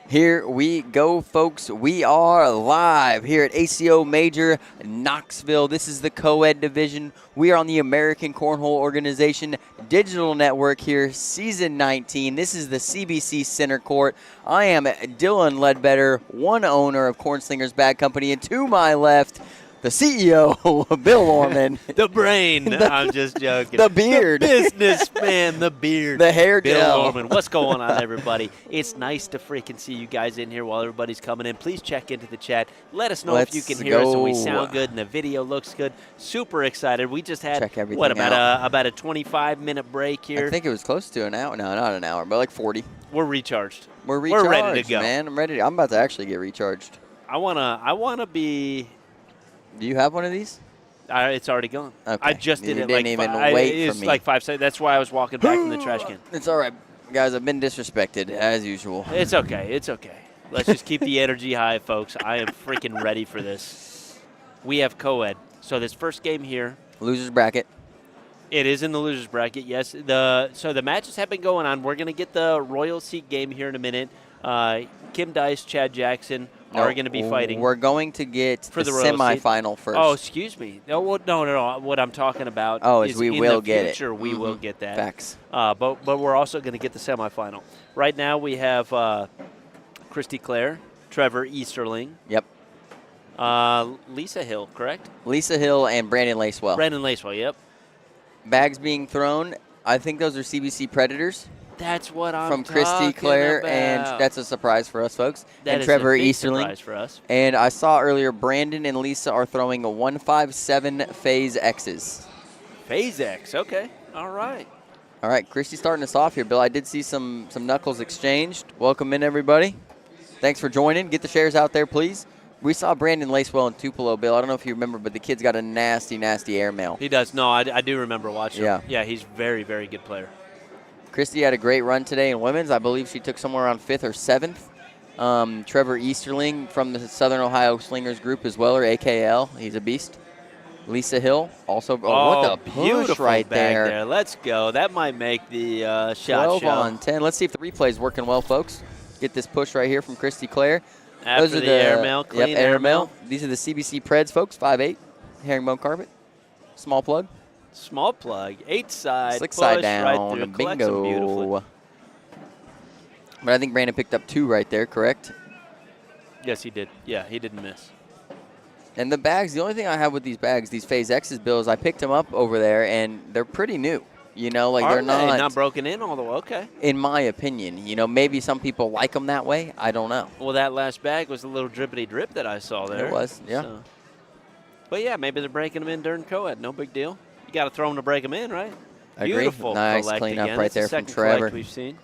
Here we go, folks. We are live here at ACO Major, Knoxville. This is the co-ed division. We are on the American Cornhole Organization Digital Network here, Season 19. This is the CBC Center Court. I am Dylan Ledbetter, one owner of Cornslingers Bag Company, and to my left, the CEO, Bill Orman. The brain. I'm just joking. The beard. The businessman, the beard. The hair Bill gel. Orman. What's going on, everybody? It's nice to freaking see you guys in here while everybody's coming in. Please check into the chat. Let us know if you can hear us and we sound good and the video looks good. Super excited. We just had, about a 25-minute break here? I think it was close to an hour. No, not an hour, but like 40. We're recharged. We're recharged, We're ready to go. Man. I'm about to actually get recharged. I wanna be. Do you have one of these? It's already gone. Okay. I just did it didn't even wait for me. like 5 seconds. That's why I was walking back from the trash can. It's all right. Guys, I've been disrespected, as usual. It's okay. It's okay. Let's just keep the energy high, folks. I am freaking ready for this. We have co-ed. So this first game here. Losers bracket. It is in the losers bracket, yes. So the matches have been going on. We're going to get the Royal Seat game here in a minute. Kim Dice, Chad Jackson are going to be fighting. We're going to get for the semifinal first. Oh, excuse me. No. What I'm talking about is we will get it. We will get that. Facts. But we're also going to get the semifinal. Right now we have Christy Clair, Trevor Easterling. Yep. Lisa Hill, correct? Lisa Hill and Brandon Lacewell. Brandon Lacewell, yep. Bags being thrown. I think those are CBC Predators. That's what I'm from Christy Clair, about. And that's a surprise for us, folks. That and is Trevor a big Easterling. Surprise for us. And I saw earlier Brandon and Lisa are throwing a 157 phase X's. Phase X, okay. All right. All right, Christy starting us off here, Bill. I did see some knuckles exchanged. Welcome in, everybody. Thanks for joining. Get the shares out there, please. We saw Brandon Lacewell in Tupelo, Bill. I don't know if you remember, but the kid's got a nasty, nasty airmail. He does. No, I do remember watching him. Yeah, he's very, very good player. Christy had a great run today in women's. I believe she took somewhere around 5th or 7th. Trevor Easterling from the Southern Ohio Slingers group as well, or AKL. He's a beast. Lisa Hill also. What a push right there. Let's go. That might make the shot 12 show. on 10. Let's see if the replay is working well, folks. Get this push right here from Christy Clair. After Those are the airmail, clean airmail. These are the CBC Preds, folks. 5'8", herringbone carpet. Small plug. Small plug, 8 side, slick push side down, right through, bingo. But I think Brandon picked up 2 right there, correct? Yes, he did. Yeah, he didn't miss. And the bags, the only thing I have with these bags, these Phase X's, Bill, is I picked them up over there, and they're pretty new. You know, like they're not broken in all the way. Okay. In my opinion, you know, maybe some people like them that way. I don't know. Well, that last bag was a little drippity drip that I saw there. It was, yeah. So. But yeah, maybe they're breaking them in during co-ed. No big deal. You got to throw them to break them in, right? Beautiful. Nice clean up right there from Trevor. We've seen.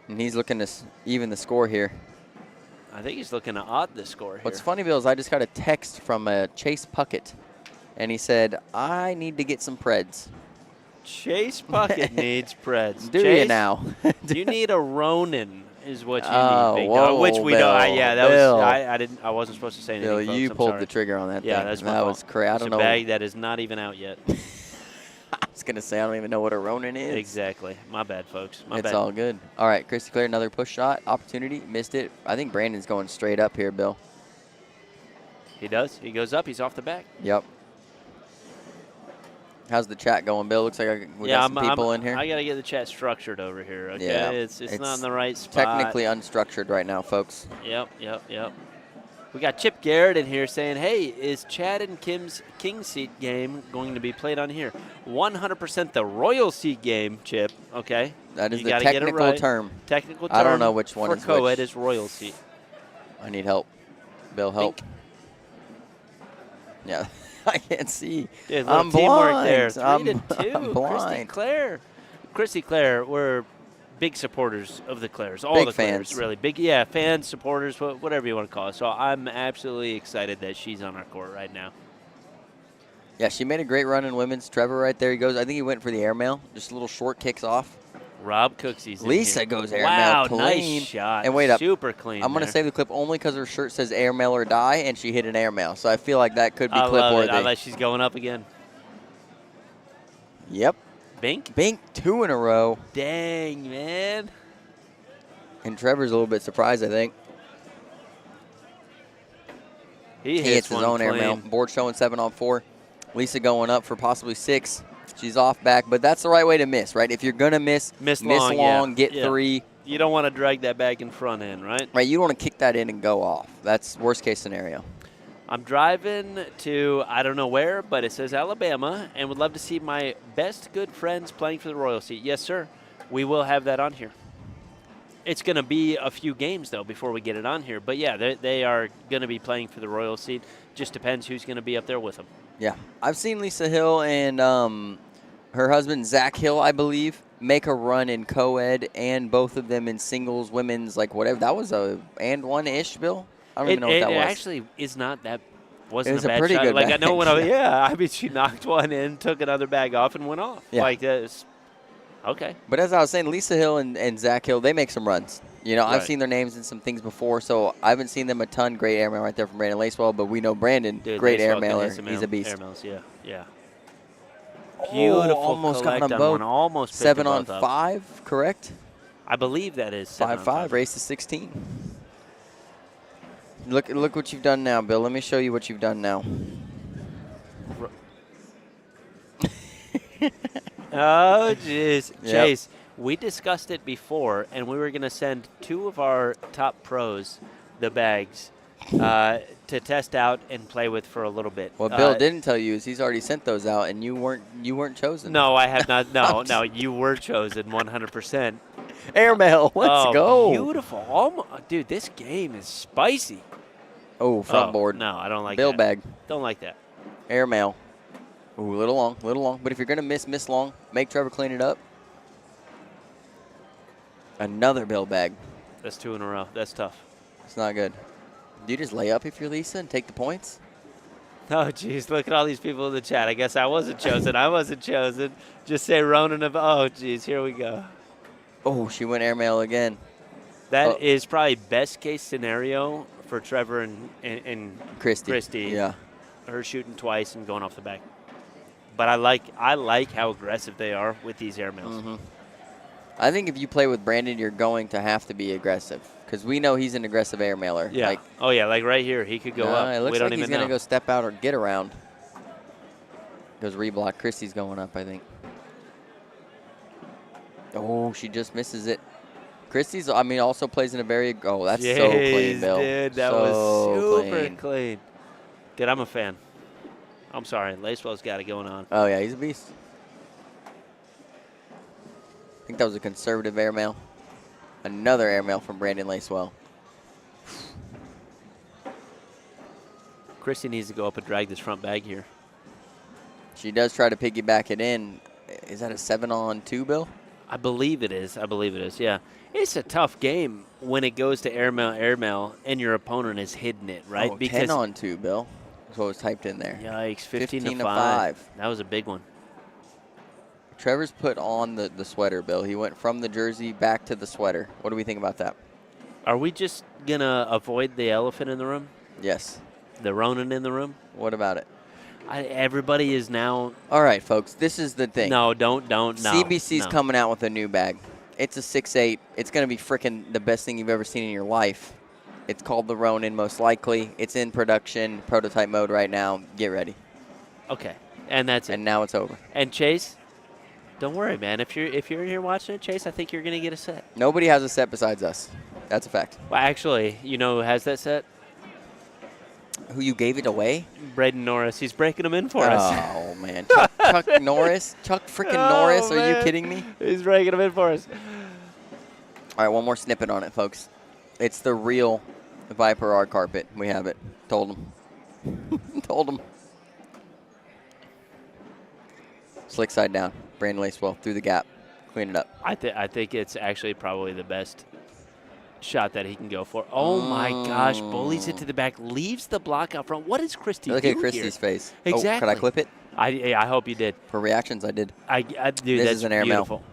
And he's looking to even the score here. I think he's looking to odd the score here. What's funny, Bill, is I just got a text from Chase Puckett, and he said, I need to get some Preds. Chase Puckett needs Preds. Do Chase, you now? You need a Ronin is what you need. Whoa, which we Bill, don't. Yeah, that Bill. was. I wasn't supposed to say anything. Bill, folks, you I'm pulled sorry. the trigger on that. Yeah, thing. that's my that fault. was crazy. I don't know. It's a bag that is not even out yet. I was gonna say I don't even know what a Ronin is. Exactly. My bad, folks. My it's bad. all good. All right, Christy Clair, another push shot opportunity. Missed it. I think Brandon's going straight up here, Bill. He does. He goes up. He's off the back. Yep. How's the chat going, Bill? Looks like we got some people in here. I got to get the chat structured over here, okay? Yeah. It's not in the right spot. Technically unstructured right now, folks. Yep. We got Chip Garrett in here saying, hey, is Chad and Kim's King Seat game going to be played on here? 100% the Royal Seat game, Chip, okay? That is the technical term. Technical term. I don't know which one is which. For co-ed is Royal Seat. I need help. Bill, help. Yeah. I can't see. Dude, I'm teamwork blind. there. 3-2. I'm blind. Christy Clair, we're big supporters of the Clairs. All big the fans. Clairs, really. Big, yeah, fans, supporters, whatever you want to call it. So I'm absolutely excited that she's on our court right now. Yeah, she made a great run in women's. Trevor right there he goes. I think he went for the airmail. Just a little short kicks off. Rob Cooksey's in Lisa here. goes airmail wow, clean. Nice shot. And wait up. Super clean. I'm going to save the clip only because her shirt says airmail or die, and she hit an airmail. So I feel like that could be clip-worthy. I bet she's going up again. Yep. Bink? Bink, 2 in a row. Dang, man. And Trevor's a little bit surprised, I think. He hits his own airmail. Board showing 7 on 4. Lisa going up for possibly 6. She's off back, but that's the right way to miss, right? If you're going to miss long, get 3. You don't want to drag that bag in front end, right? Right, you don't want to kick that in and go off. That's worst case scenario. I'm driving to I don't know where, but it says Alabama, and would love to see my best good friends playing for the Royal Seat. Yes, sir. We will have that on here. It's going to be a few games, though, before we get it on here. But, yeah, they are going to be playing for the Royal Seat. Just depends who's going to be up there with them. Yeah. I've seen Lisa Hill and her husband, Zach Hill, I believe, make a run in co-ed and both of them in singles, women's, like whatever. That was a and one-ish, Bill? I don't even know what that was. It actually is not that. Wasn't a bad pretty shot. Good like bag. I know when I mean, she knocked one in, took another bag off, and went off. Yeah. Like this. Okay. But as I was saying, Lisa Hill and Zach Hill, they make some runs. You know, Right. I've seen their names in some things before, so I haven't seen them a ton. Great airmail right there from Brandon Lacewell, but we know Brandon, Dude, great Lacewell can airmailer. hit some He's a beast. Airmails, yeah. Beautiful almost got collect on on both. one. Almost picked 7 them on both up. 5, correct? I believe that is 7 on 5-5, race to 16. Look what you've done now, Bill. Let me show you what you've done now. Oh, jeez. Yep. Chase, we discussed it before, and we were going to send 2 of our top pros the bags to test out and play with for a little bit. What Bill didn't tell you is he's already sent those out, and you weren't chosen. No, I have not. No, you were chosen 100%. Airmail, let's go. Beautiful. Almost, dude, this game is spicy. Oh, front board. No, I don't like Bill that. bag. Don't like that. Airmail. Ooh, little long. But if you're going to miss long. Make Trevor clean it up. Another Bill bag. That's 2 in a row. That's tough. It's not good. Do you just lay up if you're Lisa and take the points? Oh, jeez. Look at all these people in the chat. I guess I wasn't chosen. I wasn't chosen. Just say Ronan of. Oh, jeez. Here we go. Oh, she went airmail again. That is probably best case scenario for Trevor and Christy. Yeah. Her shooting twice and going off the back. But I like how aggressive they are with these airmails. Mm-hmm. I think if you play with Brandon, you're going to have to be aggressive because we know he's an aggressive airmailer. Yeah. Like right here, he could go up. It looks we don't like he's even going to go step out or get around. Goes reblock. Christy's going up, I think. Oh, she just misses it. Christy's, also plays in a very. Oh, that's so clean, Bill. Dude, that was super clean. Dude, I'm a fan. I'm sorry. Lacewell's got it going on. Oh, yeah, he's a beast. I think that was a conservative airmail. Another airmail from Brandon Lacewell. Christy needs to go up and drag this front bag here. She does try to piggyback it in. Is that a 7 on 2, Bill? I believe it is, yeah. It's a tough game when it goes to airmail, and your opponent is hitting it, right? Oh, because 10 on 2, Bill. That's what was typed in there. Yikes, 15 to 5. That was a big one. Trevor's put on the sweater, Bill. He went from the jersey back to the sweater. What do we think about that? Are we just going to avoid the elephant in the room? Yes. The Ronin in the room? What about it? Everybody is now. All right, folks. This is the thing. No, don't. No. CBC's coming out with a new bag. It's a 6'8". It's going to be freaking the best thing you've ever seen in your life. It's called the Ronin, most likely. It's in production, prototype mode right now. Get ready. Okay, and that's it. And now it's over. And Chase, don't worry, man. If you're here watching it, Chase, I think you're going to get a set. Nobody has a set besides us. That's a fact. Well, actually, you know who has that set? Who you gave it away? Braden Norris. He's breaking them in for us. Oh, man. Chuck Norris? Chuck freaking Norris? Are you kidding me? He's breaking them in for us. All right, one more snippet on it, folks. It's the real Viper R carpet. We have it. Told him. Told him. Slick side down. Brandon Lacewell through the gap. Clean it up. I think it's actually probably the best shot that he can go for. Oh, my gosh. Bullies it to the back. Leaves the block out front. What is Christy doing here? Look at Christy's face. Exactly. Oh, could I clip it? I hope you did. For reactions, I did. Dude, this that's is an airmail. beautiful.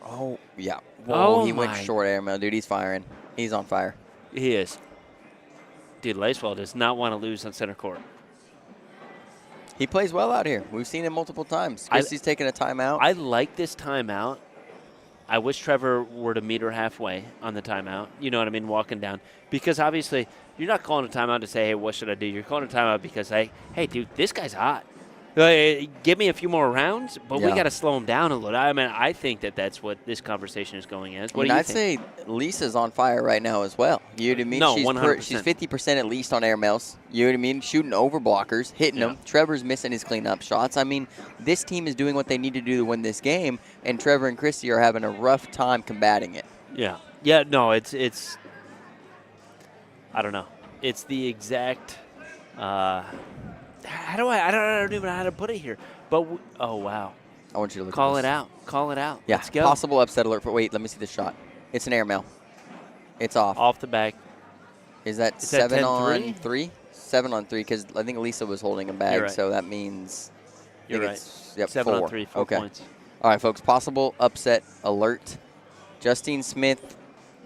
Oh, yeah. Whoa, he went my. short airmail. Dude, he's firing. He's on fire. He is. Dude, Lacewell does not want to lose on center court. He plays well out here. We've seen him multiple times. Christy's taking a timeout. I like this timeout I wish Trevor were to meet her halfway on the timeout. You know what I mean? Walking down. Because obviously, you're not calling a timeout to say, hey, what should I do? You're calling a timeout because, hey, dude, this guy's hot. Give me a few more rounds, but we got to slow him down a little. I mean, I think that's what this conversation is going as. What do you think? I'd say Lisa's on fire right now as well. You know what I mean? No, 100%. She's 50% at least on air mails. You know what I mean? Shooting over blockers, hitting them. Trevor's missing his cleanup shots. I mean, this team is doing what they need to do to win this game, and Trevor and Christy are having a rough time combating it. Yeah. Yeah, no, it's I don't know. It's the exact I don't even know how to put it here. But oh wow. I want you to look Call at it this. out. Call it out. Yeah. Let's go. Possible upset alert for let me see the shot. It's an airmail. It's off. Off the back. Is that 7 on 3? 7 on 3 because I think Lisa was holding a bag, right. so that means You're right. Yep, 7 4. on 3, 4 points. All right, folks. Possible upset alert. Justine Smith,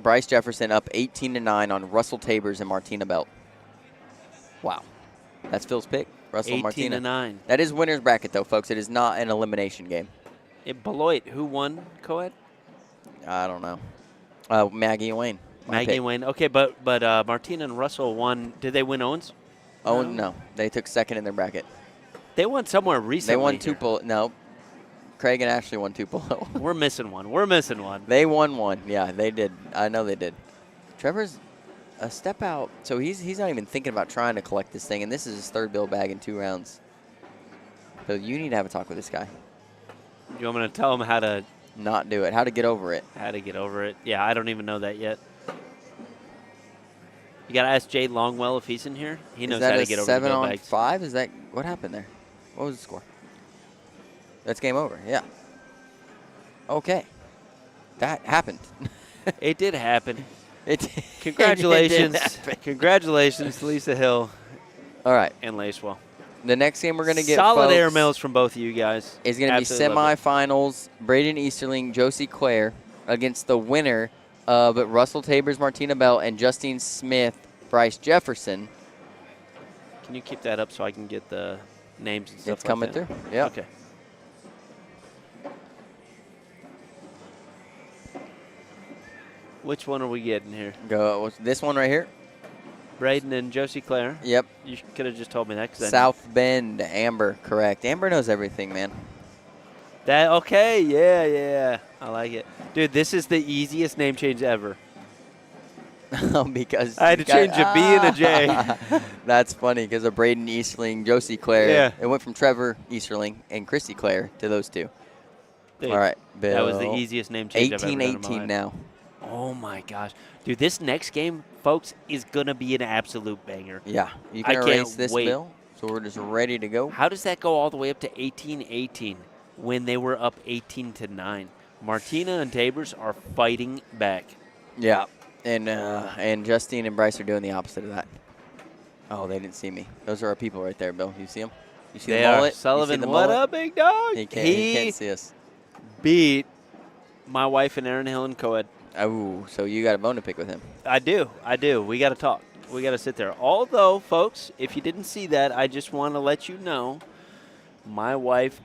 Bryce Jefferson up 18-9 on Russell Tabers and Martina Belt. Wow. That's Phil's pick. Russell and Martina. 18-9. That is winner's bracket, though, folks. It is not an elimination game. Beloit, who won co-ed? I don't know. Maggie and Wayne. Maggie and Wayne. Okay, but Martina and Russell won. Did they win Owens? Oh, no. They took second in their bracket. They won somewhere recently. They won Tupelo. No. Craig and Ashley won Tupelo. We're missing one. They won one. Yeah, they did. I know they did. Trevor's a step out. So he's not even thinking about trying to collect this thing, and this is his third bill bag in 2 rounds. So you need to have a talk with this guy. You want me to tell him how to not do it? How to get over it? How to get over it? Yeah, I don't even know that yet. You got to ask Jade Longwell if he's in here. He knows how to get over the bill bags. 7 on 5? Is that what happened there? What was the score? That's game over. Yeah. Okay. That happened. It did happen. Congratulations. Congratulations, Lisa Hill. All right. And Lacewell. The next game we're going to get, solid folks, air mails from both of you guys. Is going to be semifinals. Braden Easterling, Josie Clair against the winner of Russell Tabers, Martina Bell, and Justine Smith, Bryce Jefferson. Can you keep that up so I can get the names and stuff it's coming through. Yeah. Okay. Which one are we getting here? This one right here. Braden and Josie Clair. Yep. You could have just told me that. South Bend, Amber, correct. Amber knows everything, man. Okay, yeah. I like it. Dude, this is the easiest name change ever. Because I had to change a B and a J. That's funny because of Braden Easterling, Josie Clair. Yeah. It went from Trevor Easterling and Christy Clair to those two. Dude, all right, Bill. That was the easiest name change I've ever done in my 18-18 life. now. Oh, my gosh. Dude, this next game, folks, is going to be an absolute banger. Yeah. You can erase this, Bill. So we're just ready to go. How does that go all the way up to 18-18 when they were up 18-9? Martina and Tabers are fighting back. Yeah. And Justine and Bryce are doing the opposite of that. Oh, they didn't see me. Those are our people right there, Bill. You see them? You see the mullet? Sullivan, what up, big dog? He can't see us. Beat my wife and Aaron Hill in co-ed. Oh, so you got a bone to pick with him. I do. We got to talk. We got to sit there. Although, folks, if you didn't see that, I just want to let you know my wife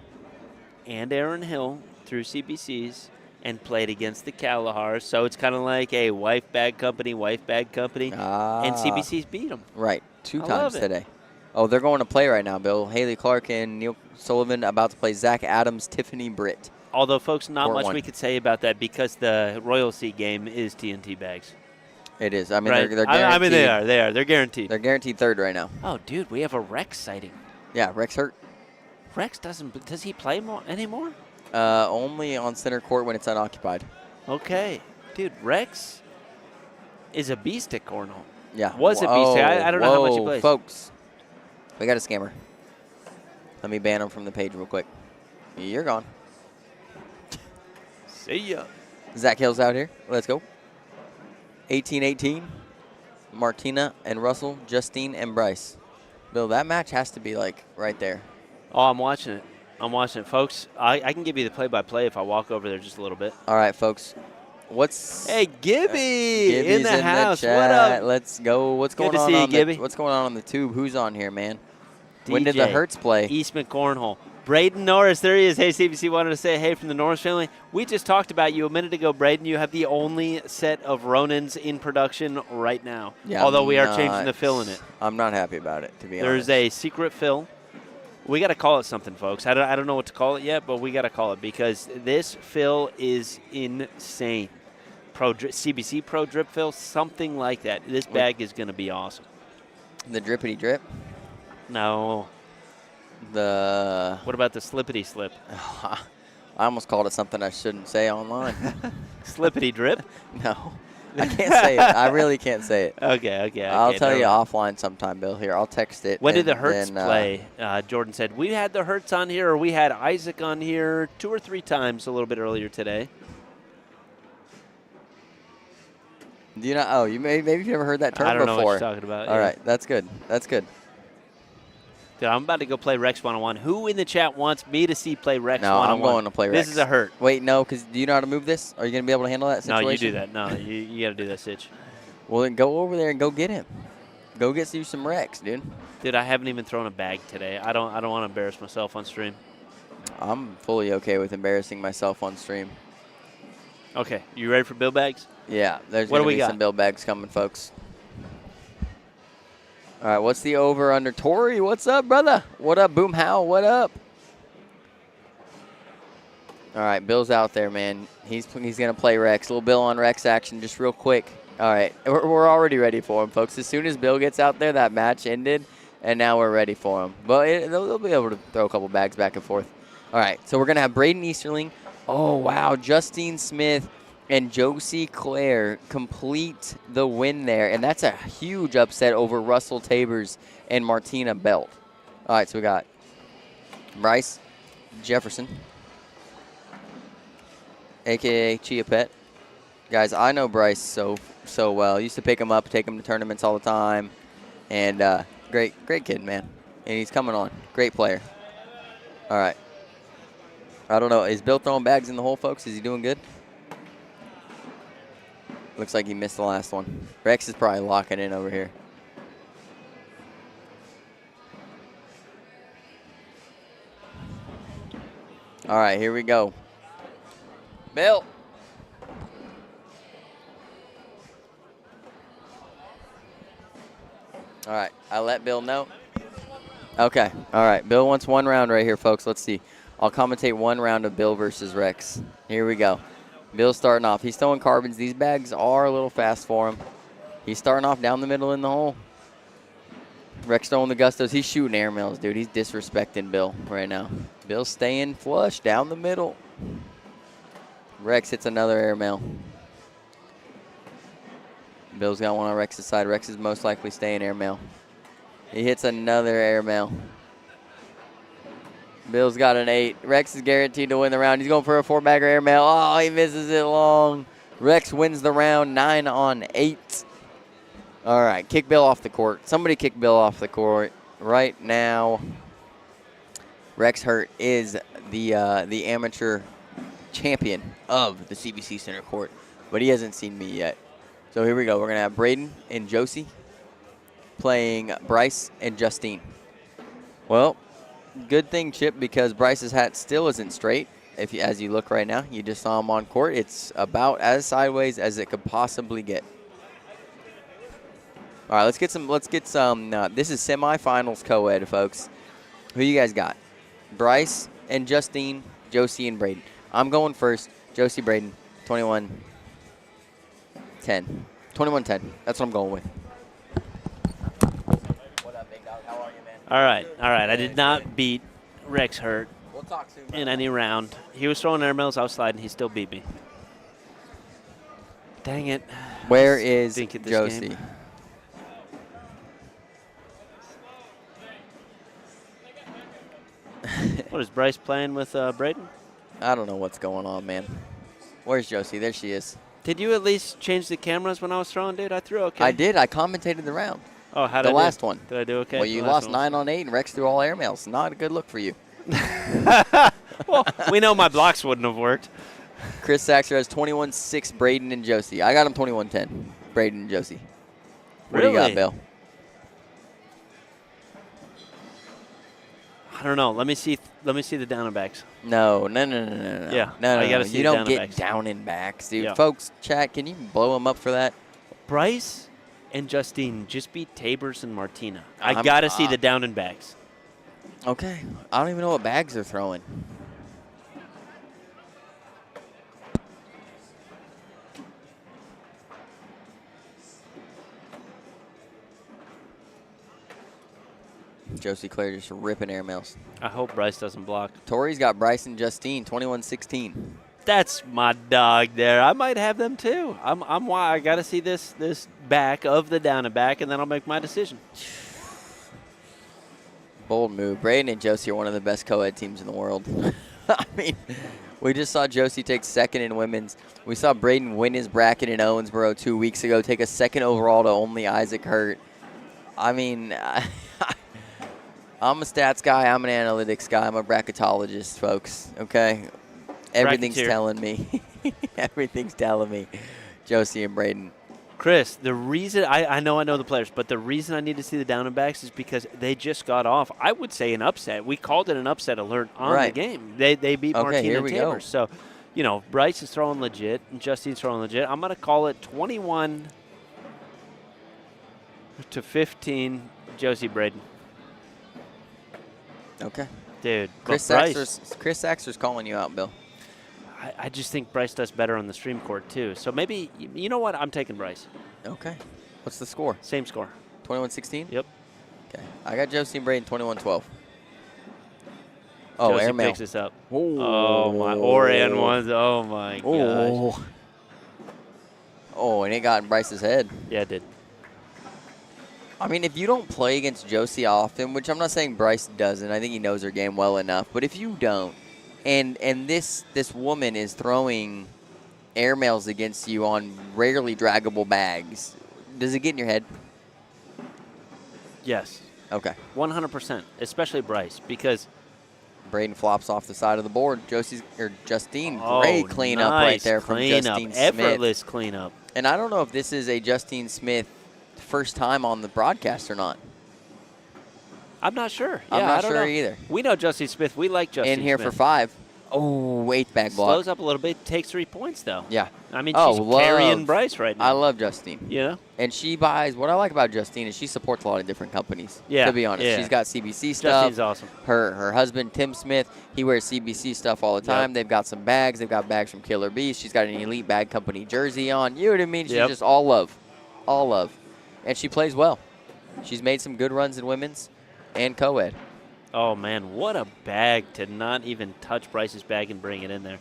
and Aaron Hill threw CBCs and played against the Kalahars. So it's kind of like a wife bag company. And CBCs beat them. Right. 2 times today. Oh, they're going to play right now, Bill. Haley Clark and Neil Sullivan about to play Zach Adams, Tiffany Britt. Although, folks, not much we could say about that because the Royal Seat game is TNT bags. It is. I mean, right? they're guaranteed. I mean, they are. They're guaranteed. They're guaranteed 3rd right now. Oh, dude, we have a Rex sighting. Yeah, Rex hurt. Rex does he play anymore? Only on center court when it's unoccupied. Okay. Dude, Rex is a beast at Cornhole. Yeah. Was a beast. I don't know how much he plays. Folks, we got a scammer. Let me ban him from the page real quick. You're gone. See ya. Zach Hill's out here. Let's go. 18-18. Martina and Russell, Justine and Bryce. Bill, that match has to be like right there. Oh, I'm watching it. Folks. I can give you the play-by-play if I walk over there just a little bit. All right, folks. Hey, Gibby Gibby's in the house. What up? Let's go. What's going on? Gibby. What's going on the tube? Who's on here, man? DJ, when did the Hertz play? Eastman Cornhole. Braden Norris, there he is. Hey, CBC, wanted to say hey from the Norris family. We just talked about you a minute ago, Braden. You have the only set of Ronins in production right now. Yeah, although we are changing the fill in it. I'm not happy about it, to be honest. There's a secret fill. We got to call it something, folks. I don't know what to call it yet, but we got to call it because this fill is insane. CBC Pro Drip Fill, something like that. This bag is going to be awesome. The drippity drip? No. What about the slippity slip? I almost called it something I shouldn't say online. Slippity drip? No. I can't say it. I really can't say it. Okay. I'll tell you offline sometime, Bill. Here, I'll text it. When did the Hertz play? Jordan said, we had the Hertz on here, or we had Isaac on here 2 or 3 times a little bit earlier today. Do you know? Oh, maybe you've never heard that term before. I don't know what you're talking about. All right, that's good. That's good. Dude, I'm about to go play Rex 101. Who in the chat wants me to see play Rex 101? No, I'm going to play Rex. This is a hurt. Wait, no, because do you know how to move this? Are you going to be able to handle that situation? No, you do that. No, you got to do that, Sitch. Well, then go over there and go get him. Go get you some Rex, dude. Dude, I haven't even thrown a bag today. I don't want to embarrass myself on stream. I'm fully okay with embarrassing myself on stream. Okay, you ready for bill bags? Yeah, there's going to be some bill bags coming, folks. All right, what's the over under? Tori, what's up, brother? What up, Boom How? What up? All right, Bill's out there, man. He's going to play Rex. A little Bill on Rex action just real quick. All right, we're already ready for him, folks. As soon as Bill gets out there, that match ended, and now we're ready for him. But they'll be able to throw a couple bags back and forth. All right, so we're going to have Braden Easterling. Oh, wow, Justine Smith and Josie Claire complete the win there. And that's a huge upset over Russell Tabers and Martina Belt. All right, so we got Bryce Jefferson, a.k.a. Chia Pet. Guys, I know Bryce so well. Used to pick him up, take him to tournaments all the time. And great kid, man. And he's coming on. Great player. All right. I don't know. Is Bill throwing bags in the hole, folks? Is he doing good? Looks like he missed the last one. Rex is probably locking in over here. All right, here we go. Bill. All right, I let Bill know. Okay, all right. Bill wants one round right here, folks. Let's see. I'll commentate one round of Bill versus Rex. Here we go. Bill's starting off. He's throwing carbons. These bags are a little fast for him. He's starting off down the middle in the hole. Rex throwing the gustos. He's shooting airmails, dude. He's disrespecting Bill right now. Bill's staying flush down the middle. Rex hits another airmail. Bill's got one on Rex's side. Rex is most likely staying airmail. He hits another airmail. Bill's got an 8. Rex is guaranteed to win the round. He's going for a 4-bagger airmail. Oh, he misses it long. Rex wins the round 9 on 8. All right, kick Bill off the court. Somebody kick Bill off the court right now. Rex Hurt is the amateur champion of the CBC Center Court, but he hasn't seen me yet. So here we go. We're going to have Braden and Josie playing Bryce and Justine. Well, good thing, Chip, because Bryce's hat still isn't straight. As you look right now, you just saw him on court. It's about as sideways as it could possibly get. All right, let's get some. This is semifinals co-ed, folks. Who you guys got? Bryce and Justine, Josie and Braden. I'm going first. Josie, Braden, 21-10. 21-10. That's what I'm going with. What up, big dog? How are you, man? All right. I did not beat Rex Hurt We'll talk soon, in any round. He was throwing airmails, I was sliding. He still beat me. Dang it. Where is Josie? Game. What is Bryce playing with Braden? I don't know what's going on, man. Where's Josie? There she is. Did you at least change the cameras when I was throwing, dude? I threw okay. I did. I commentated the round. Oh, how did I do? The last one. Did I do okay? Well, you lost 9 on 8 and Rex threw all airmails. Not a good look for you. Well, we know my blocks wouldn't have worked. Chris Saxer has 21-6 Braden and Josie. I got him 21-10, Braden and Josie. What do you got, Bill? don't know. Let me see the down and backs. No. Yeah, No. I gotta see you the don't down and get backs. down and backs, dude. Yeah. Folks, chat, can you blow them up for that? Bryce and Justine just beat Tabers and Martina. I gotta see the down and backs. Okay. I don't even know what bags they're throwing. Josie Clair just ripping airmails. I hope Bryce doesn't block. Tori's got Bryce and Justine, 21-16. That's my dog there. I might have them too. I got to see this back of the down and back, and then I'll make my decision. Bold move. Braden and Josie are one of the best co-ed teams in the world. I mean, we just saw Josie take second in women's. We saw Braden win his bracket in Owensboro 2 weeks ago, take a second overall to only Isaac Hurt. I mean, I'm a stats guy. I'm an analytics guy. I'm a bracketologist, folks, okay? Everything's telling me. Everything's telling me. Josie and Braden. Chris, the reason I know the players, but the reason I need to see the down and backs is because they just got off. I would say an upset. We called it an upset alert on the game. They beat Martina and Tabor. So, you know, Bryce is throwing legit and Justine's throwing legit. I'm going to call it 21-15, Josie Braden. Okay. Dude, Chris Saxer's calling you out, Bill. I just think Bryce does better on the stream court, too. So maybe, you know what? I'm taking Bryce. Okay. What's the score? Same score. 21-16? Yep. Okay. I got Josie and Braden 21-12. Oh, Josie airmail. picks this up. Oh, my. Orion ones. Oh, my gosh. Oh, and it got in Bryce's head. Yeah, it did. I mean, if you don't play against Josie often, which I'm not saying Bryce doesn't, I think he knows her game well enough, but if you don't, and this woman is throwing airmails against you on rarely draggable bags, does it get in your head? Yes. Okay. 100%, especially Bryce, because Braden flops off the side of the board. Justine, great cleanup right there from Justine Smith. Effortless cleanup. And I don't know if this is a Justine Smith first time on the broadcast or not. I'm not sure. I'm yeah, not I don't sure know. either. We know Justine Smith. We like Justine In here Smith. for 5. Oh, 8th bag block. Slows up a little bit. Takes 3 points, though. Yeah. I mean, she's carrying Bryce right now. I love Justine. You know? And she buys, what I like about Justine is she supports a lot of different companies. Yeah. To be honest. Yeah. She's got CBC stuff. Justine's awesome. Her husband, Tim Smith, he wears CBC stuff all the time. Yep. They've got some bags. They've got bags from Killer Bees. She's got an Elite Bag Company jersey on. You know what I mean? She's just all love. All love. And she plays well. She's made some good runs in women's and co-ed. Oh, man, what a bag to not even touch Bryce's bag and bring it in there.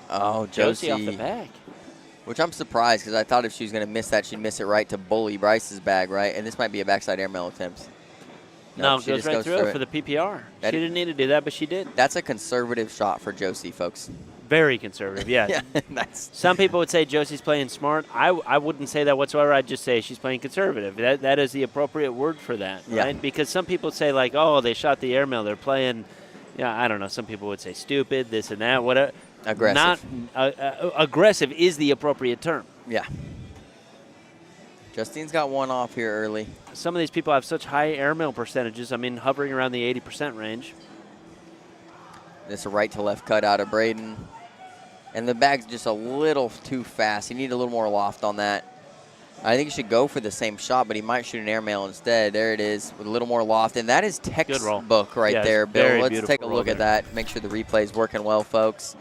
Oh, Josie off the bag. Which I'm surprised because I thought if she was going to miss that, she'd miss it right to bully Bryce's bag, right? And this might be a backside airmail attempt. No, it goes right through it for the PPR. She didn't need to do that, but she did. That's a conservative shot for Josie, folks. Very conservative, yeah. Some people would say Josie's playing smart. I wouldn't say that whatsoever. I'd just say she's playing conservative. That is the appropriate word for that, right? Because some people say, like, oh, they shot the airmail. They're playing, I don't know. Some people would say stupid, this and that, whatever. Aggressive. Aggressive is the appropriate term. Yeah. Justine's got one off here early. Some of these people have such high airmail percentages. I mean, hovering around the 80% range. This is a right to left cut out of Braden. And the bag's just a little too fast. You need a little more loft on that. I think he should go for the same shot, but he might shoot an airmail instead. There it is with a little more loft. And that is textbook right there, Bill. Let's take a look at that. Make sure the replay is working well, folks.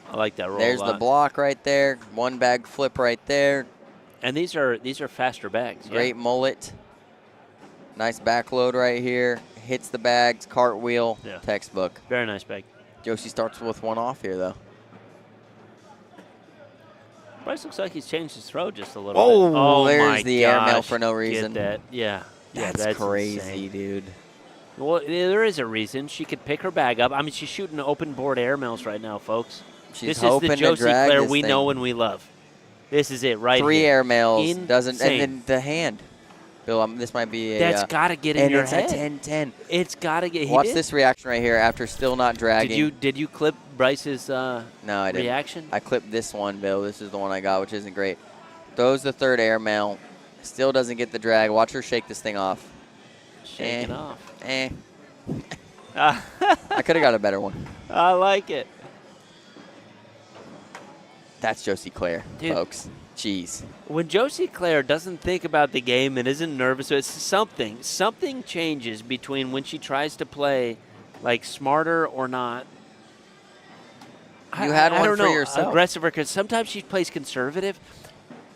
I like that roll. There's the block right there. One bag flip right there. And these are faster bags. Great mullet. Nice back load right here. Hits the bags, cartwheel, textbook. Very nice bag. Josie starts with one off here, though. Bryce looks like he's changed his throw just a little bit. Oh, there's the airmail for no reason. Get that. Yeah. That's crazy, insane. dude. Well, there is a reason. She could pick her bag up. I mean, she's shooting open board airmails right now, folks. This is the Josie Clair we know and we love. This is it right 3 here. airmails. And then the hand. Bill, this might be a... That's got to get in your head. And it's a 10-10. It's got to get... Watch this reaction right here after still not dragging. Did you clip Bryce's No, I didn't. reaction? I clipped this one, Bill. This is the one I got, which isn't great. Throws the third airmail. Still doesn't get the drag. Watch her shake this thing off. Shaking off. I could have got a better one. I like it. That's Josie Clair, dude, folks. Jeez. When Josie Clair doesn't think about the game and isn't nervous, it's something changes between when she tries to play like smarter or not. You had I one don't for know, yourself. Aggressive, because sometimes she plays conservative,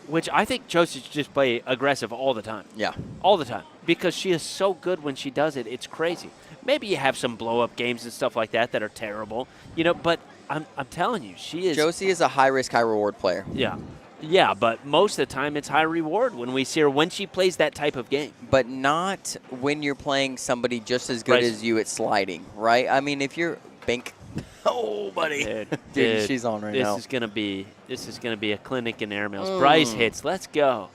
which I think Josie should just play aggressive all the time. Yeah. All the time. Because she is so good when she does it. It's crazy. Maybe you have some blow-up games and stuff like that are terrible, but I'm telling you, she is. Josie is a high-risk, high-reward player. Yeah. Yeah, but most of the time it's high reward when we see her when she plays that type of game. But not when you're playing somebody just as good as you at sliding, right? I mean, if you're Bink. Oh, buddy. Dude, she's on right now. This is gonna be a clinic in airmails. Bryce hits. Let's go.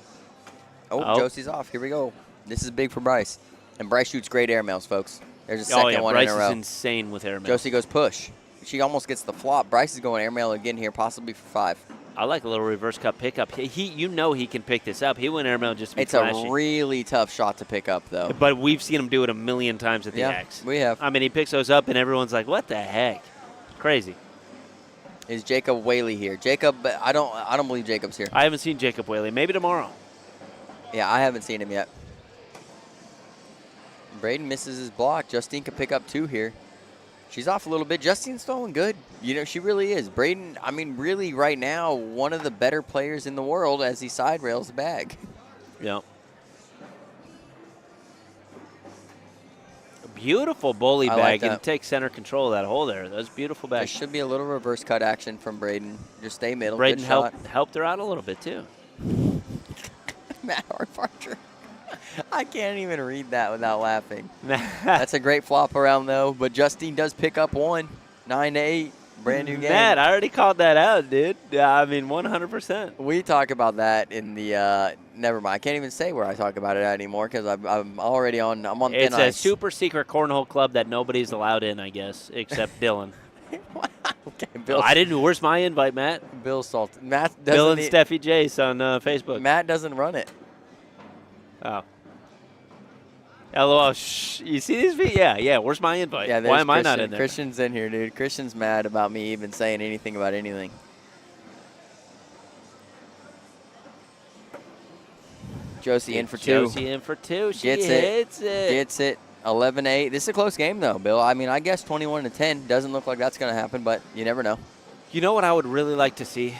Oh, Josie's off. Here we go. This is big for Bryce. And Bryce shoots great airmails, folks. There's a second one Bryce in a row. is insane with airmails. Josie goes push. She almost gets the flop. Bryce is going airmail again here, possibly for 5. I like a little reverse cut pickup. He can pick this up. He went airmail just to be It's flashy. a really tough shot to pick up, though. But we've seen him do it a million times at the X. We have. I mean, he picks those up, and everyone's like, what the heck? Crazy. Is Jacob Whaley here? Jacob, I don't believe Jacob's here. I haven't seen Jacob Whaley. Maybe tomorrow. Yeah, I haven't seen him yet. Braden misses his block. Justine can pick up 2 here. She's off a little bit. Justine's throwing good. She really is. Braden, I mean, really right now, one of the better players in the world as he side rails the bag. Yeah. A beautiful bully bag and take center control of that hole there. That's a beautiful bag. There should be a little reverse cut action from Braden. Just stay middle. Braden helped her out a little bit, too. Matt Harparcher. I can't even read that without laughing. That's a great flop around, though. But Justine does pick up 1. 9-8. Brand new game. Matt, I already called that out, dude. Yeah, I mean, 100%. We talk about that in the never mind. I can't even say where I talk about it anymore because I'm already on. I'm on thin ice. It's a super secret cornhole club that nobody's allowed in, I guess, except Dylan. Okay, Bill. I didn't. Where's my invite, Matt? Bill Salt. Matt doesn't. Bill and Steffi Jace on Facebook. Matt doesn't run it. Oh. LOL. Shh. You see these feet? Yeah. Where's my invite? Yeah, why am I not in there? Christian's in here, dude. Christian's mad about me even saying anything about anything. Josie in for 2. Josie in for 2. She hits it. Gets it. 11-8. This is a close game, though, Bill. I mean, I guess 21-10 doesn't look like that's going to happen, but you never know. You know what I would really like to see?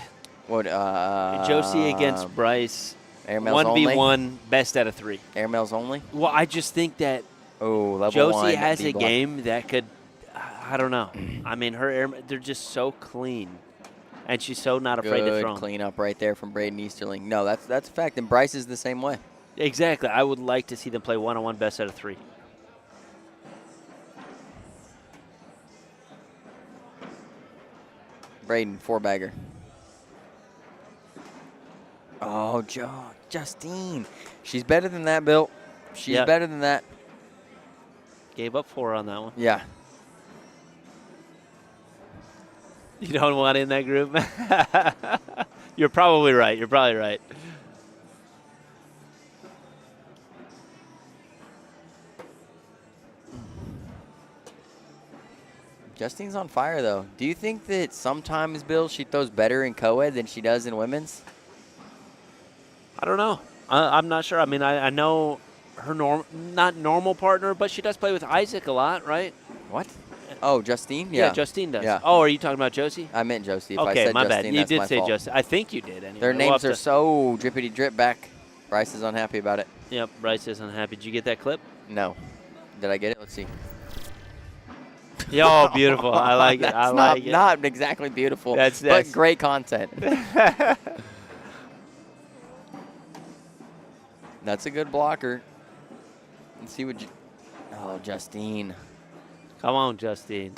What? Josie against Bryce. Airmails 1v1, only? best out of 3. Airmails only? Well, I just think that Josie has a game that could, I don't know. I mean, her air, they're just so clean. And she's so not afraid to throw. Good cleanup right there from Braden Easterling. No, that's a fact. And Bryce is the same way. Exactly. I would like to see them play one-on-one best out of 3. Braden, 4-bagger. Oh, Justine. She's better than that, Bill. She's better than that. Gave up 4 on that one. Yeah. You don't want in that group? You're probably right. You're probably right. Justine's on fire, though. Do you think that sometimes, Bill, she throws better in co-ed than she does in women's? I don't know. I'm not sure. I mean, I know her not normal partner, but she does play with Isaac a lot, right? What? Oh, Justine? Yeah, Justine does. Yeah. Oh, are you talking about Josie? I meant Josie. If okay, I said my Justine, bad. You did say fault. Josie. I think you did. Anyway. Their names are so drippity drip back. Bryce is unhappy about it. Yep, Bryce is unhappy. Did you get that clip? No. Did I get it? Let's see. Yo, beautiful. I like it. I like it. Not exactly beautiful, that's but great content. That's a good blocker. Let's see what Justine. Come on, Justine.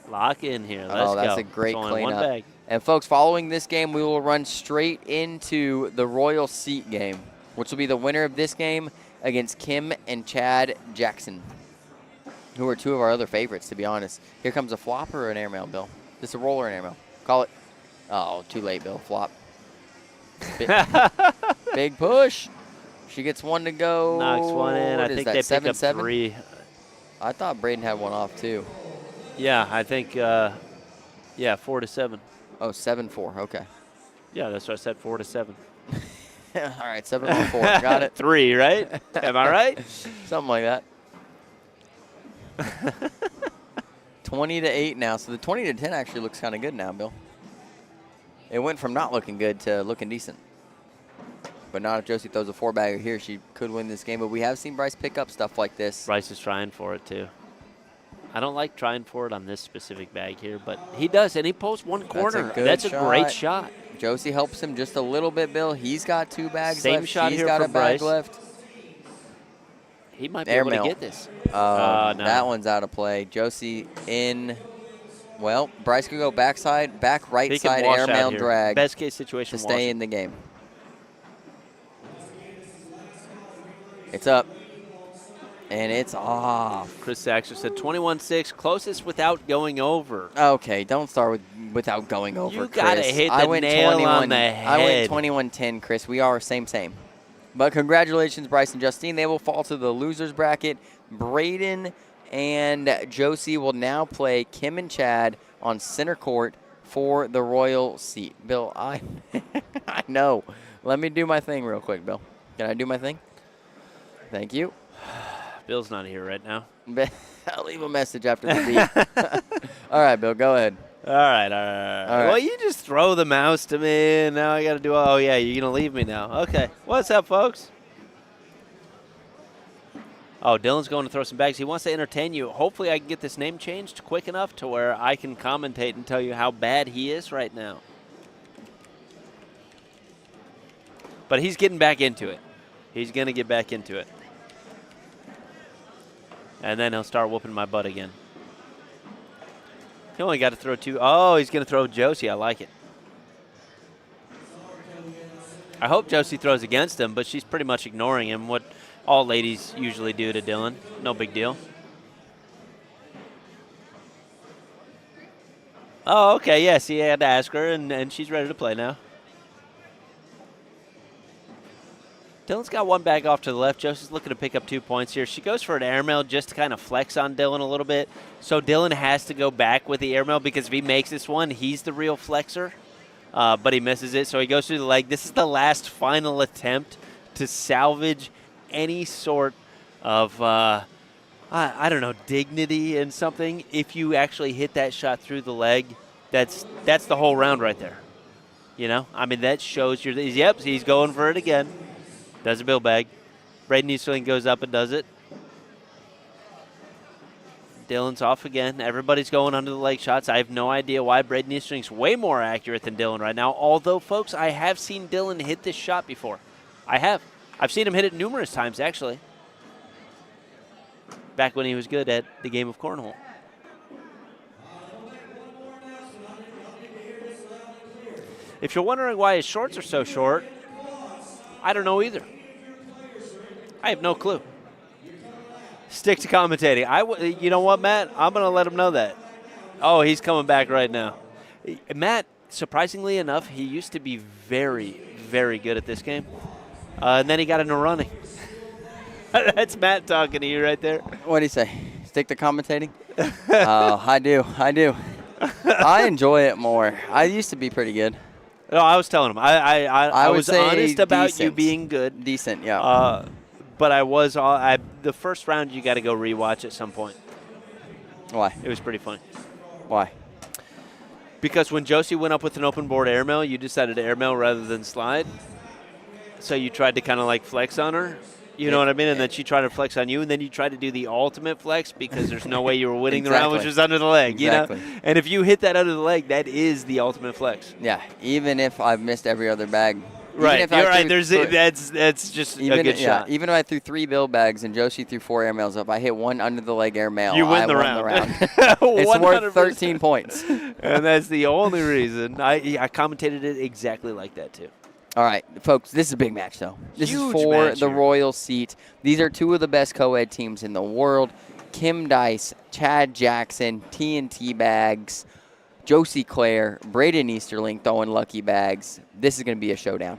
Lock in here. Let's go. That's a great cleanup. One bag. And, folks, following this game, we will run straight into the Royal Seat game, which will be the winner of this game against Kim and Chad Jackson, who are 2 of our other favorites, to be honest. Here comes a flop or an airmail, Bill? This is a roll or an airmail? Call it. Oh, too late, Bill. Flop. Big push. She gets one to go. Knocks one in. I think they pick up 3. I thought Braden had one off, too. Yeah, I think, 4-7. Oh, 7-4. Okay. Yeah, that's what I said, 4-7. All right, 7-4. Got it. 3, right? Am I right? Something like that. 20-8 now. So the 20-10 actually looks kind of good now, Bill. It went from not looking good to looking decent. But not if Josie throws a 4-bagger here. She could win this game. But we have seen Bryce pick up stuff like this. Bryce is trying for it, too. I don't like trying for it on this specific bag here, but he does, and he pulls one corner. That's a great shot. Josie helps him just a little bit, Bill. He's got 2 bags Same left. shot He's here got for a bag Bryce. left. He might be able to get this. No. That one's out of play. Josie in. Well, Bryce could go right side airmail drag. Best case situation to stay in the game. It's up. And it's off. Chris Saxer said 21-6, closest without going over. Okay, don't start without going over, You Chris. got to hit the nail on the head. I went 21-10, Chris. We are same. But congratulations, Bryce and Justine. They will fall to the losers bracket. Braden and Josie will now play Kim and Chad on center court for the royal seat. Bill, I know. Let me do my thing real quick, Bill. Can I do my thing? Thank you. Bill's not here right now. I'll leave a message after the beep. All right, Bill, go ahead. All right. Well, you just throw the mouse to me, and now I got to do, oh, yeah, you're going to leave me now. Okay. What's up, folks? Oh, Dylan's going to throw some bags. He wants to entertain you. Hopefully I can get this name changed quick enough to where I can commentate and tell you how bad he is right now. But he's getting back into it. He's going to get back into it. And then he'll start whooping my butt again. He only got to throw 2. Oh, he's going to throw Josie. I like it. I hope Josie throws against him, but she's pretty much ignoring him, what all ladies usually do to Dylan. No big deal. Oh, okay. Yes, he had to ask her, and she's ready to play now. Dylan's got one bag off to the left. Josie's looking to pick up 2 points here. She goes for an airmail just to kind of flex on Dylan a little bit. So Dylan has to go back with the airmail because if he makes this one, he's the real flexor. But he misses it, so he goes through the leg. This is the last final attempt to salvage any sort of, I don't know, dignity in something. If you actually hit that shot through the leg, that's the whole round right there. You know? I mean, that shows yep, he's going for it again. Does a bill bag. Braden Easterling goes up and does it. Dylan's off again. Everybody's going under the leg shots. I have no idea why Braden Easterling's way more accurate than Dylan right now. Although, folks, I have seen Dylan hit this shot before. I have. I've seen him hit it numerous times, actually. Back when he was good at the game of Cornhole. If you're wondering why his shorts are so short, I don't know either. I have no clue. Stick to commentating. You know what, Matt? I'm going to let him know that. Oh, he's coming back right now. Matt, surprisingly enough, he used to be very, very good at this game. And then he got into running. That's Matt talking to you right there. What do you say? Stick to commentating? I do. I enjoy it more. I used to be pretty good. No, I was telling him. I was honest about decent. You being good. Decent, yeah. But the first round you got to go rewatch at some point. Why? It was pretty funny. Why? Because when Josie went up with an open board airmail, you decided to airmail rather than slide. So you tried to kind of like flex on her. You know what I mean? And then she tried to flex on you, and then you tried to do the ultimate flex because there's no way you were winning the round, which was under the leg. Exactly. You know? And if you hit that under the leg, that is the ultimate flex. Yeah, even if I've missed every other bag. Right, you're right. That's just a good shot. Even if I threw 3 bill bags and Josie threw 4 airmails, if I hit one under the leg airmail, you win the round. It's worth 13 points. And that's the only reason. I commentated it exactly like that, too. All right, folks, this is a big match, though. This Huge is for match the here. Royal seat. These are 2 of the best co-ed teams in the world. Kim Dice, Chad Jackson, TNT bags, Josie Clair, Braden Easterling throwing lucky bags. This is going to be a showdown.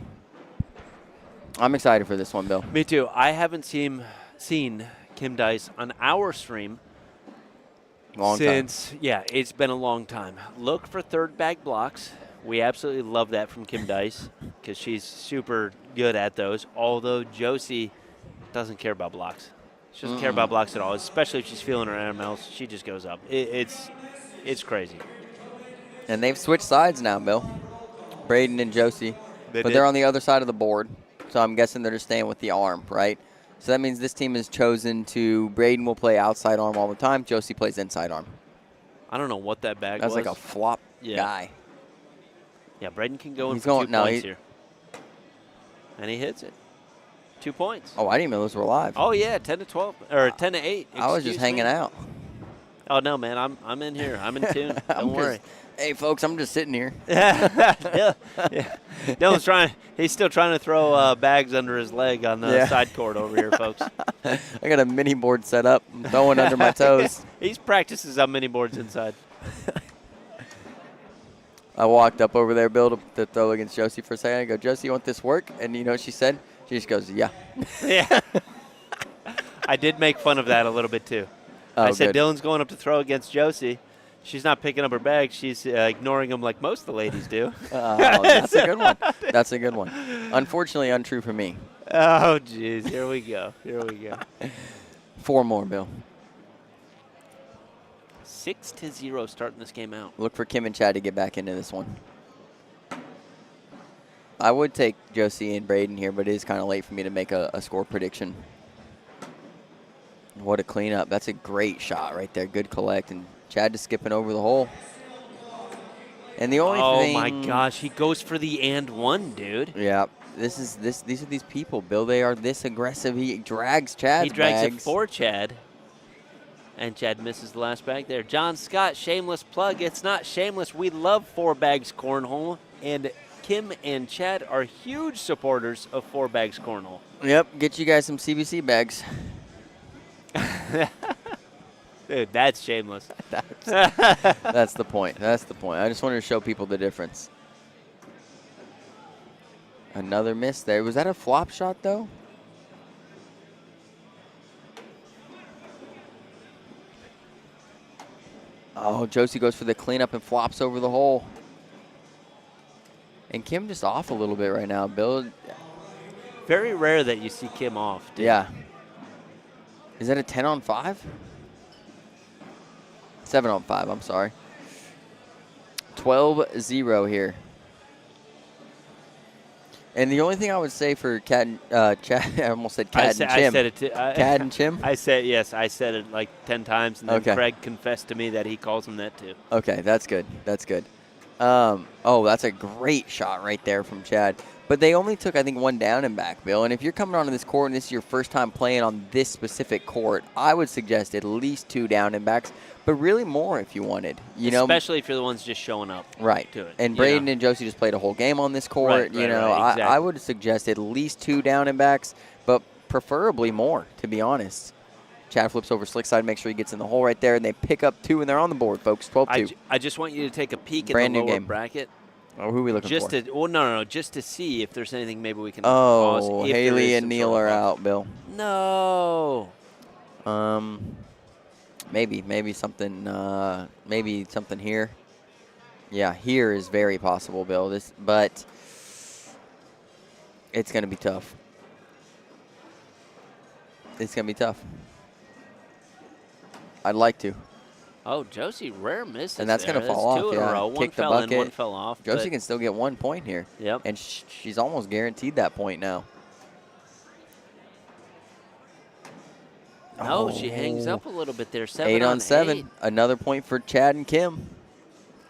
I'm excited for this one, Bill. Me too. I haven't seen Kim Dice on our stream since, yeah, it's been a long time. Look for third bag blocks. We absolutely love that from Kim Dice because she's super good at those, although Josie doesn't care about blocks. She doesn't care about blocks at all, especially if she's feeling her animals. She just goes up. It's crazy. And they've switched sides now, Bill. Braden and Josie. They're on the other side of the board, so I'm guessing they're just staying with the arm, right? So that means this team has chosen to, Braden will play outside arm all the time. Josie plays inside arm. I don't know what that bag was. That's like a flop guy. Yeah, Braden can go in for 2 points here. And he hits it. 2 points. Oh, I didn't even know those were live. Oh, yeah, 10 to 12, or 10 to 8. I was just hanging out. Oh, no, man, I'm in here. I'm in tune. Don't worry. Hey, folks, I'm just sitting here. Dylan's he's still trying to throw bags under his leg on the side court over here, folks. I got a mini board set up. I'm throwing under my toes. He's practices on mini boards inside. I walked up over there, Bill, to throw against Josie for a second. I go, Josie, you want this work? And you know what she said? She just goes, yeah. Yeah. I did make fun of that a little bit, too. I said, Dylan's going up to throw against Josie. She's not picking up her bag. She's ignoring him like most of the ladies do. That's a good one. That's a good one. Unfortunately, untrue for me. Oh, jeez. Here we go. 4 more, Bill. 6-0 starting this game out. Look for Kim and Chad to get back into this one. I would take Josie and Braden here, but it is kind of late for me to make a score prediction. What a cleanup. That's a great shot right there. Good collect. And Chad just skipping over the hole. And the only thing. Oh, my gosh. He goes for the and one, dude. Yeah. These are these people, Bill. They are this aggressive. He drags Chad's He drags bags. it for Chad. And Chad misses the last bag there. John Scott, shameless plug. It's not shameless. We love 4 bags cornhole. And Kim and Chad are huge supporters of 4 bags cornhole. Yep. Get you guys some CBC bags. Dude, that's shameless. That's the point. That's the point. I just wanted to show people the difference. Another miss there. Was that a flop shot, though? Oh, Josie goes for the cleanup and flops over the hole. And Kim just off a little bit right now, Bill. Very rare that you see Kim off, dude. Yeah. Is that a 10 on 5? 7 on 5, I'm sorry. 12-0 here. And the only thing I would say for Chad, I almost said Cad and Chim. I said it too. Cad and Chim? I said, yes, I said it like 10 times, and then Craig confessed to me that he calls him that too. Okay, that's good. That's good. Oh, that's a great shot right there from Chad. But they only took, I think, 1 down and back, Bill. And if you're coming onto this court and this is your first time playing on this specific court, I would suggest at least 2 down and backs, but really more if you wanted. Especially if you're the ones just showing up to it. And Braden and Josie just played a whole game on this court. Right, exactly. I would suggest at least 2 down and backs, but preferably more, to be honest. Chad flips over slick side, make sure he gets in the hole right there, and they pick up 2, and they're on the board, folks, 12-2. I just want you to take a peek at Brand the new lower game. bracket. Oh, who are we looking for? No, just to see if there's anything maybe we can pause. Oh, Haley and Neil are out, Bill. No. Maybe something here. Yeah, here is very possible, Bill. But it's going to be tough. It's going to be tough. I'd like to. Oh, Josie, rare misses. And that's going to fall off. 2 in a row. One fell in, one fell off. Josie can still get 1 point here. Yep. And she's almost guaranteed that point now. No, she hangs up a little bit there. 7 8 on 7. 8. Another point for Chad and Kim.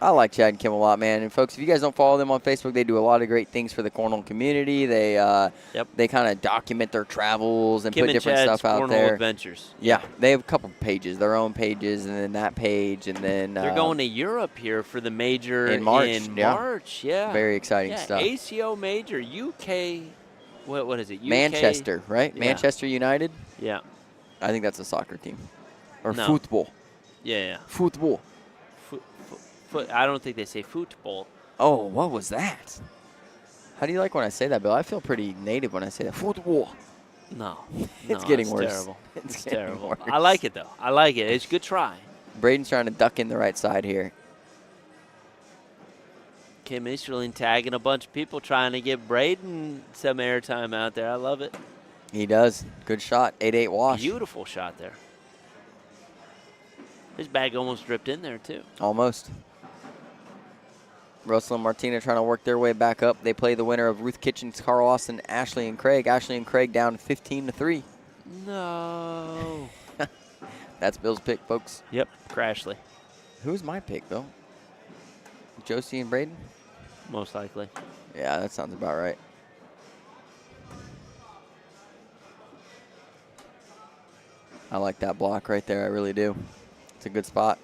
I like Chad and Kim a lot, man. And, folks, if you guys don't follow them on Facebook, they do a lot of great things for the cornhole community. They kind of document their travels and Kim put different Chad's stuff out Cornhole there. Adventures. Yeah, they have a couple pages, their own pages, and then that page, and then they're going to Europe here for the major in March. Yeah, very exciting stuff. ACO Major, UK. What is it? UK? Manchester, right? Yeah. Manchester United. Yeah, I think that's a soccer team, or No. football. Yeah. Football. I don't think they say football. Oh, what was that? How do you like when I say that, Bill? I feel pretty native when I say that. For the war. No. It's getting worse. Terrible. It's getting terrible. worse. I like it, though. I like it. It's a good try. Braden's trying to duck in the right side here. Kim Easterling tagging a bunch of people trying to give Braden some airtime out there. I love it. He does. Good shot. 8-8 wash. Beautiful shot there. His bag almost dripped in there, too. Almost. Russell and Martina trying to work their way back up. They play the winner of Ruth Kitchens, Carl Austin, Ashley and Craig. Ashley and Craig down 15-3. No. That's Bill's pick, folks. Yep, Crashly. Who's my pick, Bill? Josie and Braden? Most likely. Yeah, that sounds about right. I like that block right there. I really do. It's a good spot.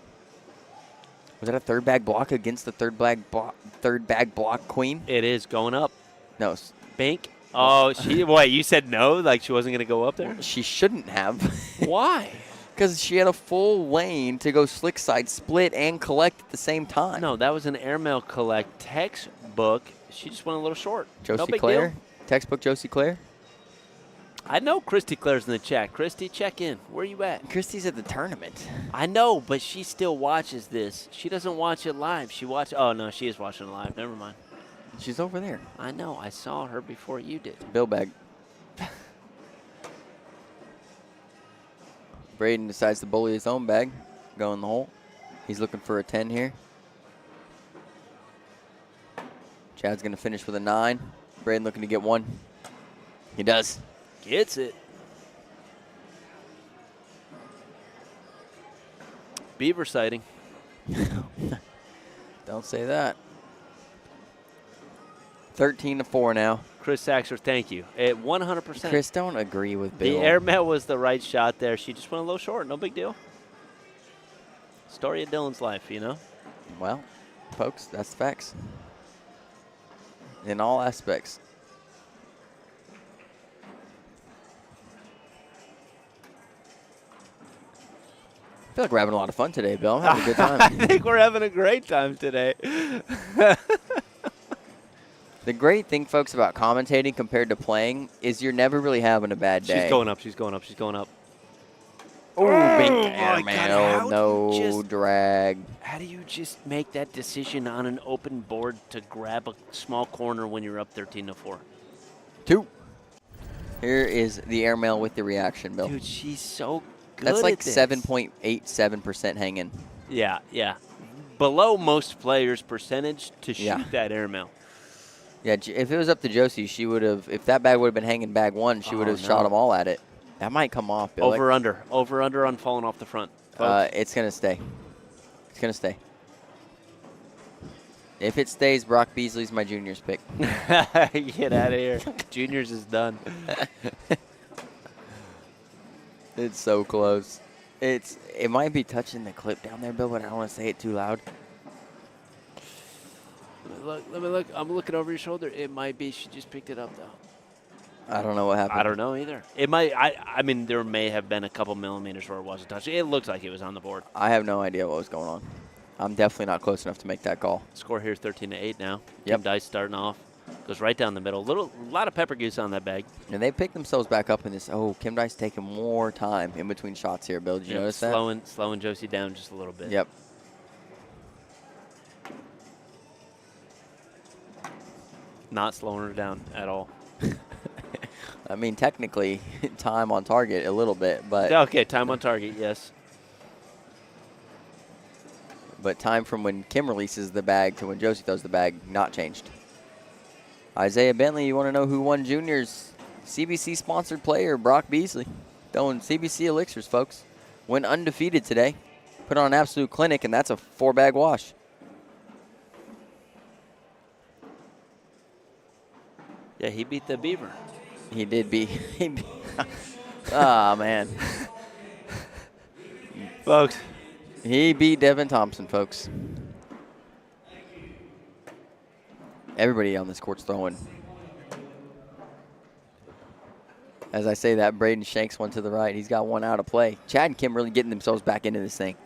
Was that a third bag block against the third bag block queen? It is going up. No. Bink. Oh, wait, you said no? Like she wasn't going to go up there? She shouldn't have. Why? Because she had a full lane to go slick side, split, and collect at the same time. No, that was an airmail collect textbook. She just went a little short. Josie no big Claire? Deal. Textbook Josie Claire? I know Christy Claire's in the chat. Christy, check in. Where you at? Christy's at the tournament. I know, but she still watches this. She doesn't watch it live. She watch. Oh, no, she is watching it live. Never mind. She's over there. I know. I saw her before you did. Bill bag. Braden decides to bully his own bag. Go in the hole. He's looking for a 10 here. Chad's going to finish with a 9. Braden looking to get 1. He does. Gets it. Beaver sighting. Don't say that. 13-4 now. Chris Saxer, thank you. At 100%. Chris, don't agree with Bill. The airmail was the right shot there. She just went a little short. No big deal. Story of Dylan's life, you know? Well, folks, that's the facts. In all aspects. I feel like we're having a lot of fun today, Bill. I'm having a good time. I think we're having a great time today. The great thing, folks, about commentating compared to playing is you're never really having a bad day. She's going up. She's going up. She's going up. Oh, big airmail. No drag. How do you just make that decision on an open board to grab a small corner when you're up 13-4? 2. Here is the airmail with the reaction, Bill. Dude, she's so good. That's like at this. 7.87% hanging. Yeah, yeah. Below most players' percentage to shoot that airmail. Yeah, if it was up to Josie, she would have, if that bag would have been hanging bag 1, she would have shot them all at it. That might come off, Bill. Over, under on falling off the front. It's going to stay. It's going to stay. If it stays, Brock Beasley's my junior's pick. Get out of here. Juniors is done. It's so close. It might be touching the clip down there, Bill, but I don't want to say it too loud. Let me look. I'm looking over your shoulder. It might be. She just picked it up, though. I don't know what happened. I don't know either. It might. I mean, there may have been a couple millimeters where it wasn't touching. It looks like it was on the board. I have no idea what was going on. I'm definitely not close enough to make that call. Score here 13-8 now. Yep. Kim Dice starting off. Goes right down the middle. A lot of pepper goose on that bag. And they picked themselves back up in this. Oh, Kim Dice taking more time in between shots here, Bill. Did you notice that? Slowing Josie down just a little bit. Yep. Not slowing her down at all. I mean, technically, time on target a little bit, but okay, time on target, yes. But time from when Kim releases the bag to when Josie throws the bag, not changed. Isaiah Bentley, you want to know who won juniors? CBC-sponsored player, Brock Beasley. Throwing CBC elixirs, folks. Went undefeated today. Put on an absolute clinic, and that's a 4-bag wash. Yeah, he beat the Beaver. He did beat. Oh, man. Folks. He beat Devin Thompson, folks. Everybody on this court's throwing. As I say that, Braden shanks one to the right. He's got one out of play. Chad and Kim really getting themselves back into this thing.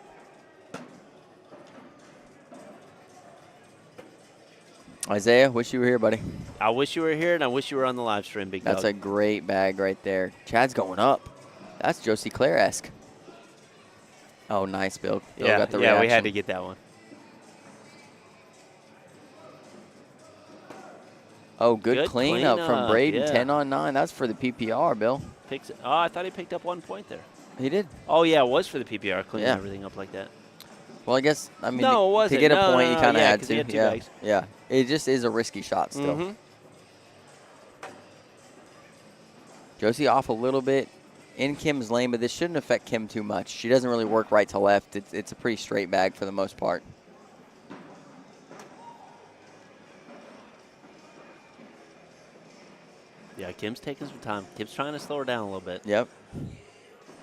Isaiah, wish you were here, buddy. I wish you were here, and I wish you were on the live stream, big dog. That's a great bag right there. Chad's going up. That's Josie Claire-esque. Oh, nice, Bill. Bill got the reaction. We had to get that one. Oh, good cleanup from Braden. Yeah. 10 on 9. That's for the PPR, Bill. I thought he picked up 1 point there. He did. Oh, yeah, it was for the PPR, cleaning everything up like that. Well, I guess, I mean, no, it wasn't. to get a point, you kind of had to. He had 2 bags. Yeah. It just is a risky shot still. Josie off a little bit in Kim's lane, but this shouldn't affect Kim too much. She doesn't really work right to left. It's a pretty straight bag for the most part. Yeah, Kim's taking some time. Kim's trying to slow her down a little bit. Yep.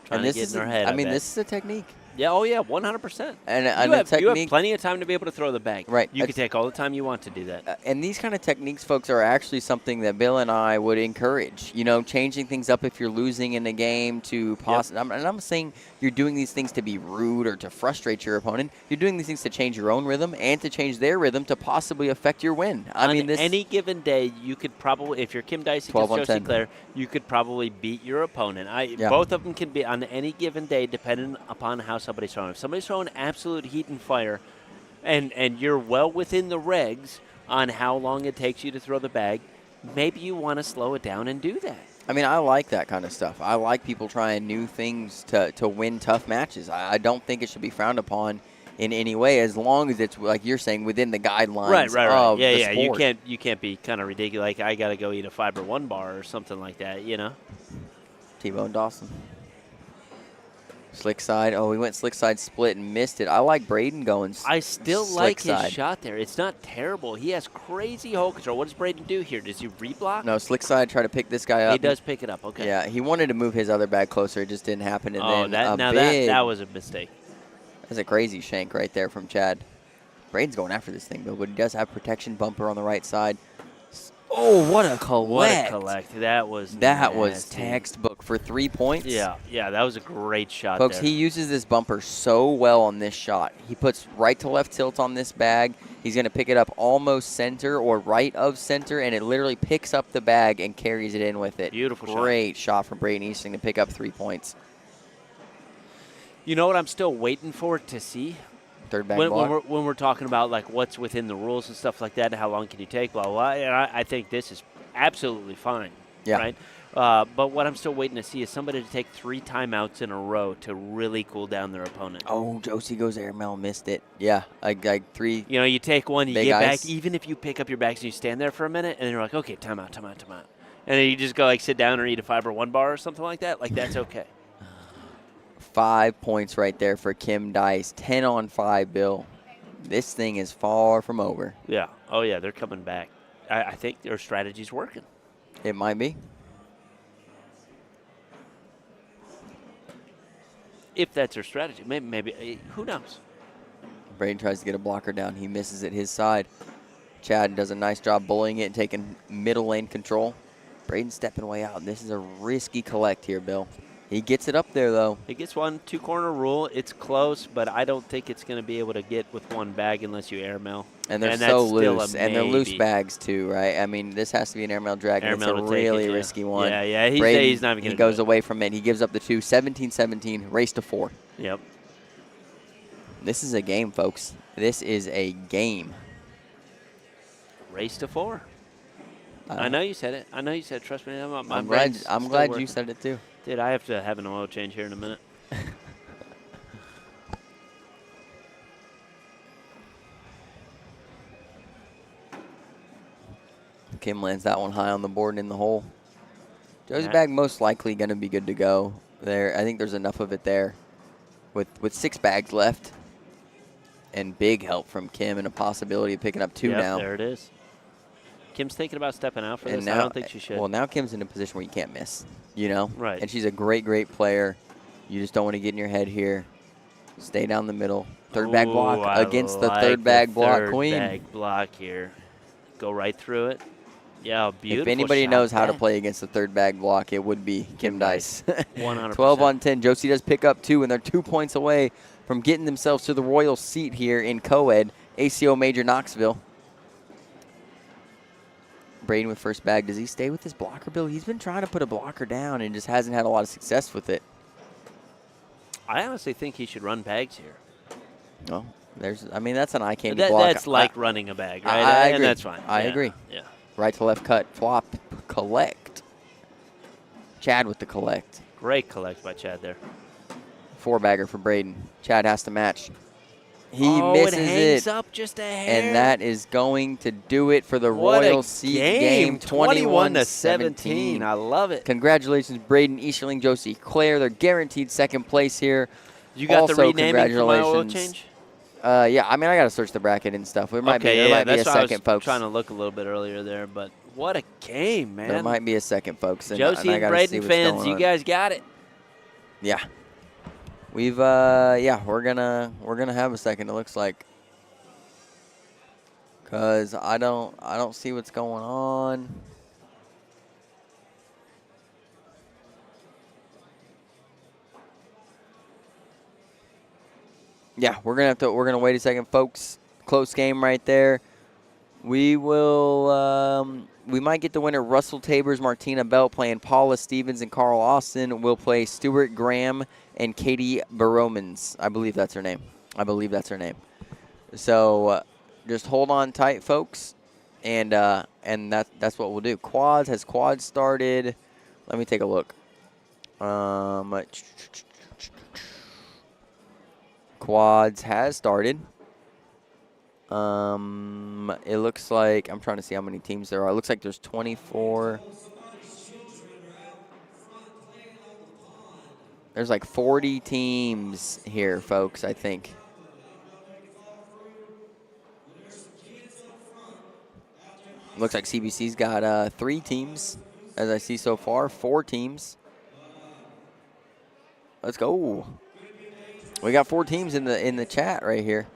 Trying to get in her head. I mean, this is a technique. Yeah, 100%. And you have plenty of time to be able to throw the bag. Right. You can take all the time you want to do that. And these kind of techniques, folks, are actually something that Bill and I would encourage. You know, changing things up if you're losing in a game to possibly. And I'm saying you're doing these things to be rude or to frustrate your opponent. You're doing these things to change your own rhythm and to change their rhythm to possibly affect your win. On any given day, you could probably, if you're Kim Dicey against Josie Claire, you could probably beat your opponent. Both of them can be on any given day, depending upon how somebody's throwing. If somebody's throwing absolute heat and fire, and you're well within the regs on how long it takes you to throw the bag, maybe you want to slow it down and do that. I mean, I like that kind of stuff. I like people trying new things to win tough matches. I don't think it should be frowned upon in any way, as long as it's, like you're saying, within the guidelines of the sport. You can't be kind of ridiculous. Like, I got to go eat a Fiber One bar or something like that, you know? T-Bone Dawson. Slick side. Oh, he went slick side split and missed it. I like Braden going I still like his shot there. It's not terrible. He has crazy hole control. What does Braden do here? Does he reblock? No, slick side, try to pick this guy up. He does pick it up, okay. Yeah, he wanted to move his other bag closer. It just didn't happen. And that was a mistake. That's a crazy shank right there from Chad. Braden's going after this thing, Bill, but he does have protection bumper on the right side. Oh, what a collect. What a collect. That was textbook for 3 points. Yeah, that was a great shot, folks, he uses this bumper so well on this shot. He puts right to left tilt on this bag. He's going to pick it up almost center or right of center, and it literally picks up the bag and carries it in with it. Beautiful shot. Great shot from Braden Easterling to pick up 3 points. You know what I'm still waiting for to see? Third bag block. When we're talking about like what's within the rules and stuff like that, and how long can you take, blah, blah, blah. And I think this is absolutely fine, right? But what I'm still waiting to see is somebody to take 3 timeouts in a row to really cool down their opponent. Oh, Josie goes there. Mel missed it. Yeah, like 3. You know, you take one, you get back. Even if you pick up your bags and you stand there for a minute, and then you're like, okay, timeout. And then you just go like sit down or eat a Fiber One bar or something like that. Like, that's okay. 5 points right there for Kim Dice. 10 on 5, Bill. This thing is far from over. Yeah. Oh, yeah, they're coming back. I think their strategy's working. It might be. If that's their strategy. Maybe who knows? Braden tries to get a blocker down. He misses it his side. Chad does a nice job bullying it and taking middle lane control. Braden stepping way out. This is a risky collect here, Bill. He gets it up there, though. He gets 1 2-corner rule. It's close, but I don't think it's going to be able to get with 1 bag unless you airmail. And they're so loose. And they're loose bags, too, right? I mean, this has to be an airmail drag. It's a really risky one. Yeah. He's not even going to He goes away from it. He gives up the 2. 17-17. Race to 4. Yep. This is a game, folks. This is a game. Race to 4. I know you said it. Trust me. I'm glad you said it, too. Dude, I have to have an oil change here in a minute. Kim lands that one high on the board and in the hole. Josie's bag most likely going to be good to go there. I think there's enough of it there with 6 bags left. And big help from Kim and a possibility of picking up 2 now. There it is. Kim's thinking about stepping out for this. I don't think she should. Well, now Kim's in a position where you can't miss, you know? Right. And she's a great, great player. You just don't want to get in your head here. Stay down the middle. Third bag block against the third bag block queen. Third bag block here. Go right through it. Yeah, beautiful. If anybody knows how to play against the third bag block, it would be Kim Dice. 100%. 12 on 10. Josie does pick up 2, and they're 2 points away from getting themselves to the royal seat here in co-ed, ACO Major Knoxville. Braden with first bag. Does he stay with his blocker, Bill? He's been trying to put a blocker down and just hasn't had a lot of success with it. I honestly think he should run bags here. No, I mean, that's an eye candy block. That's like running a bag, right? I agree. And that's fine. I agree. Yeah. Right to left cut, flop, collect. Chad with the collect. Great collect by Chad there. 4-bagger for Braden. Chad has to match. He it misses hangs up just a hair. And that is going to do it for the Royal Seat game. 21-17. I love it. Congratulations, Braden, Easterling, Josie, Claire. They're guaranteed second place here. You got also, the renaming for my oil congratulations. change? Yeah, I mean, I got to search the bracket and stuff. There might be a second, folks. Trying to look a little bit earlier there, but what a game, man. There might be a second, folks. Josie and Braden fans, you guys got it. Yeah. We've we're gonna have a second, it looks like. Cause I don't see what's going on. Yeah, we're gonna wait a second, folks. Close game right there. We will we might get the winner. Russell Tabers, Martina Bell playing Paula Stevens and Carl Austin. Will play Stuart Graham and Katie Baromans. I believe that's her name. So just hold on tight, folks, and that's what we'll do. Has quads started? Let me take a look. Quads has started. It looks like, I'm trying to see how many teams there are. It looks like there's 24. There's like 40 teams here, folks, I think. Looks like CBC's got 3 teams, as I see so far. 4 teams. Let's go. We got 4 teams in the chat right here.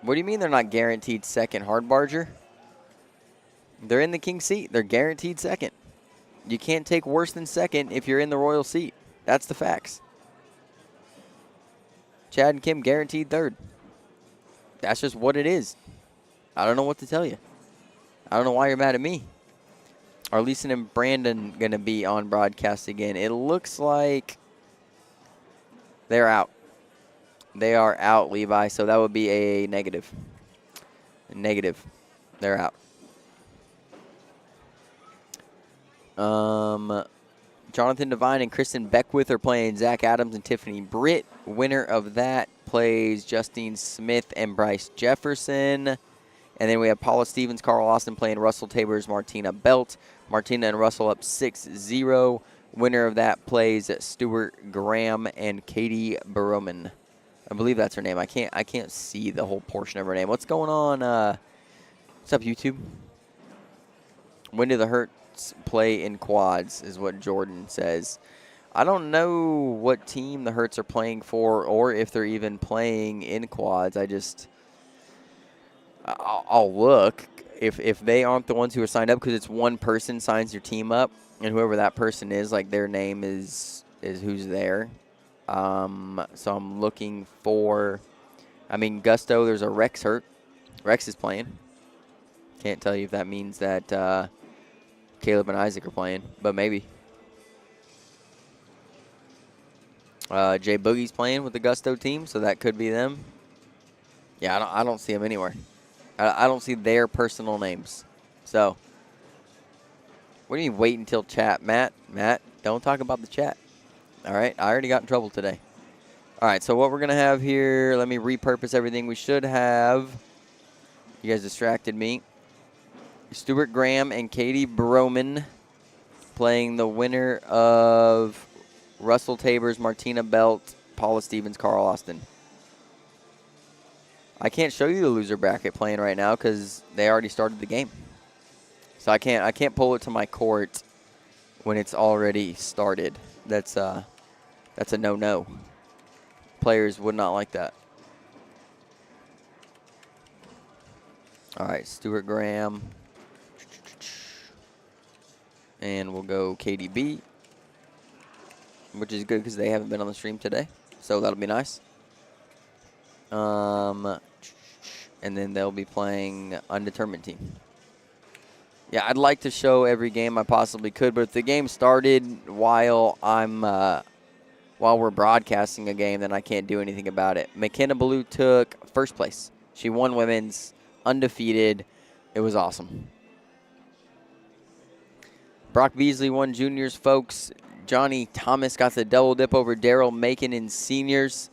What do you mean they're not guaranteed second, Hardbarger? They're in the king seat. They're guaranteed second. You can't take worse than second if you're in the royal seat. That's the facts. Chad and Kim guaranteed third. That's just what it is. I don't know what to tell you. I don't know why you're mad at me. Are Leeson and Brandon going to be on broadcast again? It looks like they're out. They are out, Levi, so that would be a negative. Negative. They're out. Jonathan Devine and Kristen Beckwith are playing Zach Adams and Tiffany Britt. Winner of that plays Justine Smith and Bryce Jefferson. And then we have Paula Stevens, Carl Austin playing Russell Tabers, Martina Belt. Martina and Russell up 6-0. Winner of that plays Stuart Graham and Katie Baroman. I believe that's her name. I can't see the whole portion of her name. What's going on? What's up, YouTube? When do the Hertz play in quads is what Jordan says. I don't know what team the Hertz are playing for or if they're even playing in quads. I'll look if they aren't the ones who are signed up, because it's one person signs your team up, and whoever that person is, like their name is who's there. So I'm looking for, Gusto, there's a Rex hurt. Rex is playing. Can't tell you if that means that Caleb and Isaac are playing, but maybe. Jay Boogie's playing with the Gusto team, so that could be them. Yeah, I don't see them anywhere. I don't see their personal names. So, what do you mean wait until chat? Matt, don't talk about the chat. All right, I already got in trouble today. All right, so what we're going to have here, let me repurpose everything. We should have, you guys distracted me, Stuart Graham and Katie Broman playing the winner of Russell Tabers, Martina Belt, Paula Stevens, Carl Austin. I can't show you the loser bracket playing right now because they already started the game. So I can't pull it to my court when it's already started. That's a no-no. Players would not like that. All right, Stuart Graham. And we'll go KDB, which is good because they haven't been on the stream today. So that'll be nice. and then they'll be playing undetermined team. Yeah, I'd like to show every game I possibly could, but if the game started while we're broadcasting a game, then I can't do anything about it. McKenna Ballou took first place. She won women's, undefeated. It was awesome. Brock Beasley won juniors, folks. Johnny Thomas got the double dip over Daryl Macon in seniors,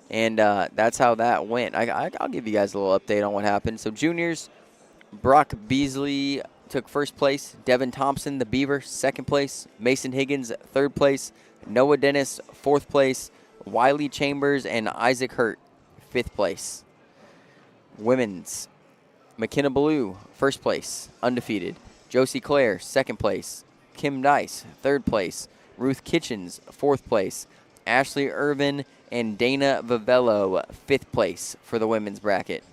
and that's how that went. I'll give you guys a little update on what happened. So juniors, Brock Beasley took first place. Devin Thompson, the Beaver, second place. Mason Higgins, third place. Noah Dennis, fourth place. Wiley Chambers and Isaac Hurt, fifth place. Women's, McKenna Ballou, first place, undefeated. Josie Claire, second place. Kim Dice, third place. Ruth Kitchens, fourth place. Ashley Irvin and Dana Vivello, fifth place for the women's bracket.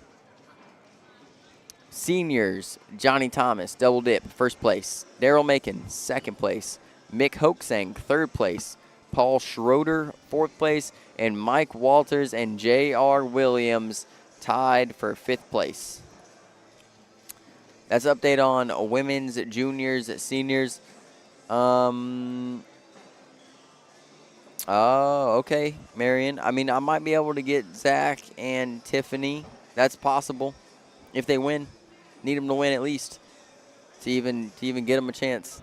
Seniors, Johnny Thomas, double dip, first place. Daryl Macon, second place. Mick Hoaxang, third place. Paul Schroeder, fourth place. And Mike Walters and J.R. Williams tied for fifth place. That's an update on women's, juniors, seniors. Oh, okay, Marion. I mean, I might be able to get Zach and Tiffany. That's possible if they win. Need them to win at least to even get them a chance.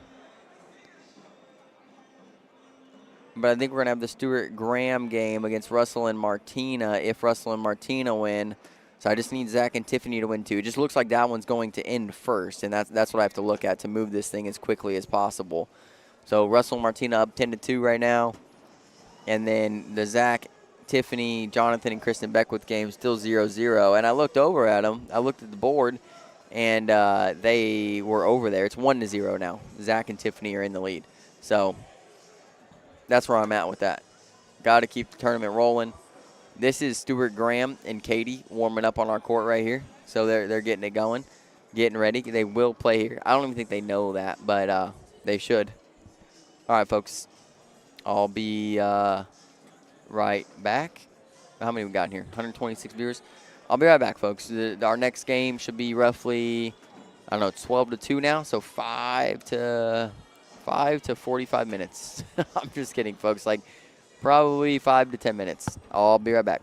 But I think we're going to have the Stuart Graham game against Russell and Martina if Russell and Martina win. So I just need Zach and Tiffany to win too. It just looks like that one's going to end first, and that's what I have to look at to move this thing as quickly as possible. So Russell and Martina up 10-2 right now. And then the Zach, Tiffany, Jonathan, and Kristen Beckwith game still 0-0. And I looked over at them. I looked at the board, and they were over there. It's 1-0 now. Zach and Tiffany are in the lead. So that's where I'm at with that. Got to keep the tournament rolling. This is Stuart Graham and Katie warming up on our court right here. So they're getting it going, getting ready. They will play here. I don't even think they know that, but they should. All right, folks. I'll be right back. How many we got in here? 126 viewers. I'll be right back, folks. Our next game should be roughly, I don't know, 12-2 now. So 5 to 45 minutes. I'm just kidding, folks. Like, probably 5 to 10 minutes. I'll be right back.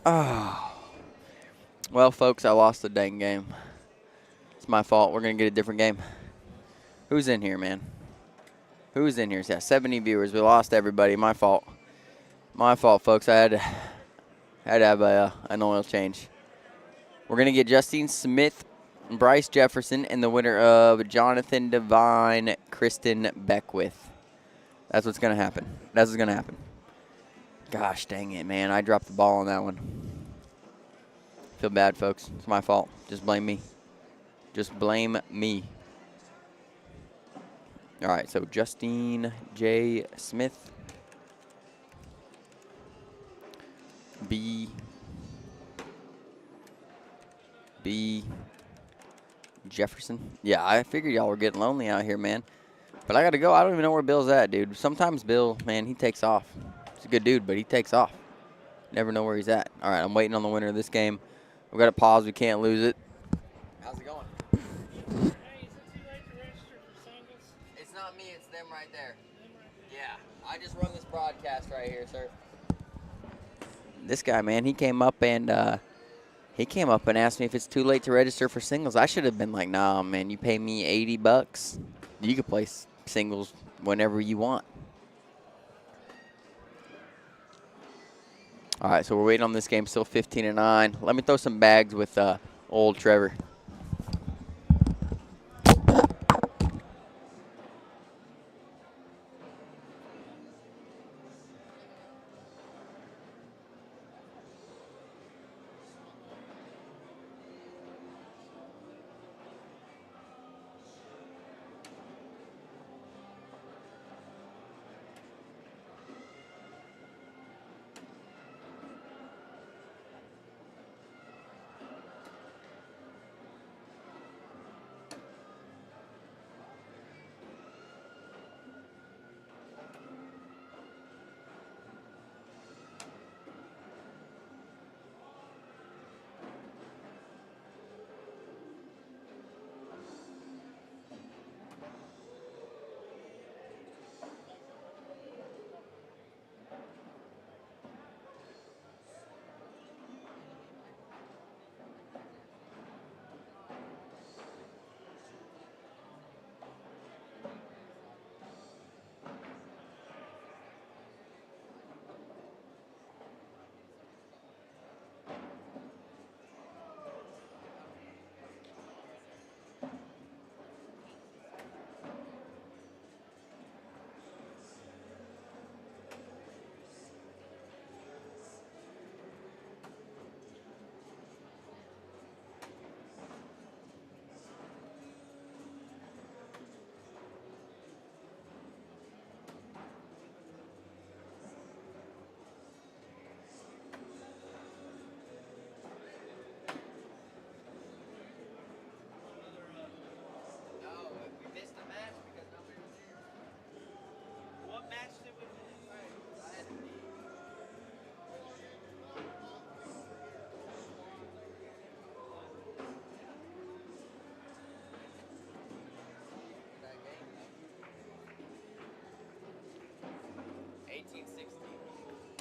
Oh. Well, folks, I lost the dang game. It's my fault. We're going to get a different game. Who's in here, man? Who's in here? Yeah, 70 viewers. We lost everybody. My fault. My fault, folks. I had to have an oil change. We're going to get Justine Smith, Bryce Jefferson, and the winner of Jonathan Devine, Kristen Beckwith. That's what's going to happen. That's what's going to happen. Gosh dang it, man. I dropped the ball on that one. Feel bad, folks. It's my fault. Just blame me. Just blame me. All right, so Justine J. Smith. B. Jefferson. Yeah, I figured y'all were getting lonely out here, man. But I got to go. I don't even know where Bill's at, dude. Sometimes Bill, man, he takes off. He's a good dude, but he takes off. Never know where he's at. All right, I'm waiting on the winner of this game. We've got to pause. We can't lose it. How's it going? Hey, is it too late to register for singles? It's not me. It's them right there. Yeah, I just run this broadcast right here, sir. This guy, man, he came up and asked me if it's too late to register for singles. I should have been like, nah, man, you pay me $80. You can play singles whenever you want. All right, so we're waiting on this game, still 15-9. Let me throw some bags with old Trevor.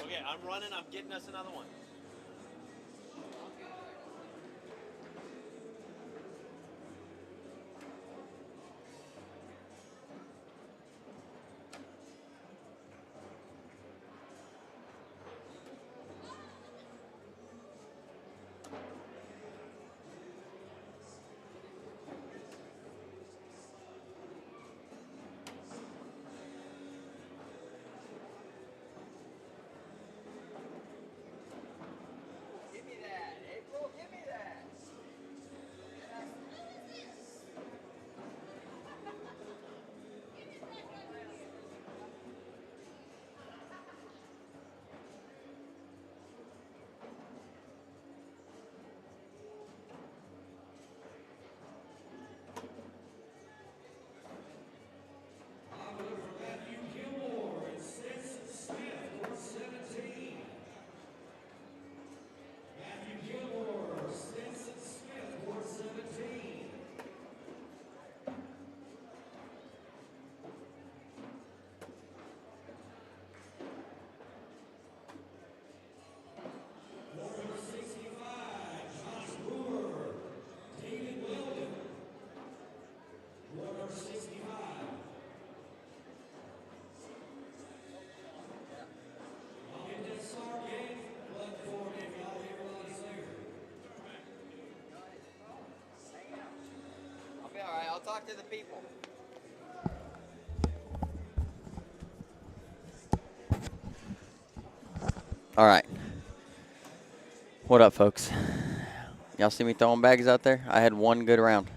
Okay, I'm running. I'm getting us another one. talk to the people. All right. What up, folks? Y'all see me throwing bags out there? I had one good round.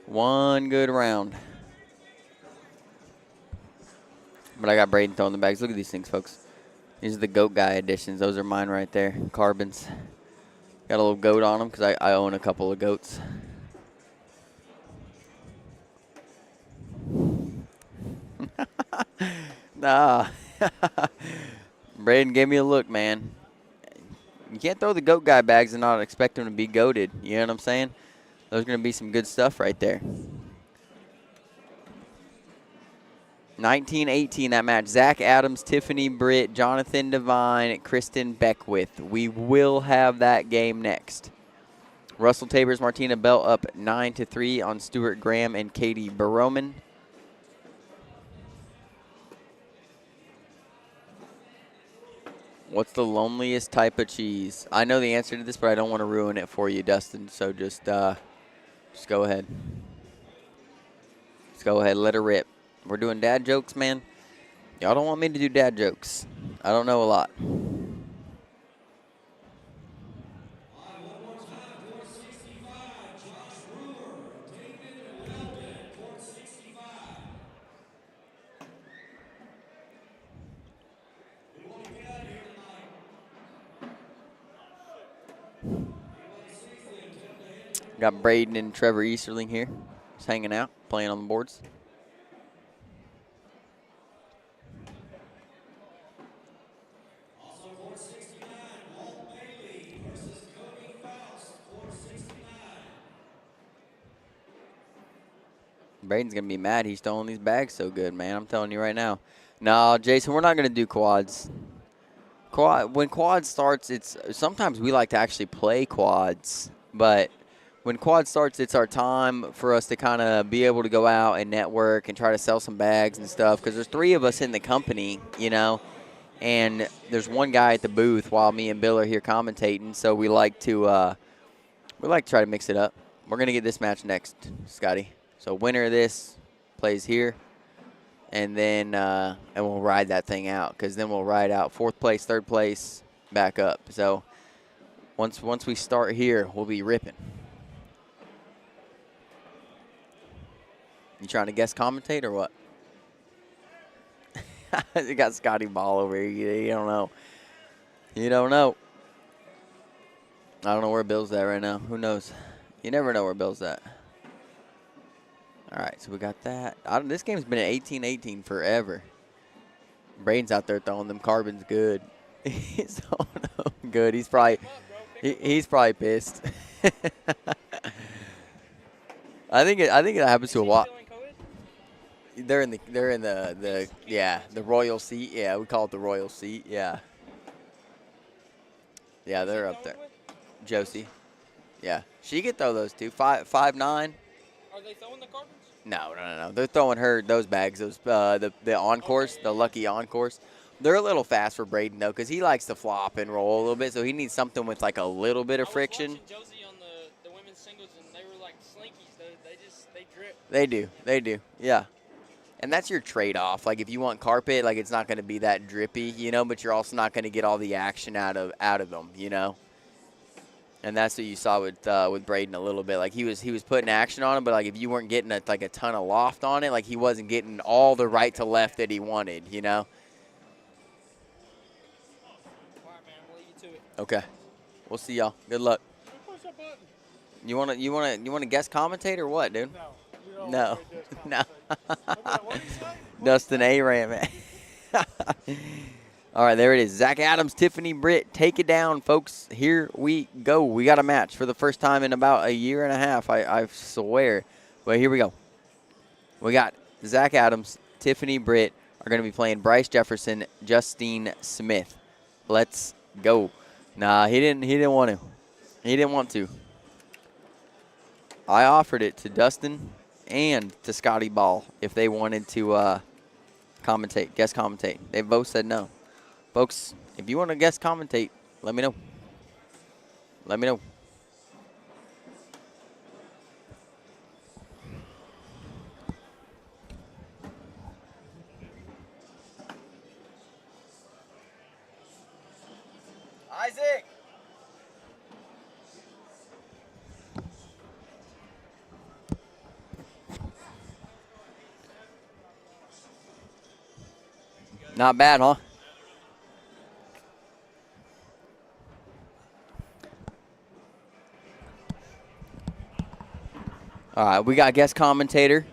One good round. But I got Braden throwing the bags. Look at these things, folks. These are the Goat Guy editions. Those are mine right there. Carbons. Got a little goat on them because I own a couple of goats. Nah. Braden gave me a look, man. You can't throw the Goat Guy bags and not expect them to be goated. You know what I'm saying? There's going to be some good stuff right there. 19-18 that match. Zach Adams, Tiffany Britt, Jonathan Devine, Kristen Beckwith. We will have that game next. Russell Tabers, Martina Bell up 9-3 on Stuart Graham and Katie Baroman. What's the loneliest type of cheese? I know the answer to this, but I don't want to ruin it for you, Dustin. So just go ahead. Just go ahead. Let her rip. We're doing dad jokes, man. Y'all don't want me to do dad jokes. I don't know a lot. Got Braden and Trevor Easterling here. Just hanging out, playing on the boards. Braden's going to be mad he's throwing these bags so good, man. I'm telling you right now. No, Jason, we're not going to do quads. When quad starts, sometimes we like to actually play quads, but when quad starts, it's our time for us to kind of be able to go out and network and try to sell some bags and stuff, because there's 3 of us in the company, you know, and there's one guy at the booth while me and Bill are here commentating, so we like to try to mix it up. We're going to get this match next, Scotty. So winner of this plays here. And then and we'll ride that thing out, because then we'll ride out 4th place, 3rd place, back up. So once we start here, we'll be ripping. You trying to guest commentate or what? You got Scotty Ball over here. You don't know. You don't know. I don't know where Bill's at right now. Who knows? You never know where Bill's at. All right, so we got that. This game's been at 18-18 forever. Braden's out there throwing them carbons good. He's throwing them good. He's probably pissed. I think it happens to a lot. They're in the royal seat. Yeah, we call it the royal seat. Yeah. Yeah, they're up there. Josie. Yeah, she could throw those too. 5'9". Are they throwing the carbons? No. They're throwing her those bags, those the on-course, the lucky on-course. They're a little fast for Braden, though, because he likes to flop and roll a little bit, so he needs something with, like, a little bit of friction. I was watching Josie on the women's singles, and they were like slinkies. They drip. They do, yeah. And that's your trade-off. Like, if you want carpet, like, it's not going to be that drippy, you know, but you're also not going to get all the action out of them, you know. And that's what you saw with Braden a little bit. Like, he was putting action on him, but, like, if you weren't getting a ton of loft on it, like, he wasn't getting all the right to left that he wanted, you know. All right, man. I'll leave you to it. Okay. We'll see y'all. Good luck. Push that button. You wanna guest commentate or what, dude? No. No. What did you say? Dustin Aram. All right, there it is. Zach Adams, Tiffany Britt, take it down, folks. Here we go. We got a match for the first time in about a year and a half, I swear. But here we go. We got Zach Adams, Tiffany Britt are going to be playing Bryce Jefferson, Justine Smith. Let's go. Nah, he didn't want to. He didn't want to. I offered it to Dustin and to Scotty Ball if they wanted to guest commentate. They both said no. Folks, if you want to guest commentate, let me know. Let me know. Isaac! Not bad, huh? All right, we got guest commentator.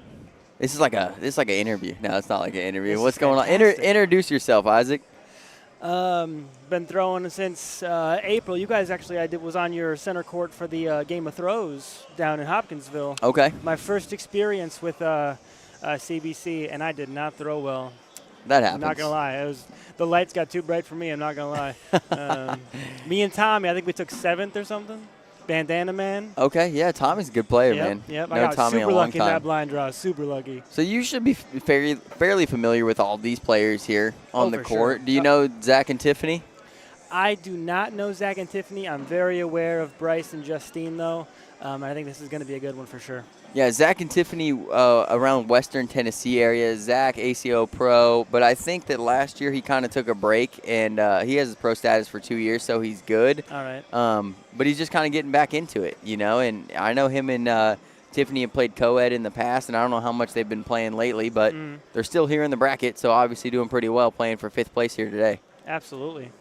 This is like an interview. No, it's not like an interview. What's going on? Introduce yourself, Isaac. Been throwing since April. You guys actually, was on your center court for the Game of Throws down in Hopkinsville. Okay. My first experience with CBC, and I did not throw well. That happens. I'm not gonna lie. The lights got too bright for me. I'm not gonna lie. Me and Tommy, I think we took 7th or something. Bandana Man. Okay, yeah, Tommy's a good player, man. Yep, I got Tommy super a long lucky time. in that blind draw. Super lucky. So you should be fairly familiar with all these players here on the court. Sure. Do you know Zach and Tiffany? I do not know Zach and Tiffany. I'm very aware of Bryce and Justine, though. I think this is going to be a good one for sure. Yeah, Zach and Tiffany around Western Tennessee area. Zach, ACO Pro. But I think that last year he kind of took a break, and he has his pro status for 2 years, so he's good. All right. But he's just kind of getting back into it, you know. And I know him and Tiffany have played co-ed in the past, and I don't know how much they've been playing lately, but they're still here in the bracket, so obviously doing pretty well playing for 5th place here today. Absolutely.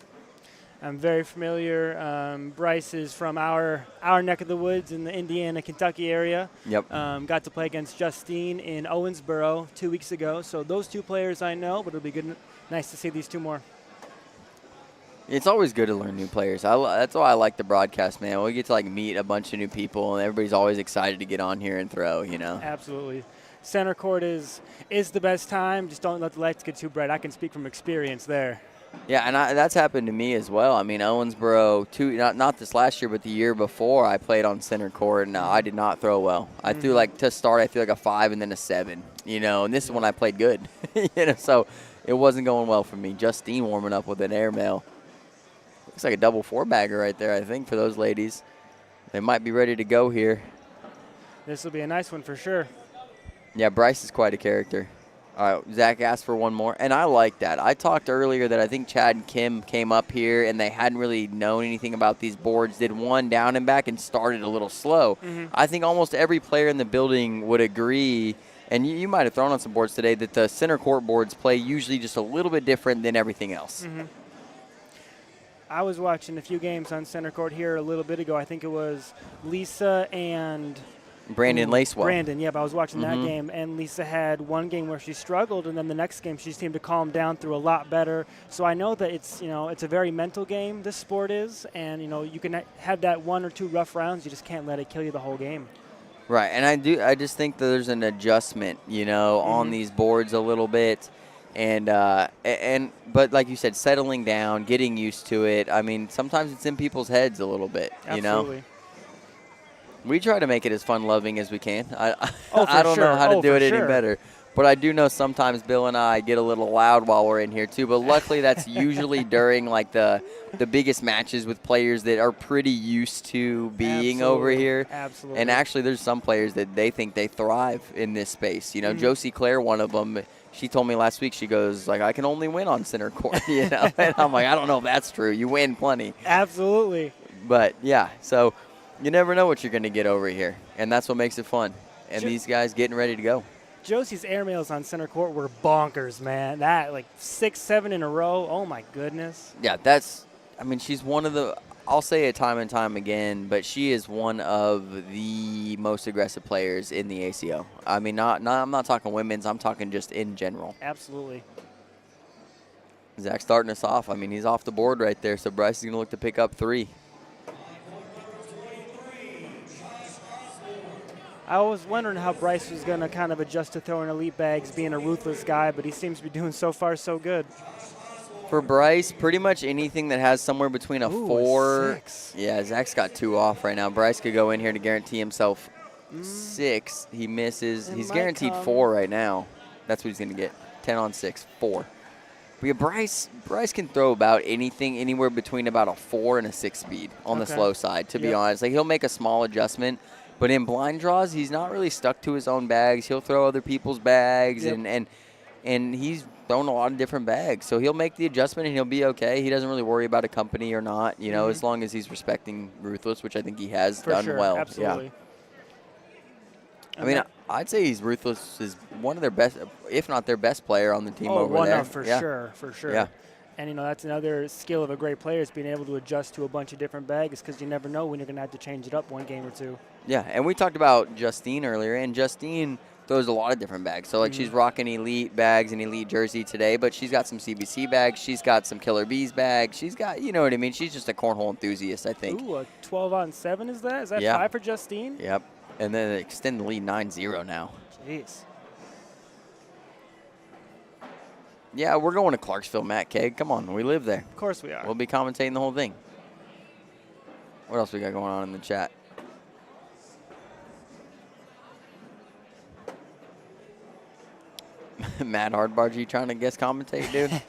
I'm very familiar. Bryce is from our neck of the woods in the Indiana, Kentucky area. Yep. Got to play against Justine in Owensboro 2 weeks ago. So those 2 players I know, but it'll be good, nice to see these 2 more. It's always good to learn new players. That's why I like the broadcast, man. We get to meet a bunch of new people, and everybody's always excited to get on here and throw, you know. Absolutely. Center court is the best time. Just don't let the lights get too bright. I can speak from experience there. Yeah, and that's happened to me as well. I mean, Owensboro, not this last year, but the year before, I played on center court, and I did not throw well. I threw, to start, I threw a 5 and then a 7, you know, and this is when I played good. You know, so it wasn't going well for me. Justine warming up with an airmail. Looks like a double 4-bagger right there, I think, for those ladies. They might be ready to go here. This will be a nice one for sure. Yeah, Bryce is quite a character. All right, Zach asked for one more, and I like that. I talked earlier that I think Chad and Kim came up here, and they hadn't really known anything about these boards, did one down and back, and started a little slow. I think almost every player in the building would agree, and you might have thrown on some boards today, that the center court boards play usually just a little bit different than everything else. I was watching a few games on center court here a little bit ago. I think it was Lisa and Brandon Lacewell. Brandon, I was watching that game, and Lisa had one game where she struggled, and then the next game she seemed to calm down through a lot better. So I know that it's a very mental game, this sport is, and you can have that 1 or 2 rough rounds. You just can't let it kill you the whole game. Right, and I just think that there's an adjustment, on these boards a little bit. But like you said, settling down, getting used to it. I mean, sometimes it's in people's heads a little bit, Absolutely. We try to make it as fun-loving as we can. I don't sure. know how to do it any sure. better. But I do know sometimes Bill and I get a little loud while we're in here, too. But luckily, that's usually during, the biggest matches with players that are pretty used to being over here. Absolutely. And actually, there's some players that they think they thrive in this space. Josie Claire, one of them, she told me last week, she goes, I can only win on center court, And I'm like, I don't know if that's true. You win plenty. Absolutely. But, yeah, so you never know what you're going to get over here, and that's what makes it fun. And these guys getting ready to go. Josie's airmails on center court were bonkers, man. That, 6, 7 in a row. Oh, my goodness. Yeah, she's one of the, I'll say it time and time again, but she is one of the most aggressive players in the ACO. I mean, I'm not talking women's, I'm talking just in general. Absolutely. Zach starting us off. I mean, he's off the board right there, so Bryce is going to look to pick up 3. I was wondering how Bryce was going to kind of adjust to throwing elite bags, being a ruthless guy, but he seems to be doing so far so good. For Bryce, pretty much anything that has somewhere between a 4. 6. Yeah, Zach's got 2 off right now. Bryce could go in here to guarantee himself 6. He misses. He's guaranteed 4 right now. That's what he's going to get. 10 on 6, 4. But yeah, Bryce can throw about anything, anywhere between about a 4 and a 6 speed on the slow side, to be honest. He'll make a small adjustment. But in blind draws, he's not really stuck to his own bags. He'll throw other people's bags, and he's throwing a lot of different bags. So he'll make the adjustment and he'll be okay. He doesn't really worry about a company or not, you know, as long as he's respecting Ruthless, which I think he has done well. Absolutely. Yeah. I mean, I'd say he's Ruthless is one of their best, if not their best player on the team over there. For sure. Yeah. And, you know, that's another skill of a great player is being able to adjust to a bunch of different bags because you never know when you're going to have to change it up one game or two. Yeah, and we talked about Justine earlier, and Justine throws a lot of different bags. So, like, she's rocking Elite bags and Elite jersey today, but she's got some CBC bags. She's got some Killer Bees bags. She's got, you know what I mean? She's just a cornhole enthusiast, I think. Ooh, a 12-on-7 is that? Is that 5 for Justine? Yep. And then extend the lead 9-0 now. Jeez. Yeah, we're going to Clarksville, Matt Keg. Come on, we live there. Of course we are. We'll be commentating the whole thing. What else we got going on in the chat? Matt Hardbarge, you trying to guest commentate, dude?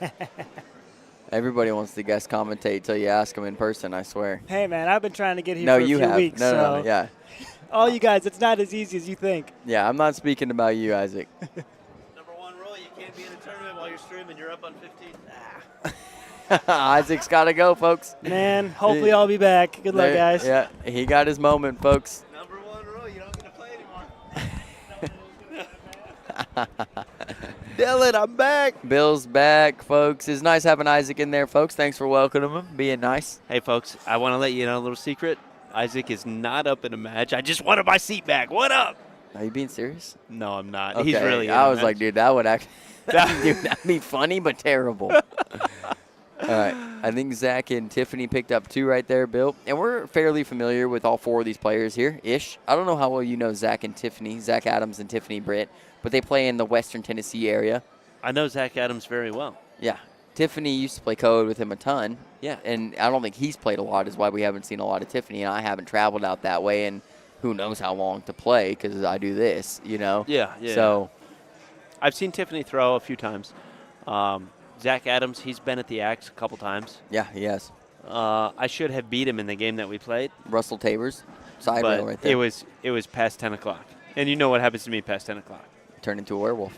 Everybody wants to guest commentate till you ask them in person, I swear. Hey, man, I've been trying to get here for a few weeks. No, yeah. All you guys, it's not as easy as you think. Yeah, I'm not speaking about you, Isaac. Number one rule, you can't be in a tournament while you're streaming. You're up on 15. Isaac's got to go, folks. Man, hopefully I'll be back. Good luck, guys. Yeah, he got his moment, folks. Number one rule, you don't get to play anymore. Dylan, I'm back. Bill's back, folks. It's nice having Isaac in there, folks. Thanks for welcoming him, being nice. Hey, folks, I want to let you know a little secret. Isaac is not up in a match. I just wanted my seat back. What up? Are you being serious? No, I'm not. Okay. He's really in I a was match. like, dude, that would actually that'd be funny but terrible. All right. I think Zach and Tiffany picked up 2 right there, Bill. And we're fairly familiar with all 4 of these players here, ish. I don't know how well you know Zach and Tiffany, Zach Adams and Tiffany Britt, but they play in the Western Tennessee area. I know Zach Adams very well. Yeah. Tiffany used to play code with him a ton. Yeah. And I don't think he's played a lot, is why we haven't seen a lot of Tiffany. And I haven't traveled out that way, and who knows how long to play because I do this, you know? Yeah. So I've seen Tiffany throw a few times. Zach Adams, he's been at the Axe a couple times. yeah, he has. I should have beat him in the game that we played. Russell Tabers, side But rail right there. it was past 10 o'clock. And you know what happens to me past 10 o'clock. Turned into a werewolf.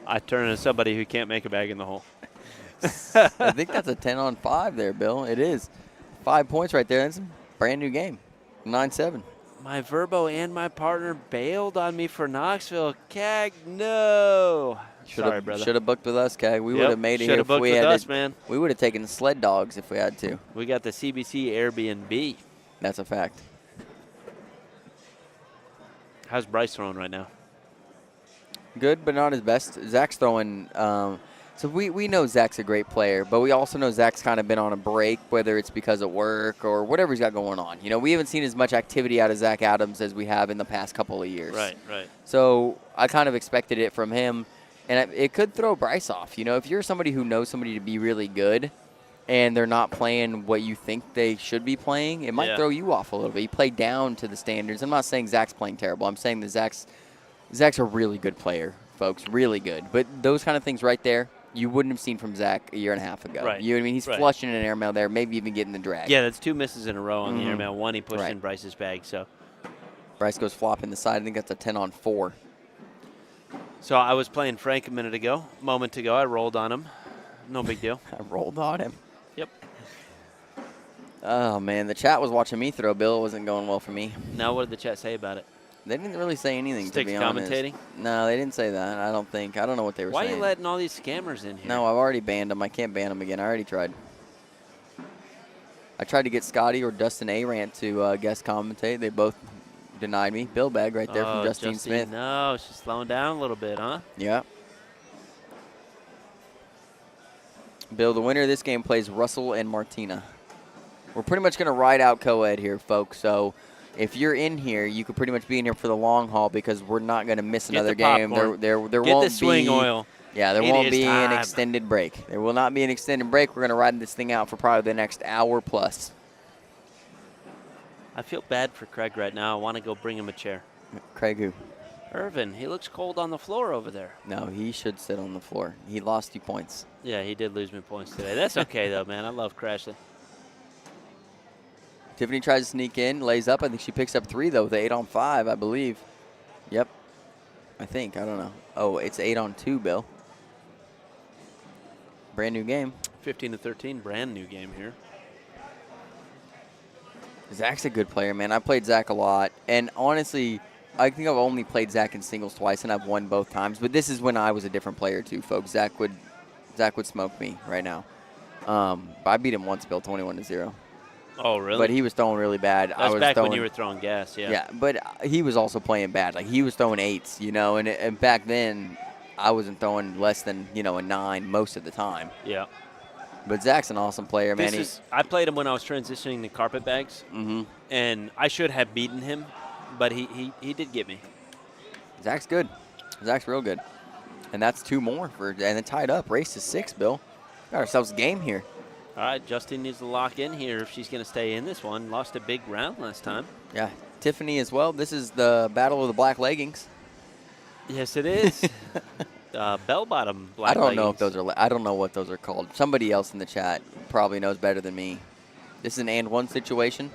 I turn into somebody who can't make a bag in the hole. I think that's a 10-on-5 there, Bill. It is. 5 points right there. That's a brand new game. 9-7. My Verbo and my partner bailed on me for Knoxville. Cag, no. Sorry, brother. Should have booked with us, Kag. We would have made it if we had us, man. We would have taken the sled dogs if we had to. We got the CBC Airbnb. That's a fact. How's Bryce throwing right now? Good, but not his best. Zach's throwing. So we know Zach's a great player, but we also know Zach's kind of been on a break, whether it's because of work or whatever he's got going on. You know, we haven't seen as much activity out of Zach Adams as we have in the past couple of years. Right. So I kind of expected it from him, and it could throw Bryce off. You know, if you're somebody who knows somebody to be really good and they're not playing what you think they should be playing, it might throw you off a little bit. You play down to the standards. I'm not saying Zach's playing terrible. I'm saying that Zach's a really good player, folks, really good. But those kind of things right there, you wouldn't have seen from Zach a year and a half ago. Right. You know what I mean? He's flushing an airmail there, maybe even getting the drag. Yeah, that's 2 misses in a row on the airmail. One, he pushed in Bryce's bag. So Bryce goes flopping the side. I think that's a 10-on-4. So I was playing Frank a moment ago. I rolled on him. No big deal. I rolled on him. Yep. Oh, man. The chat was watching me throw. Bill. It wasn't going well for me. Now what did the chat say about it? They didn't really say anything, Sticks to be honest. commentating? No, they didn't say that. I don't think. I don't know what they were Why saying. are you letting all these scammers in here? No, I've already banned them. I can't ban them again. I already tried. I tried to get Scotty or Dustin Arant to guest commentate. They both denied me. Bill Bag right there from Justine Smith. No, she's slowing down a little bit, huh? Yeah. Bill, the winner of this game plays Russell and Martina. We're pretty much going to ride out co-ed here, folks. So if you're in here, you could pretty much be in here for the long haul because we're not going to miss another game. There Get won't the swing be oil. Yeah, there won't be an extended break. There will not be an extended break. We're going to ride this thing out for probably the next hour plus. I feel bad for Craig right now. I want to go bring him a chair. Craig who? Irvin, he looks cold on the floor over there. No, he should sit on the floor. He lost you points. Yeah, he did lose me points today. That's okay, though, man. I love Crashly. Tiffany tries to sneak in, lays up. I think she picks up 3, though, with 8-on-5, I believe. Yep. I think. I don't know. Oh, it's 8-on-2, Bill. Brand new game. 15-13, brand new game here. Zach's a good player, man. I played Zach a lot, and honestly, I think I've only played Zach in singles twice, and I've won both times. But this is when I was a different player too, folks. Zach would smoke me right now. But I beat him once, Bill, 21-0. Oh, really? But he was throwing really bad. That's back when you were throwing gas, yeah. Yeah, but he was also playing bad. Like, he was throwing 8s, you know, and back then I wasn't throwing less than, you know, a 9 most of the time. Yeah. But Zach's an awesome player, man. I played him when I was transitioning to carpetbags, and I should have beaten him, but he did get me. Zach's good. Zach's real good. And that's 2 more, and then tied up. Race to 6, Bill. Got ourselves a game here. All right, Justine needs to lock in here if she's going to stay in this one. Lost a big round last time. Yeah, Tiffany as well. This is the battle of the black leggings. Yes, it is. Bell-bottom black leggings. I don't know if those are. I don't know what those are called. Somebody else in the chat probably knows better than me. This is an and one situation.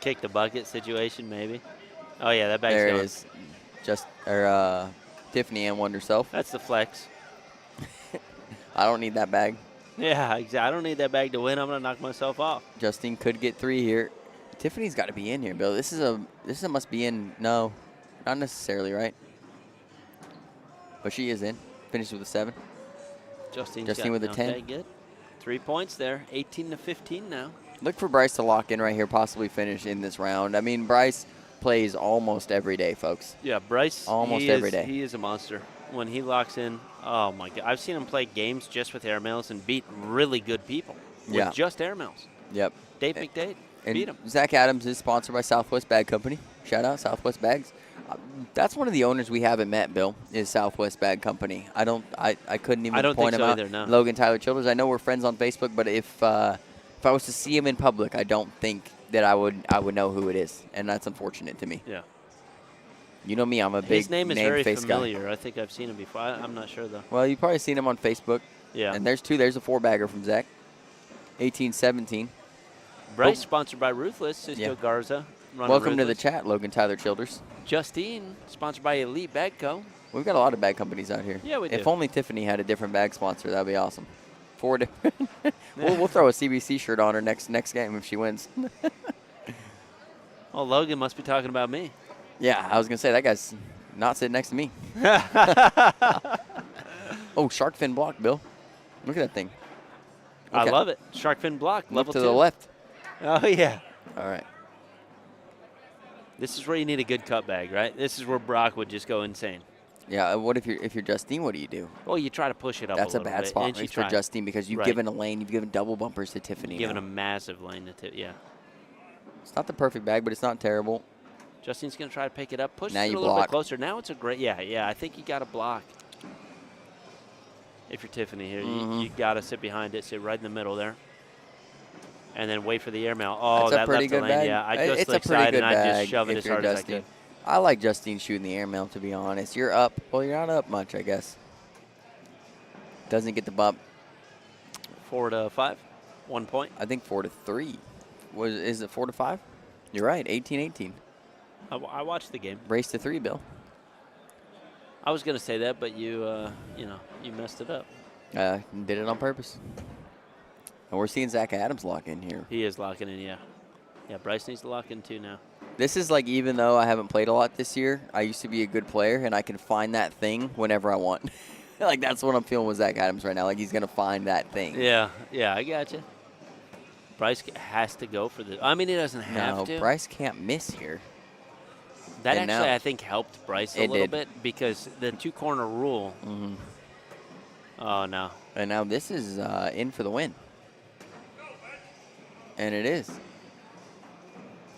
Kick the bucket situation, maybe. Oh yeah, that bag's there going. It is. Tiffany and one herself. That's the flex. I don't need that bag. Yeah, exactly. I don't need that bag to win. I'm gonna knock myself off. Justine could get 3 here. Tiffany's got to be in here, Bill. This must be in. No, not necessarily, right? But she is in. Finishes with a 7. Justine with a 10. Okay, good. 3 points there. 18-15 now. Look for Bryce to lock in right here, possibly finish in this round. I mean, Bryce plays almost every day, folks. Yeah, Bryce. Almost every day. He is a monster. When he locks in, oh my God. I've seen him play games just with airmails and beat really good people with just airmails. Yep. Dave McDade beat him. Zach Adams is sponsored by Southwest Bag Company. Shout out Southwest Bags. That's one of the owners we haven't met, Bill, is Southwest Bag Company. I couldn't even point him out. Either, no. Logan Tyler Childers. I know we're friends on Facebook, but if I was to see him in public, I don't think that I would know who it is, and that's unfortunate to me. Yeah. You know me, I'm a big His name is very familiar. Guy. I think I've seen him before. I'm not sure, though. Well, you've probably seen him on Facebook. Yeah. And there's 2. There's a 4-bagger from Zach. 18-17. Bryce, sponsored by Ruthless, Cisco Garza. Welcome to the chat, Logan Tyler Childers. Justine, sponsored by Elite Bag Co. We've got a lot of bag companies out here. Yeah, we do. If only Tiffany had a different bag sponsor, that'd be awesome. 4 different. we'll throw a CBC shirt on her next game if she wins. Well, Logan must be talking about me. Yeah, I was going to say, that guy's not sitting next to me. Oh, shark fin block, Bill. Look at that thing. Okay. I love it. Shark fin block, level 2. To the left. Oh, yeah. All right. This is where you need a good cut bag, right? This is where Brock would just go insane. Yeah, what if you're Justine, what do you do? Well, you try to push it up That's a little bit. That's a bad spot for Justine because you've given a lane. You've given double bumpers to Tiffany. You've given a massive lane to Tiffany, yeah. It's not the perfect bag, but it's not terrible. Justine's going to try to pick it up. Push now it a little bit closer. Now it's a great, yeah. I think you got to block. If you're Tiffany here, you got to sit behind it, sit right in the middle there. And then wait for the airmail. Oh, that left the lane. Bag. Yeah, I go slick side and I just shove it as hard as I could. I like Justine shooting the airmail, to be honest. You're up. Well, you're not up much, I guess. Doesn't get the bump. 4-5, 1 point. I think 4-3. Is it 4-5? You're right. 18-18. I watched the game. Race to 3, Bill. I was going to say that, but you messed it up. Did it on purpose. And we're seeing Zach Adams lock in here. He is locking in, yeah. Yeah, Bryce needs to lock in too now. This is like, even though I haven't played a lot this year, I used to be a good player, and I can find that thing whenever I want. Like, that's what I'm feeling with Zach Adams right now. Like, he's going to find that thing. Yeah, I got you. Bryce has to go for the. I mean, he doesn't have to. No, Bryce can't miss here. That and actually, I think, helped Bryce a little bit because the 2-corner rule. Mm-hmm. Oh, no. And now this is in for the win. And it is.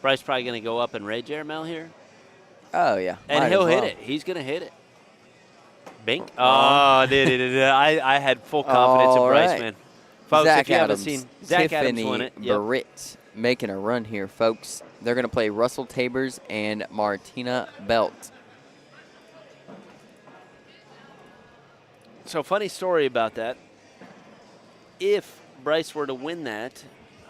Bryce probably going to go up and rage airmail here. Oh, yeah. And he'll hit it. He's going to hit it. Bink. Oh, dude. I had full confidence in Bryce, man. Folks, Zach if you Adams, haven't seen Zach Tiffany Adams win it. Barrett making a run here, folks. They're going to play Russell Tabers and Martina Belt. So, funny story about that. If Bryce were to win that,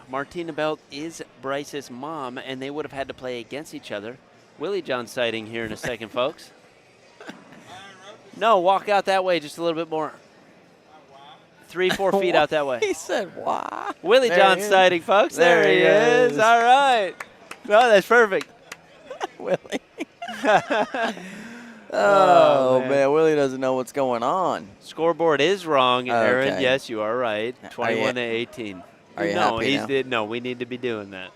Martina Belt is Bryce's mom, and they would have had to play against each other. Willie John sighting here in a second, folks. No, walk out that way just a little bit more. 3-4 feet out that way. He said, "Why?" Willie John sighting, folks. There he is. All right. No, that's perfect. Willie. Oh, man. Willie doesn't know what's going on. Scoreboard is wrong, Aaron. Okay. Yes, you are right. 21 to 18. Are you happy now? No, we need to be doing that.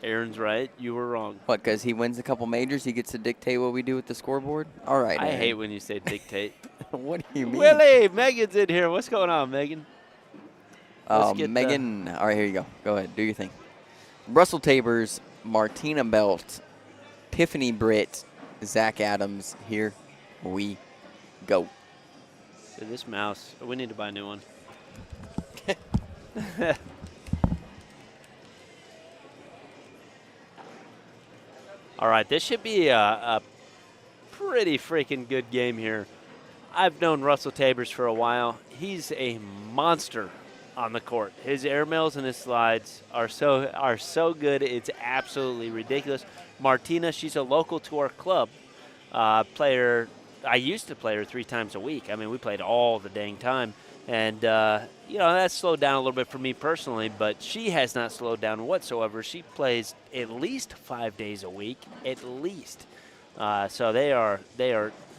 Aaron's right. You were wrong. What, because he wins a couple majors, he gets to dictate what we do with the scoreboard? All right, I Aaron. hate when you say dictate. What do you mean? Willie, Megan's in here. What's going on, Megan? Megan. All right, here you go. Go ahead. Do your thing. Russell Tabers, Martina Belt, Tiffany Britt, Zach Adams. Here we go. Dude, this mouse, we need to buy a new one. All right, this should be a pretty freaking good game here. I've known Russell Tabers for a while. He's a monster on the court. His airmails and his slides are so good. It's absolutely ridiculous. Martina, she's a local to our club player. I used to play her 3 times a week. I mean, we played all the dang time. And, that's slowed down a little bit for me personally, but she has not slowed down whatsoever. She plays at least 5 days a week, at least. So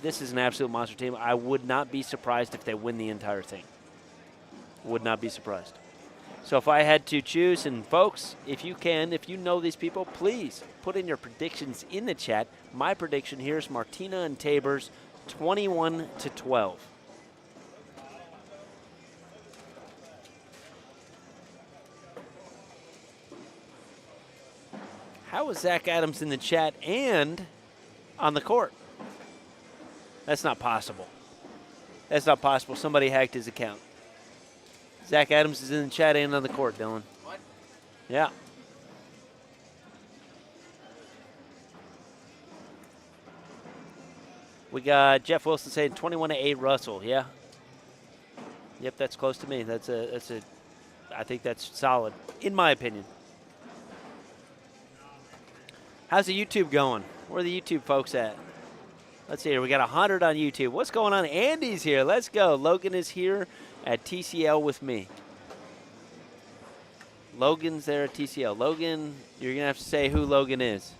this is an absolute monster team. I would not be surprised if they win the entire thing. Would not be surprised. So if I had to choose, and folks, if you know these people, please put in your predictions in the chat. My prediction here is Martina and Tabers, 21-12. How is Zach Adams in the chat and on the court? That's not possible. That's not possible. Somebody hacked his account. Zach Adams is in the chat and on the court, Dylan. What? Yeah. We got Jeff Wilson saying 21-8 Russell. Yeah. Yep, that's close to me. I think that's solid, in my opinion. How's the YouTube going? Where are the YouTube folks at? Let's see here. We got 100 on YouTube. What's going on? Andy's here. Let's go. Logan is here at TCL with me. Logan's there at TCL. Logan, you're going to have to say who Logan is.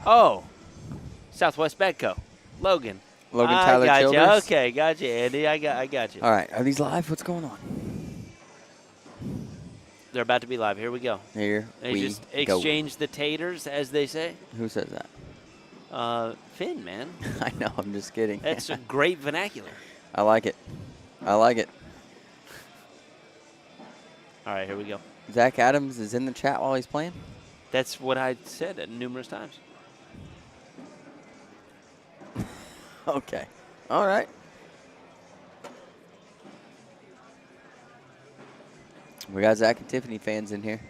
Oh, Southwest Bedco. Logan. Tyler I got Childers. you. Okay, got you, Andy. I got you. All right. Are these live? What's going on? They're about to be live. Here we go. Here they we just go. exchange the taters, as they say. Who says that? Finn, man. I know. I'm just kidding. That's a great vernacular. I like it. I like it. All right, here we go. Zach Adams is in the chat while he's playing? That's what I said numerous times. Okay. All right. We got Zach and Tiffany fans in here.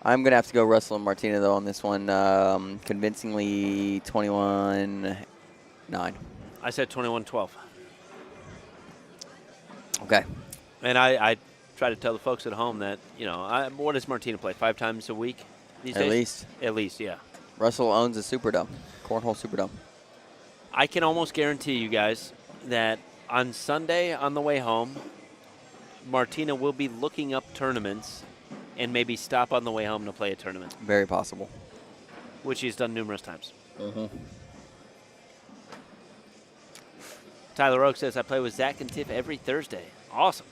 I'm going to have to go Russell and Martina, though, on this one. Convincingly 21-9. I said 21-12. Okay. And I try to tell the folks at home that, what does Martina play? 5 times a week these days? At least. At least, yeah. Russell owns a Superdome, Cornhole Superdome. I can almost guarantee you guys that on Sunday on the way home, Martina will be looking up tournaments and maybe stop on the way home to play a tournament. Very possible. Which she's done numerous times. Mm-hmm. Tyler Oak says, I play with Zach and Tiff every Thursday. Awesome.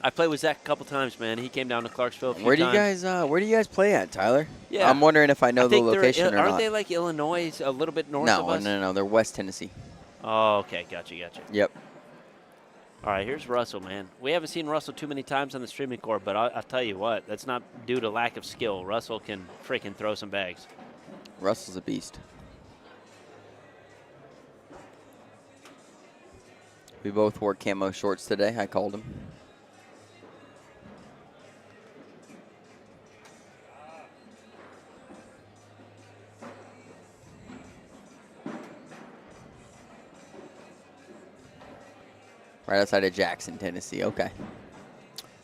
I played with Zach a couple times, man. He came down to Clarksville a few times. Where do you guys play at, Tyler? Yeah. I'm wondering if I know the location or not. Aren't they like Illinois, a little bit north of us? No. They're West Tennessee. Oh, okay. Gotcha. Yep. All right, here's Russell, man. We haven't seen Russell too many times on the streaming court, but I'll tell you what, that's not due to lack of skill. Russell can freaking throw some bags. Russell's a beast. We both wore camo shorts today. I called him. Right outside of Jackson, Tennessee. Okay.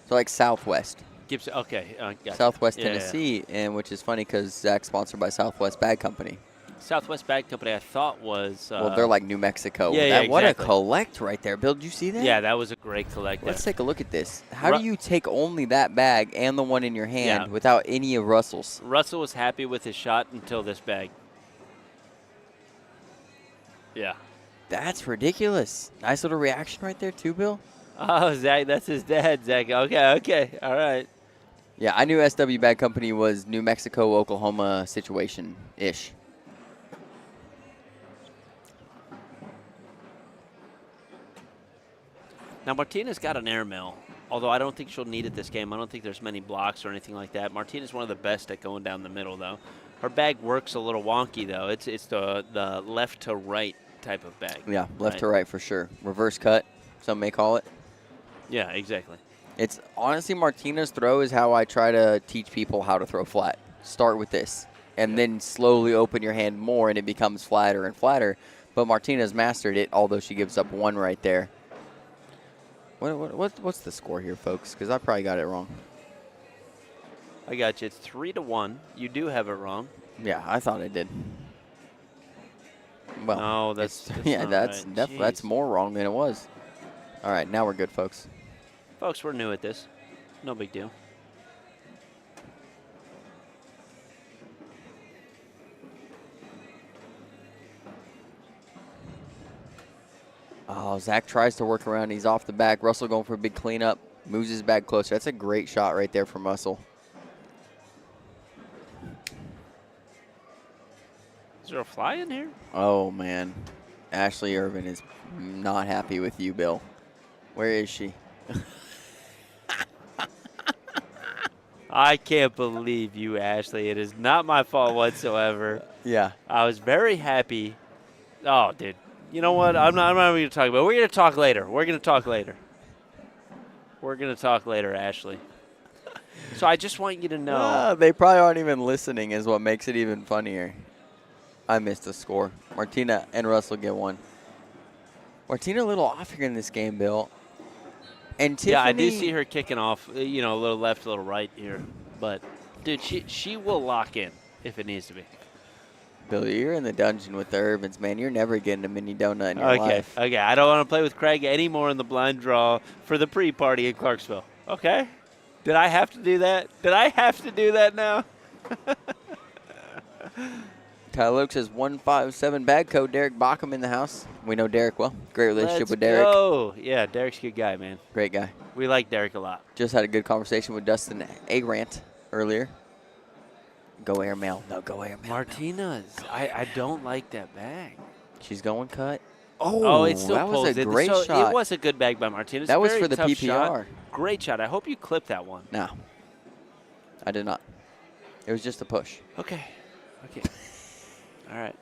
So like Southwest. Gibson. Okay. Gotcha. Southwest Tennessee, and which is funny because Zach's sponsored by Southwest Bag Company. Southwest Bag Company, I thought was. Well, they're like New Mexico. Yeah, What a exactly. collect right there. Bill, did you see that? Yeah, that was a great collect. Let's take a look at this. How do you take only that bag and the one in your hand Yeah. without any of Russell's? Russell was happy with his shot until this bag. Yeah. That's ridiculous. Nice little reaction right there, too, Bill. Oh, Zach, that's his dad, Zach. Okay, all right. Yeah, I knew SW Bag Company was New Mexico, Oklahoma situation-ish. Now, Martina's got an airmail, although I don't think she'll need it this game. I don't think there's many blocks or anything like that. Martina's one of the best at going down the middle, though. Her bag works a little wonky, though. It's the left to right type of bag. Yeah, left to right for sure. Reverse cut, some may call it. Yeah, exactly. It's honestly, Martina's throw is how I try to teach people how to throw flat. Start with this, and then slowly open your hand more, and it becomes flatter and flatter. But Martina's mastered it, although she gives up one right there. What's the score here, folks? Because I probably got it wrong. I got you. It's 3-1. You do have it wrong. Yeah, I thought I did. Well, no, that's yeah, not that's right. that's more wrong than it was. All right, now we're good, folks. Folks, we're new at this. No big deal. Oh, Zach tries to work around. He's off the back. Russell going for a big cleanup. Moves his bag closer. That's a great shot right there from Russell. Is there a fly in here? Oh, man. Ashley Irvin is not happy with you, Bill. Where is she? I can't believe you, Ashley. It is not my fault whatsoever. Yeah. I was very happy. Oh, dude. You know what? I'm not even going to talk about it. We're going to talk later. We're going to talk later, Ashley. So I just want you to know. They probably aren't even listening is what makes it even funnier. I missed a score. Martina and Russell get one. Martina a little off here in this game, Bill. And Tiffany. Yeah, I do see her kicking off, a little left, a little right here. But, dude, she will lock in if it needs to be. Bill, you're in the dungeon with the Irvins, man. You're never getting a mini donut in your life. Okay, I don't want to play with Craig anymore in the blind draw for the pre-party in Clarksville. Okay? Did I have to do that? Did I have to do that now? Tyler Luke says 157 bag code. Derek Bockham in the house. We know Derek well. Great relationship with Derek. Oh, yeah, Derek's a good guy, man. Great guy. We like Derek a lot. Just had a good conversation with Dustin Agrant earlier. Go airmail. No, go airmail. Martina's. I don't like that bag. She's going cut. Oh, it's still that was a great so shot. It was a good bag by Martina. That was for the PPR. Shot. Great shot. I hope you clipped that one. No, I did not. It was just a push. Okay. All right.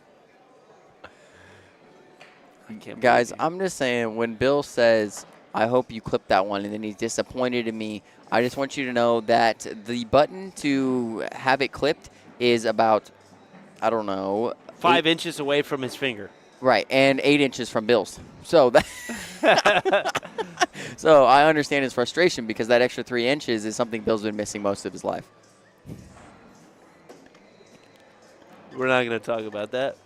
Guys, I'm just saying, when Bill says, I hope you clip that one, and then he's disappointed in me, I just want you to know that the button to have it clipped is about, I don't know. 5 inches away from his finger. Right, and 8 inches from Bill's. So that so I understand his frustration because that extra 3 inches is something Bill's been missing most of his life. We're not going to talk about that,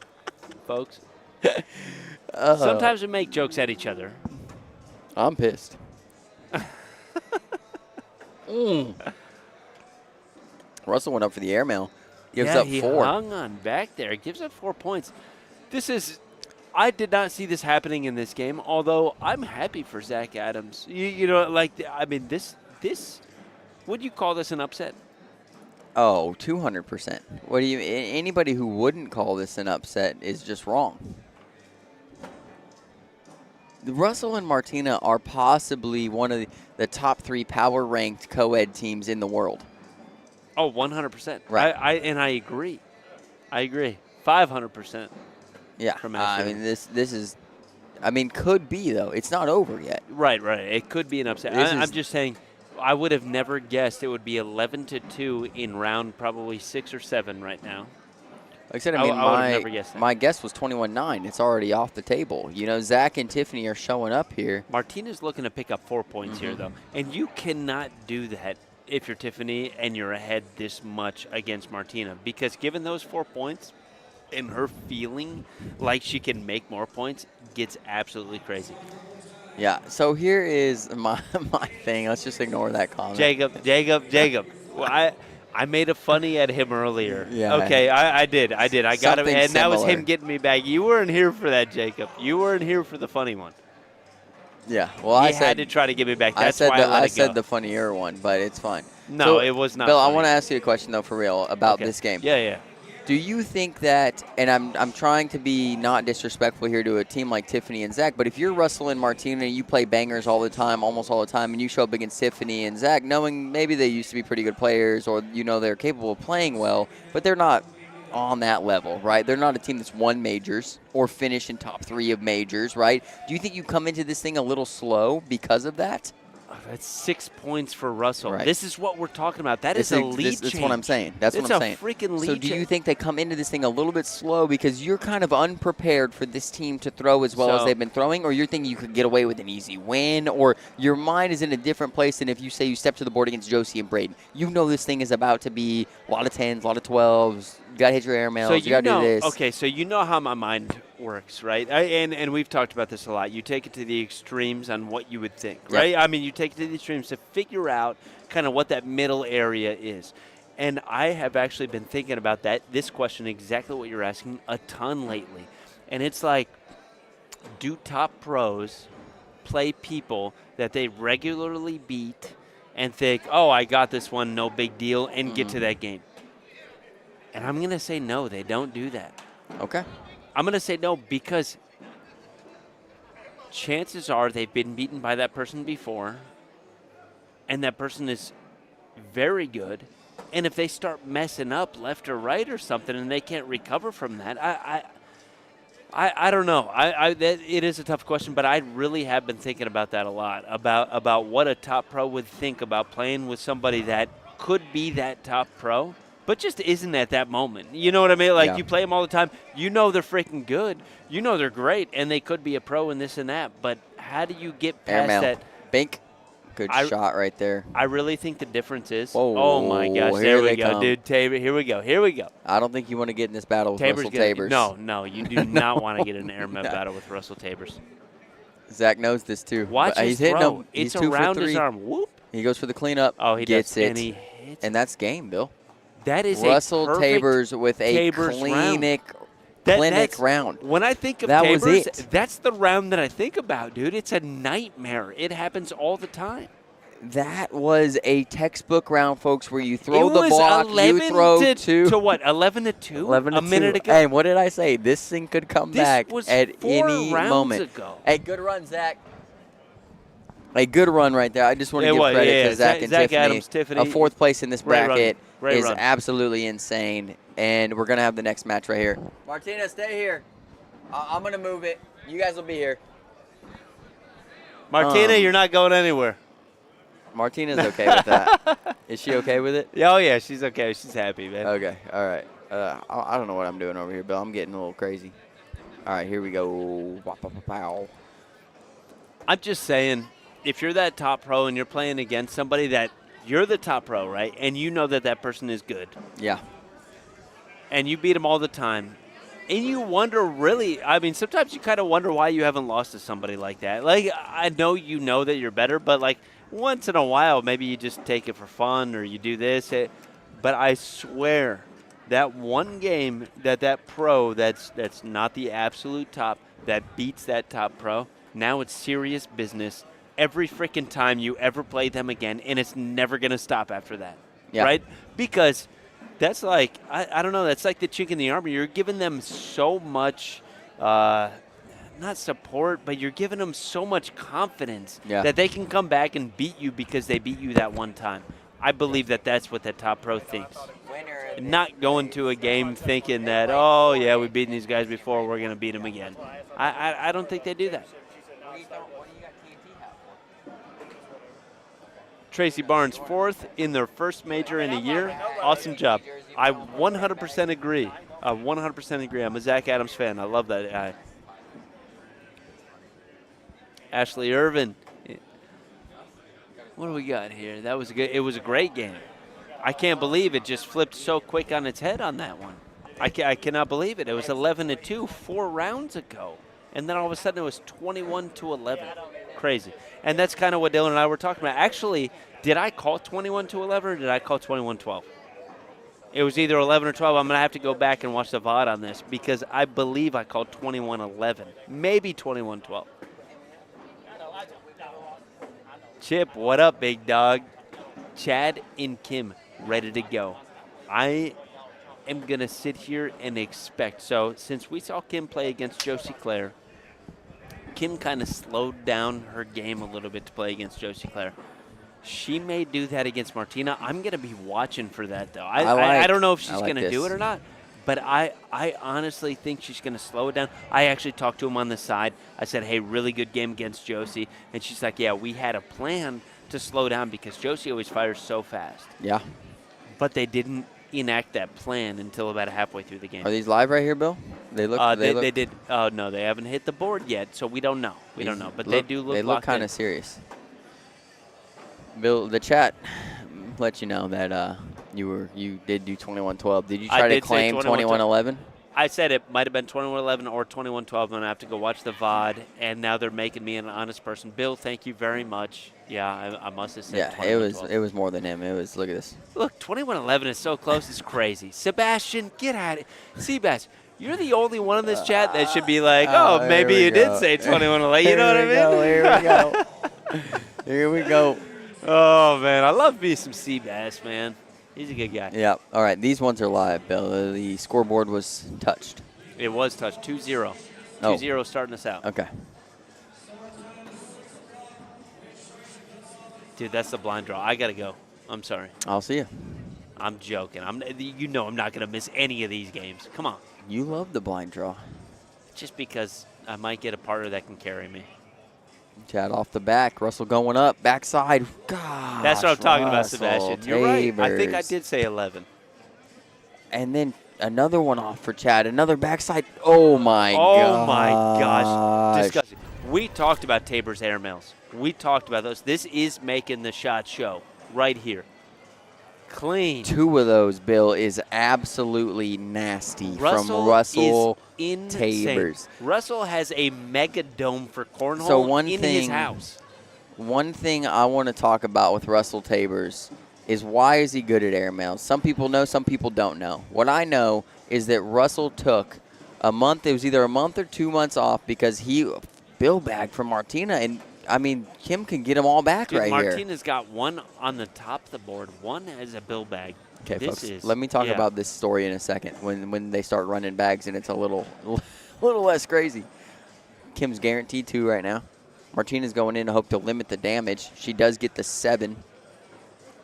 folks. Sometimes we make jokes at each other. I'm pissed. Russell went up for the airmail. Gives up 4. He hung on back there. Gives up 4 points. I did not see this happening in this game, although I'm happy for Zach Adams. This, would you call this an upset? Oh, 200%. What do you? Anybody who wouldn't call this an upset is just wrong. Russell and Martina are possibly one of the top 3 power-ranked co-ed teams in the world. Oh, 100%. Right. I agree. 500%. Yeah. From this is, could be, though. It's not over yet. Right. It could be an upset. I'm just saying, I would have never guessed it would be 11-2 in round probably 6 or 7 right now. Like I said, I would have never guessed that. My guess was 21-9. It's already off the table. Zach and Tiffany are showing up here. Martina's looking to pick up 4 points here, though. And you cannot do that if you're Tiffany and you're ahead this much against Martina. Because given those 4 points, and her feeling like she can make more points gets absolutely crazy. Yeah, so here is my thing. Let's just ignore that comment. Jacob. Well, I made a funny at him earlier. Yeah. Okay, I did. I got him, and that was him getting me back. You weren't here for that, Jacob. You weren't here for the funny one. Yeah, well, I had to try to get me back. That's why I said the funnier one, but it's fine. No, so, it was not Bill, funny. I want to ask you a question, though, for real, about this game. Yeah. Do you think that, and I'm trying to be not disrespectful here to a team like Tiffany and Zach, but if you're Russell and Martina and you play bangers all the time, almost all the time, and you show up against Tiffany and Zach, knowing maybe they used to be pretty good players or they're capable of playing well, but they're not on that level, right? They're not a team that's won majors or finished in top 3 of majors, right? Do you think you come into this thing a little slow because of that? That's 6 points for Russell. Right. This is what we're talking about. That is a lead change. That's what I'm saying. That's what I'm saying. It's a freaking lead So do you think they come into this thing a little bit slow because you're kind of unprepared for this team to throw as well as they've been throwing, or you're thinking you could get away with an easy win, or your mind is in a different place than if you say you step to the board against Josie and Braden? You know this thing is about to be a lot of 10s, a lot of 12s. You got to hit your airmails. So you got to do this. Okay, so you know how my mind works, right? And we've talked about this a lot. You take it to the extremes on what you would think, right? I mean, you take it to the extremes to figure out kind of what that middle area is. And I have actually been thinking about this question, exactly what you're asking, a ton lately. And it's like, do top pros play people that they regularly beat and think, oh, I got this one, no big deal, and get to that game? And I'm going to say no, they don't do that. Okay. I'm going to say no because chances are they've been beaten by that person before, and that person is very good. And if they start messing up left or right or something and they can't recover from that, I don't know. It is a tough question, but I really have been thinking about that a lot, about what a top pro would think about playing with somebody that could be that top pro, but just isn't at that moment. You know what I mean? Like, you play them all the time. You know they're freaking good. You know they're great, and they could be a pro in this and that. But how do you get past that? Bink. Good shot right there. I really think the difference is. Whoa, oh, my gosh. There we go, dude. Tabor, here we go. I don't think you want to get in this battle with Russell Tabors. No, you do not want to get in an airman battle with Russell Tabors. Zach knows this, too. Watch his throw. It's around his arm. Whoop. He goes for the cleanup. Oh, he gets it. And he hits. And that's game, Bill. That is Russell a Tabors with a clinic round. When I think of Tabors, that's the round that I think about, dude. It's a nightmare. It happens all the time. That was a textbook round, folks, where you throw the block, you throw two. To what, 11-2? 11-2. A minute ago? And what did I say? This thing could come back at any moment. Ago. Hey, good run, Zach. A good run right there. I just want to give credit to Zach and Tiffany. Adams, Tiffany. A 4th place in this bracket is run. absolutely insane. And we're going to have the next match right here. Martina, stay here. I'm going to move it. You guys will be here. Martina, you're not going anywhere. Martina's okay with that. Is she okay with it? Oh, yeah, she's okay. She's happy, man. Okay, all right. I don't know what I'm doing over here, Bill. I'm getting a little crazy. All right, here we go. I'm just saying, if you're that top pro and you're playing against somebody that you're the top pro, right, and you know that that person is good. Yeah. And you beat them all the time. And you wonder, really, I mean, sometimes you kind of wonder why you haven't lost to somebody like that. Like, I know you know that you're better, but, like, once in a while, maybe you just take it for fun or you do this. But I swear, that one game that pro that's not the absolute top, that beats that top pro, now it's serious business every freaking time you ever play them again, and it's never going to stop after that, right? Because that's like, I don't know, that's like the chink in the armor. You're giving them so much, not support, but you're giving them so much confidence that they can come back and beat you because they beat you that one time. I believe that that's what that top pro thinks. Not going to a game thinking that, oh, yeah, we've beaten these guys before, we're going to beat them again. I don't think they do that. Tracy Barnes, 4th in their first major in a year. Awesome job. I 100% agree. I 100% agree. I'm a Zach Adams fan. I love that guy. Ashley Irvin. What do we got here? That was good. It was a great game. I can't believe it just flipped so quick on its head on that one. I cannot believe it. It was 11-2 4 rounds ago. And then all of a sudden it was 21-11. Crazy. And that's kind of what Dylan and I were talking about. Actually, did I call 21-11 or did I call 21-12? It was either 11 or 12. I'm going to have to go back and watch the VOD on this because I believe I called 21-11. Maybe 21-12. Chip, what up, big dog? Chad and Kim ready to go. I am going to sit here and expect. So since we saw Kim play against Josie Claire, Kim kind of slowed down her game a little bit to play against Josie Claire. She may do that against Martina. I'm going to be watching for that, though. I don't know if she's going to do it or not, but I honestly think she's going to slow it down. I actually talked to him on the side. I said, hey, really good game against Josie. And she's like, yeah, we had a plan to slow down because Josie always fires so fast. Yeah. But they didn't enact that plan until about halfway through the game. Are these live right here, Bill? They look. They did. Oh no, they haven't hit the board yet, so we don't know. We don't know, but they do look. They look kind of serious. Bill, the chat let you know that you did do 21-12. Did you try to claim 21-11? I said it might have been 21-11 or 21-12. I'm going to have to go watch the VOD, and now they're making me an honest person. Bill, thank you very much. Yeah, I must have said 21-12. It was more than him. It was, look at this. Look, 21-11 is so close, it's crazy. Sebastian, get at it. Seabass, you're the only one in this chat that should be like, oh, maybe you did say 21-11. You know what I mean? Here we go. Here we go. Oh, man, I love me some Seabass, man. He's a good guy. Yeah. All right. These ones are live, Bill. The scoreboard was touched. It was touched. 2-0. 2-0 starting us out. Okay. Dude, that's the blind draw. I got to go. I'm sorry. I'll see you. I'm joking. I'm not going to miss any of these games. Come on. You love the blind draw. Just because I might get a partner that can carry me. Chad off the back. Russell going up. Backside. Gosh, that's what I'm talking about, Sebastian. You're right. I think I did say 11. And then another one off for Chad. Another backside. Oh, my gosh. Oh, my gosh. Disgusting. We talked about Tabor's airmails. We talked about those. This is making the shot show right here. Clean. 2 of those, Bill, is absolutely nasty from Russell Tabors. Russell has a mega dome for cornhole his house. One thing I want to talk about with Russell Tabors is why is he good at airmails? Some people know, some people don't know. What I know is that Russell took a month. It was either a month or 2 months off because he bill bagged from Martina, and I mean, Kim can get them all back right here. Martina's got one on the top of the board, one as a bill bag. Okay, folks, let me talk about this story in a second when they start running bags and it's a little less crazy. Kim's guaranteed 2 right now. Martina's going in to hope to limit the damage. She does get the 7.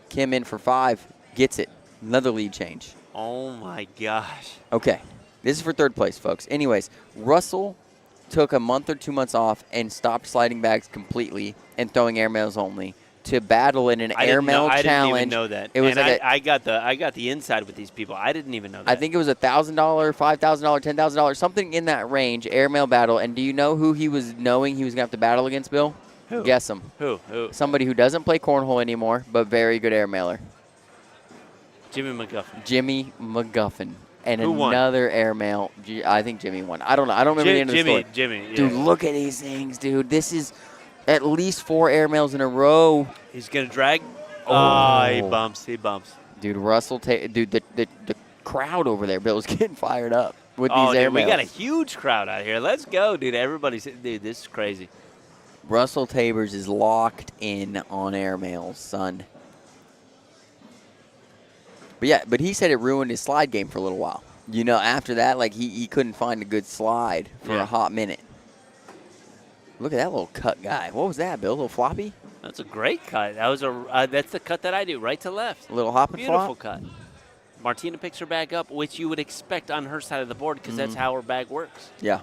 Kim in for 5, gets it. Another lead change. Oh, my gosh. Okay, this is for 3rd place, folks. Anyways, Russell took a month or 2 months off and stopped sliding bags completely and throwing airmails only to battle in an airmail challenge. I didn't even know that. It was like I got the inside with these people. I didn't even know that. I think it was $1,000, $5,000, $10,000, something in that range, airmail battle. And do you know who he was knowing he was going to have to battle against, Bill? Who? Guess him. Who? Somebody who doesn't play cornhole anymore, but very good airmailer. Jimmy McGuffin. Jimmy McGuffin. And Who another won? airmail. I think Jimmy won. I don't know. I don't remember the end of the story. Jimmy. Yeah. Dude, look at these things, dude. This is at least 4 airmails in a row. He's going to drag. Oh, he bumps. Dude, the crowd over there, Bill, is getting fired up with these airmails. We got a huge crowd out here. Let's go, dude. Dude, this is crazy. Russell Tabors is locked in on airmails, son. But he said it ruined his slide game for a little while. You know, after that, like he couldn't find a good slide for a hot minute. Look at that little cut guy. What was that, Bill? A little floppy? That's a great cut. That's the cut that I do, right to left. A little hop and Beautiful flop? cut. Martina picks her bag up, which you would expect on her side of the board because that's how her bag works. Yeah.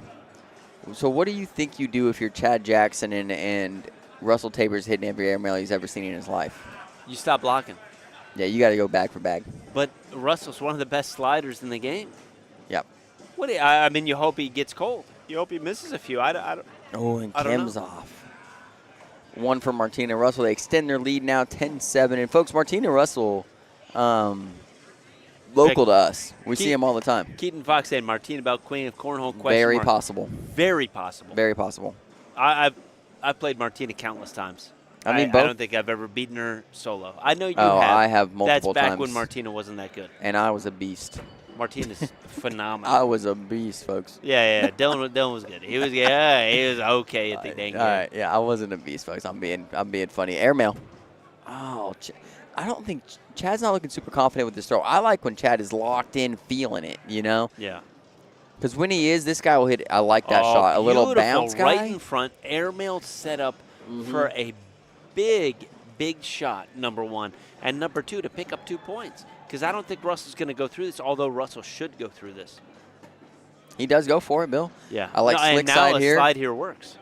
So what do you think you do if you're Chad Jackson and Russell Tabors hitting every airmail he's ever seen in his life? You stop blocking. Yeah, you got to go bag for bag. But Russell's one of the best sliders in the game. Yep. I mean, you hope he gets cold. You hope he misses a few. I don't. Oh, and Kim's off. 1 for Martina Russell. They extend their lead now 10-7. And, folks, Martina Russell, local to us. We see him all the time. Keaton Fox saying Martina Bell, queen of cornhole. Very possible. Very possible. Very possible. I've played Martina countless times. I mean, I don't think I've ever beaten her solo. I know you have. I have multiple times. That's back when Martina wasn't that good. And I was a beast. Martina's phenomenal. I was a beast, folks. Yeah. Dylan was good. He was okay at the dang game. All right, yeah, I wasn't a beast, folks. I'm being funny. Airmail. Oh, I don't think Chad's not looking super confident with this throw. I like when Chad is locked in, feeling it. Yeah. Because when he is, this guy will hit. I like that shot. A little bounce guy. Right in front. Airmail set up for a big shot, number one. And number two, to pick up 2 points. Because I don't think Russell's going to go through this, although Russell should go through this. He does go for it, Bill. Yeah. I like slick side here. Now a slide here works.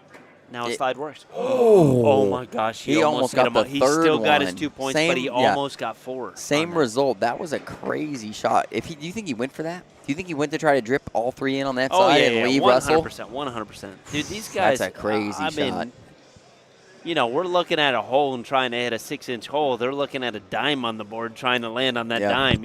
Oh, my gosh. He almost got the third one. He still got his 2 points, but he almost got 4. Same result. That was a crazy shot. Do you think he went for that? Do you think he went to try to drip all 3 in on that side and leave 100%, Russell? 100%. Dude, these guys. That's a crazy shot. We're looking at a hole and trying to hit a 6-inch hole. They're looking at a dime on the board trying to land on that dime.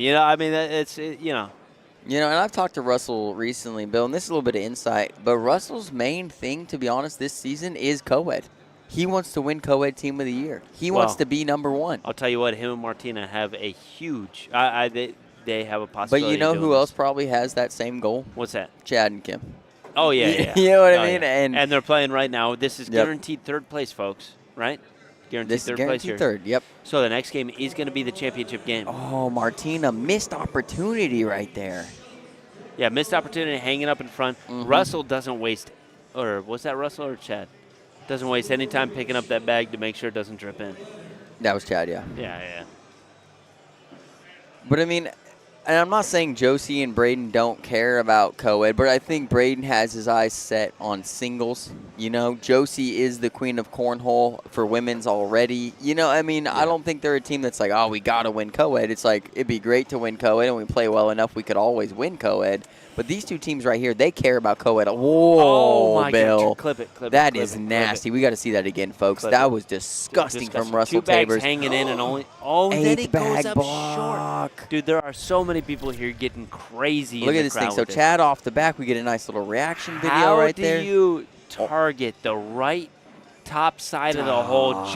And I've talked to Russell recently, Bill, and this is a little bit of insight, but Russell's main thing, to be honest, this season is co-ed. He wants to win co-ed Team of the Year. He wants to be number 1. I'll tell you what, him and Martina have a huge they have a possibility. But you know who else probably has that same goal? What's that? Chad and Kim. Oh, yeah. You know what I mean? Yeah. And they're playing right now. This is guaranteed third place, folks, right? Guaranteed third place here. Third, yep. So the next game is going to be the championship game. Oh, Martina, missed opportunity right there. Yeah, missed opportunity hanging up in front. Russell doesn't waste, or was that Russell or Chad? Doesn't waste any time picking up that bag to make sure it doesn't drip in. That was Chad, yeah. Yeah. But, I mean, and I'm not saying Josie and Braden don't care about co-ed, but I think Braden has his eyes set on singles. Josie is the queen of cornhole for women's already. I don't think they're a team that's like, oh, we got to win co-ed. It's like, it'd be great to win co-ed, and we play well enough, we could always win co-ed. But these two teams right here, they care about co-ed. Whoa, my Bill. God. Clip it. That is nasty. We got to see that again, folks. That was disgusting from Russell Tabers. 2 bags hanging in and only. Then it goes up short. Dude, there are so many people here getting crazy. Look at this thing. So Chad off the back, we get a nice little reaction video right there. How do you target the right top side of the hole?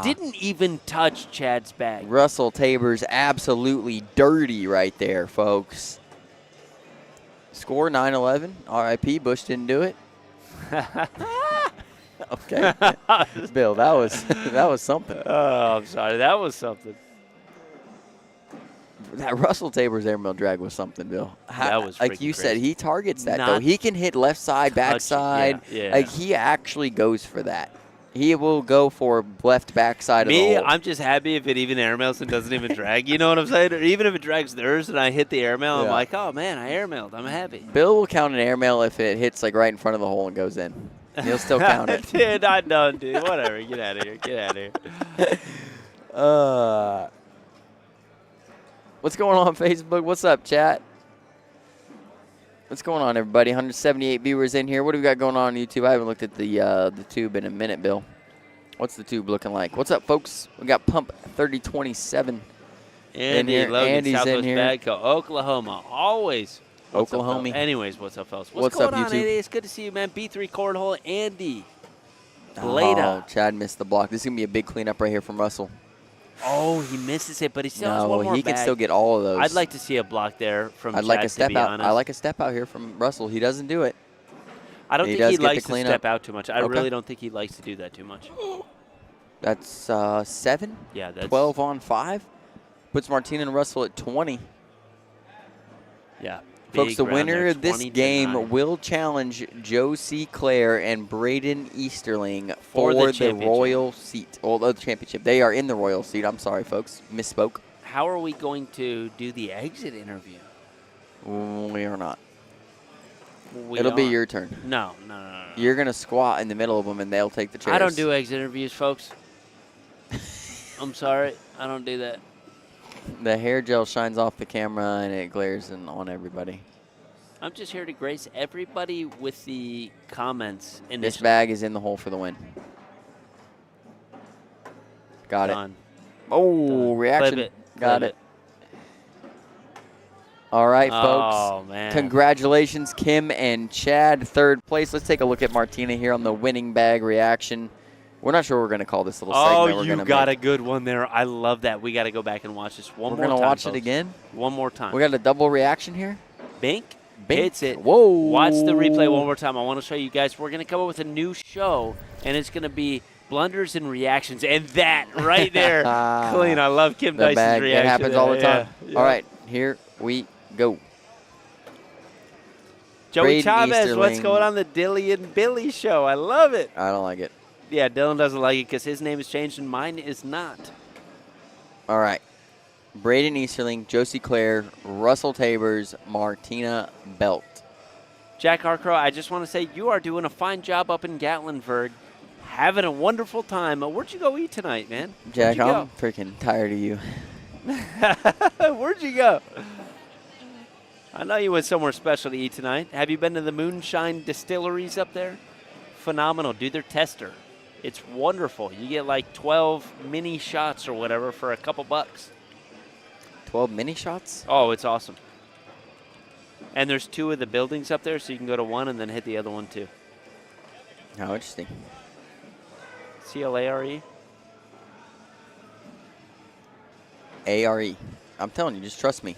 Didn't even touch Chad's bag. Russell Tabers absolutely dirty right there, folks. Score 9-11. RIP. Bush didn't do it. Okay. Bill, that was something. Oh, I'm sorry. That was something. That Russell Tabers airmail drag was something, Bill. That was like you said, he targets that, Not though. He can hit left side, back side. Yeah. Like, he actually goes for that. He will go for left backside of the hole. I'm just happy if it even airmails and doesn't even drag. You know what I'm saying? Or even if it drags theirs and I hit the airmail, I'm like, oh, man, I airmailed. I'm happy. Bill will count an airmail if it hits like right in front of the hole and goes in. He'll still count it. Dude, I'm done, dude. Whatever. Get out of here. What's going on Facebook? What's up, chat? What's going on, everybody? 178 viewers in here. What do we got going on YouTube? I haven't looked at the tube in a minute, Bill. What's the tube looking like? What's up, folks? We got Pump 3027 in here. Logan, Andy's Southwest in here. Badco, Oklahoma. Always. Oklahoma. Anyways, what's up, fellas? What's going up, on, YouTube? Andy? It's good to see you, man. B3 Cornhole, Andy. Oh, Chad missed the block. This is going to be a big cleanup right here from Russell. Oh, he misses it, but he still has one more he bag. can still get all of those. I'd like to see a block there from Chad, like a step to be out. honest. I like a step out here from Russell. He doesn't do it. I don't think he likes to step out too much. I Okay. really don't think he likes to do that too much. That's 7. Yeah, that's 12 on 5. Puts Martina and Russell at 20. Yeah. Folks, the winner of this 20-9. game will challenge Josie Clair and Braden Easterling for the royal seat. Well, the championship. They are in the royal seat. I'm sorry, folks. Misspoke. How are we going to do the exit interview? We are not. It'll be your turn. No. You're going to squat in the middle of them, and they'll take the chairs. I don't do exit interviews, folks. I'm sorry. I don't do that. The hair gel shines off the camera, and it glares on everybody. I'm just here to grace everybody with the comments. This bag is in the hole for the win. Got it. Oh, reaction. Clip it. Got it. All right, folks. Oh, man. Congratulations, Kim and Chad, third place. Let's take a look at Martina here on the winning bag reaction. We're not sure what we're going to call this little segment. Oh, you got a good one there. I love that. We got to go back and watch this one more time. We're going to watch folks. it again? One more time. We got a double reaction here? Bink. Bink. Hits it. Whoa. Watch the replay one more time. I want to show you guys. We're going to come up with a new show, and it's going to be blunders and reactions. And that right there, clean. I love Kim Dyson's reaction. It happens all the time. Yeah. All right, here we go. Joey Braden Chavez, Easterling. what's going on the Dilly and Billy show? I love it. I don't like it. Yeah, Dylan doesn't like it because his name is changed and mine is not. All right. Braden Easterling, Josie Claire, Russell Tabers, Martina Belt. Jack Harcrow, I just want to say you are doing a fine job up in Gatlinburg. Having a wonderful time. Where'd you go eat tonight, man? Jack, I'm freaking tired of you. Where'd you go? I know you went somewhere special to eat tonight. Have you been to the Moonshine Distilleries up there? Phenomenal. Do their tester. It's wonderful. You get like 12 mini shots or whatever for a couple bucks. 12 mini shots? Oh, it's awesome. And there's 2 of the buildings up there, so you can go to one and then hit the other one too. How interesting. CLARE? ARE. I'm telling you, just trust me.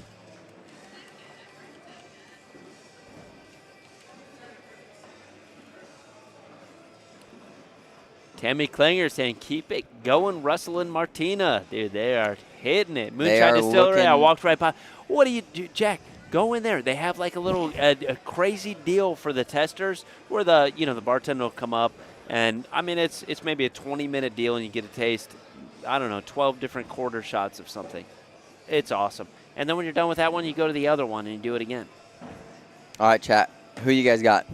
Tammy Klinger saying, keep it going, Russell and Martina. Dude, they are hitting it. Moonshine Distillery, I walked right by. What do you do, Jack? Go in there. They have like a little a crazy deal for the testers where the bartender will come up. And, I mean, it's maybe a 20-minute deal and you get to taste, I don't know, 12 different quarter shots of something. It's awesome. And then when you're done with that one, you go to the other one and you do it again. All right, chat. Who you guys got?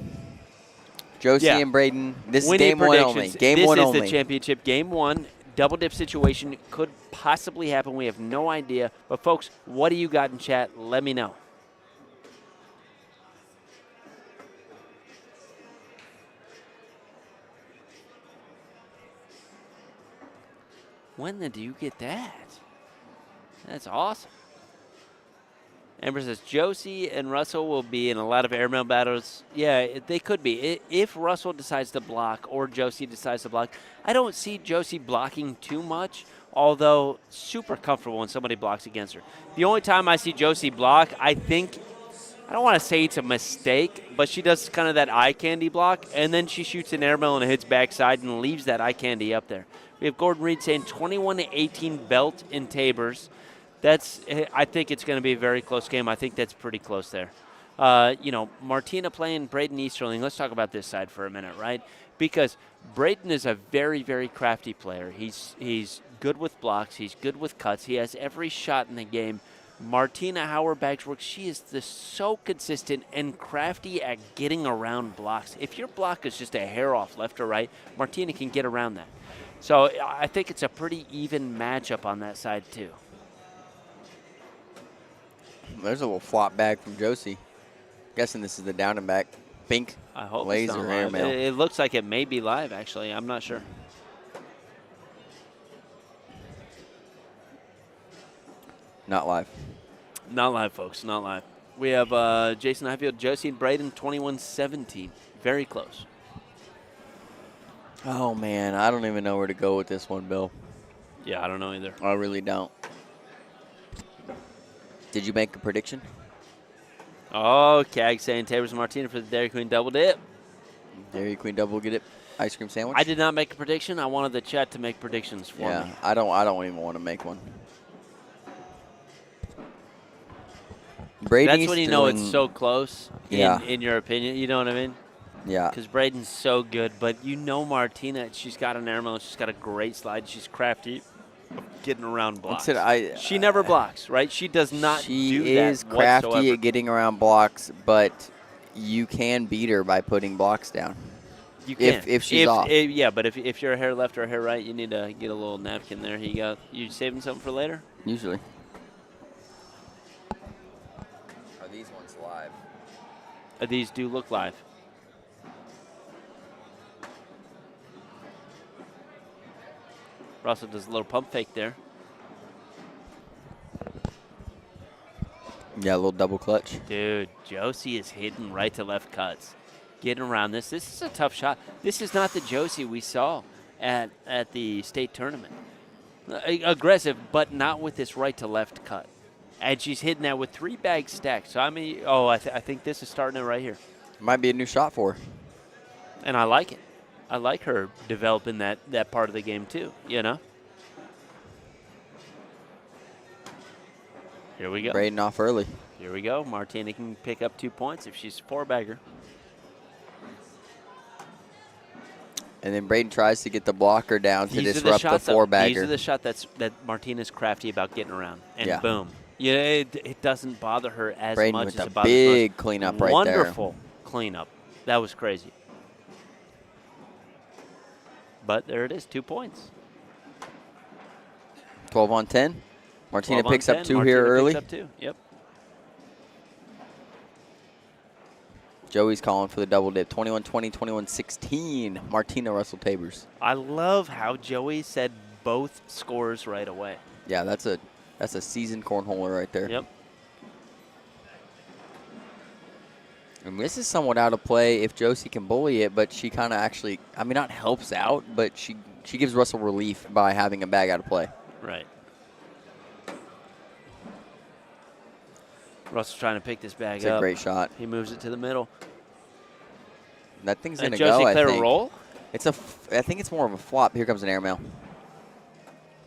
Josie and Braden. This is game one only. Game one only. This is the championship. Game one. Double dip situation could possibly happen. We have no idea. But, folks, what do you got in chat? Let me know. When do you get that? That's awesome. Amber says, Josie and Russell will be in a lot of airmail battles. Yeah, they could be. If Russell decides to block or Josie decides to block, I don't see Josie blocking too much, although super comfortable when somebody blocks against her. The only time I see Josie block, I don't want to say it's a mistake, but she does kind of that eye candy block, and then she shoots an airmail and hits backside and leaves that eye candy up there. We have Gordon Reed saying 21-18 Belt in Tabers. I think it's going to be a very close game. I think that's pretty close there. Martina playing Braden Easterling. Let's talk about this side for a minute, right? Because Braden is a very, very crafty player. He's good with blocks. He's good with cuts. He has every shot in the game. Martina, how her bags work, she is so consistent and crafty at getting around blocks. If your block is just a hair off left or right, Martina can get around that. So I think it's a pretty even matchup on that side too. There's a little flop bag from Josie. Guessing this is the down and back. Pink I hope laser it's not live. airmail. It looks like it may be live, actually. I'm not sure. Not live. Not live, folks. Not live. We have Jason Highfield, Josie, and Braden, 21-17. Very close. Oh, man. I don't even know where to go with this one, Bill. Yeah, I don't know either. I really don't. Did you make a prediction? Oh, Cag saying Tabers and Martina for the Dairy Queen double dip. Dairy Queen double get it ice cream sandwich? I did not make a prediction. I wanted the chat to make predictions for me. Yeah, I don't even want to make one. That's when you know it's so close in your opinion. You know what I mean? Yeah. Because Braden's so good. But you know Martina, she's got an airmail. She's got a great slide. She's crafty. Getting around blocks. She never blocks, right? She does not do that She is crafty whatsoever. at getting around blocks, but you can beat her by putting blocks down. You can. If she's off. Yeah, but if you're a hair left or a hair right, you need to get a little napkin there. You saving something for later? Usually. Are these ones live? These do look live. Russell does a little pump fake there. Yeah, a little double clutch. Dude, Josie is hitting right to left cuts. Getting around this. This is a tough shot. This is not the Josie we saw at the state tournament. Aggressive, but not with this right to left cut. And she's hitting that with 3 bags stacked. So, I mean, I think this is starting it right here. Might be a new shot for her. And I like it. I like her developing that part of the game too, you know? Here we go. Braden off early. Here we go. Martina can pick up 2 points if she's a 4-bagger. And then Braden tries to get the blocker down to These disrupt the 4-bagger. These are the shots that Martina's crafty about getting around. And yeah. Boom. Yeah, it doesn't bother her as Braden much with as a it bothers big us. cleanup right there. Wonderful cleanup. That was crazy. But there it is, 2 points. 12 on 10. Martina 12 on picks 10. up 2 Martina here early. Picks up 2. Yep. Joey's calling for the double dip. 21-20, 21-16. Martina Russell Tabers. I love how Joey said both scores right away. Yeah, that's a seasoned cornholer right there. Yep. And this is somewhat out of play if Josie can bully it, but she kind of actually, I mean, not helps out, but she gives Russell relief by having a bag out of play. Right. Russell's trying to pick this bag It's up. a great shot. He moves it to the middle. That thing's going to Josie go, I Clair think. roll? I think it's more of a flop. Here comes an airmail.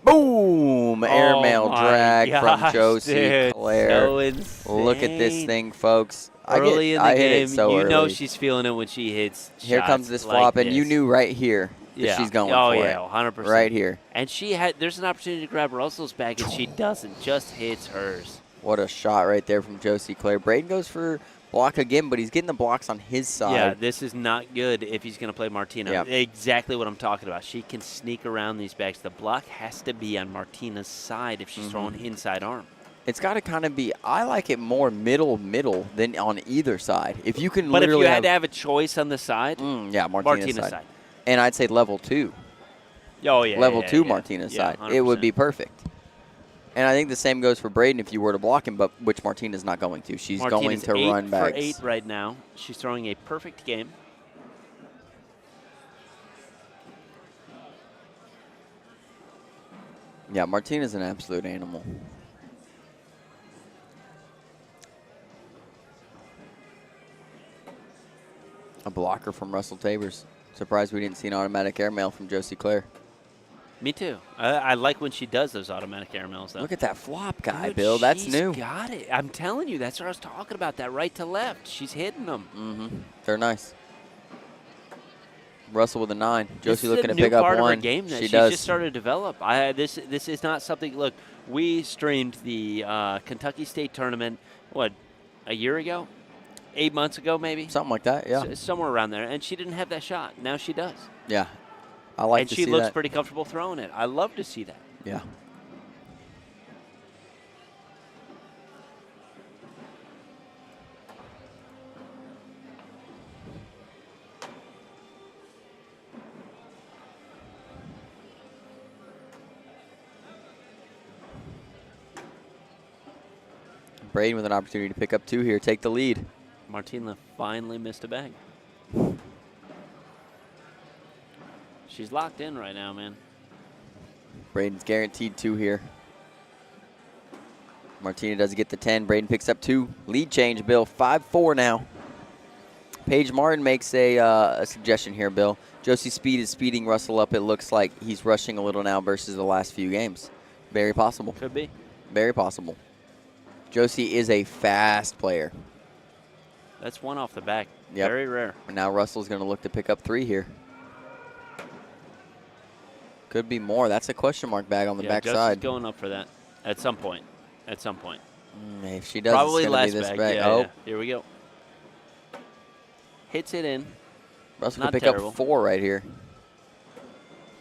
Boom! Airmail drag from Josie Clair. So insane. Look at this thing, folks. Early in the I game, hit it so you know early. she's feeling it when she hits Here shots comes this like flop, and this. you knew right here that she's going for it. Oh, yeah, 100%. Right here. And there's an opportunity to grab Russell's bag, and she doesn't. Just hits hers. What a shot right there from Josie Clair. Braden goes for block again, but he's getting the blocks on his side. Yeah, this is not good if he's going to play Martina. Yeah. Exactly what I'm talking about. She can sneak around these bags. The block has to be on Martina's side if she's throwing inside arm. It's got to kind of be, I like it more middle than on either side. If you can But if you literally had to have a choice on the side, yeah, Martina's side. side. And I'd say level 2. Oh, yeah. Level yeah, 2 yeah. Martina's Yeah, side. It would 100%. be perfect. And I think the same goes for Braden if you were to block him, but which Martina's not going to. She's Martina's going to run bags. 8 for 8 right now. She's throwing a perfect game. Yeah, Martina's an absolute animal. A blocker from Russell Tabers. Surprised we didn't see an automatic airmail from Josie Clair. Me too. I like when she does those automatic airmails, though. Look at that flop guy, Dude, Bill. That's she's new. Got it. I'm telling you, that's what I was talking about. That right to left. She's hitting them. They're nice. Russell with a 9. This Josie is looking a to new pick up part of her 1. game that She she's does. just started to develop. This is not something. Look, we streamed the Kentucky State tournament. What, a year ago? 8 months ago, maybe. Something like that. Yeah. Somewhere around there, and she didn't have that shot. Now she does. Yeah. I like and to she see looks that. pretty comfortable throwing it. I love to see that. Yeah. Braden with an opportunity to pick up 2 here, take the lead. Martina finally missed a bag. She's locked in right now, man. Braden's guaranteed 2 here. Martina does get the 10. Braden picks up 2. Lead change, Bill. 5-4 now. Paige Martin makes a suggestion here, Bill. Josie's speed is speeding Russell up. It looks like he's rushing a little now versus the last few games. Very possible. Could be. Very possible. Josie is a fast player. That's 1 off the back. Yep. Very rare. And now Russell's going to look to pick up 3 here. Could be more. That's a question mark bag on the backside. Josie's going up for that at some point. At some point. If she does, Probably it's going to be last this bag. bag. Yeah, Oh, yeah. Here we go. Hits it in. Russell Not could pick terrible. up 4 right here.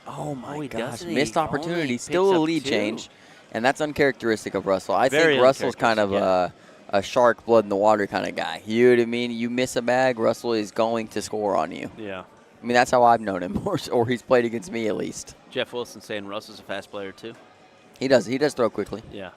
Oh, my he gosh. doesn't. Missed He only opportunity. picks Still a up lead 2. change. And that's uncharacteristic of Russell. I Very think Russell's kind of uncharacteristic, a shark, blood in the water kind of guy. You know what I mean? You miss a bag, Russell is going to score on you. Yeah. I mean, that's how I've known him, or he's played against me at least. Jeff Wilson saying Russell's a fast player, too. He does. He does throw quickly. Yeah.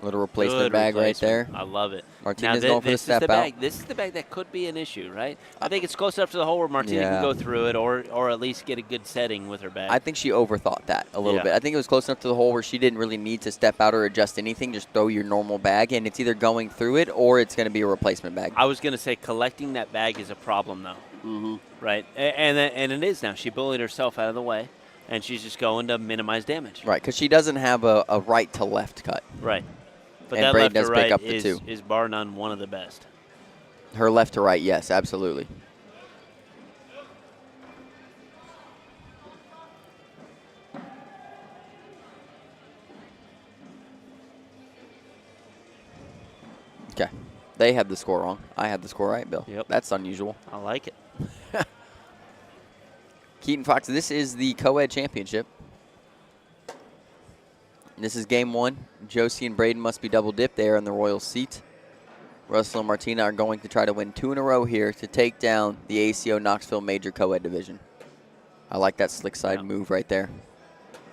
Little replacement bag right there. I love it. Martina's going for the step out. This is the bag that could be an issue, right? I think it's close enough to the hole where Martina can go through it or at least get a good setting with her bag. I think she overthought that a little bit. I think it was close enough to the hole where she didn't really need to step out or adjust anything. Just throw your normal bag, and it's either going through it or it's going to be a replacement bag. I was going to say collecting that bag is a problem, though. Right? And it is now. She bullied herself out of the way, and she's just going to minimize damage. Right, because she doesn't have a right to left cut. Right. But and that Braden left does to pick right up the 2. Is bar none one of the best. Her left to right, yes, absolutely. Okay. They had the score wrong. I had the score right, Bill. Yep. That's unusual. I like it. Keaton Fox, this is the co-ed championship. This is game 1. Josie and Braden must be double dipped there in the royal seat. Russell and Martina are going to try to win 2 in a row here to take down the ACO Knoxville Major co-ed division. I like that slick side move right there.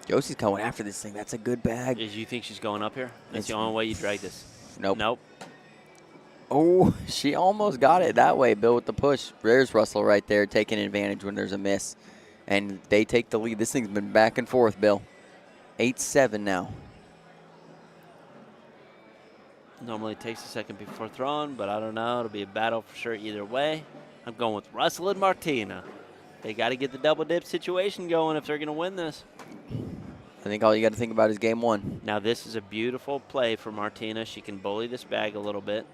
Josie's going after this thing. That's a good bag. Do you think she's going up here? That's the only way you drag this. Nope. Nope. Oh, she almost got it that way, Bill, with the push. There's Russell right there taking advantage when there's a miss. And they take the lead. This thing's been back and forth, Bill. 8-7 now. Normally it takes a second before throwing, but I don't know. It'll be a battle for sure either way. I'm going with Russell and Martina. They got to get the double dip situation going if they're going to win this. I think all you got to think about is game 1. Now this is a beautiful play for Martina. She can bully this bag a little bit.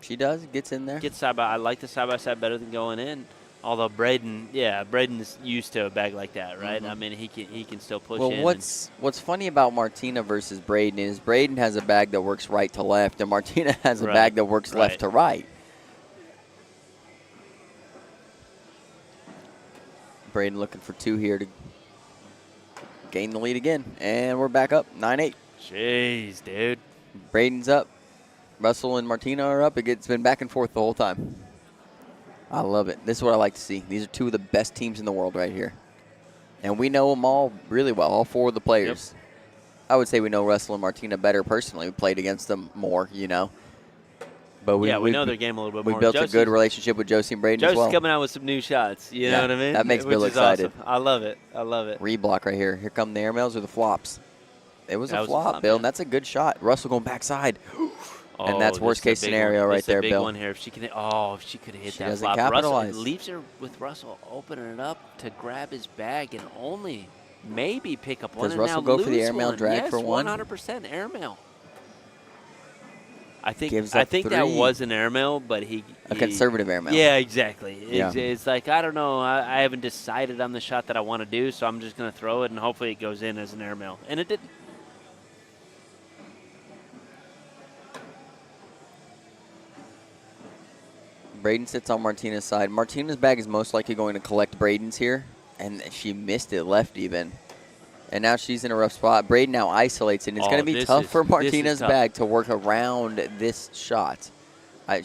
She does. Gets in there. Gets side by. I like the side by side better than going in. Although Braden's used to a bag like that, right? I mean, he can still push in. Well, what's funny about Martina versus Braden is Braden has a bag that works right to left, and Martina has a bag that works left to right. Braden looking for 2 here to gain the lead again, and we're back up 9-8. Jeez, dude. Braden's up. Russell and Martina are up. It's been back and forth the whole time. I love it. This is what I like to see. These are 2 of the best teams in the world right here. And we know them all really well, all 4 of the players. Yep. I would say we know Russell and Martina better personally. We played against them more, you know. But we know their game a little bit more. We built a good relationship with Josie and Braden as well. Josie's coming out with some new shots. You know what I mean? That makes Bill excited. Awesome. I love it. I love it. Reblock right here. Here come the airmails or the flops. It was a flop, Bill, man. and that's a good shot. Russell going backside. And that's worst case scenario right there, Bill. One here. If she can hit that doesn't flop. capitalize. Russell leaves her with Russell opening it up to grab his bag and only maybe pick up one. Does Russell go for the airmail drag for one? 100% airmail. I think 3. that was an airmail, but he conservative airmail. Yeah, exactly. It's like, I don't know. I haven't decided on the shot that I want to do, so I'm just going to throw it, and hopefully it goes in as an airmail. And it didn't. Braden sits on Martina's side. Martina's bag is most likely going to collect Braden's here, and she missed it left even. And now she's in a rough spot. Braden now isolates it. And it's going to be tough for Martina's bag to work around this shot.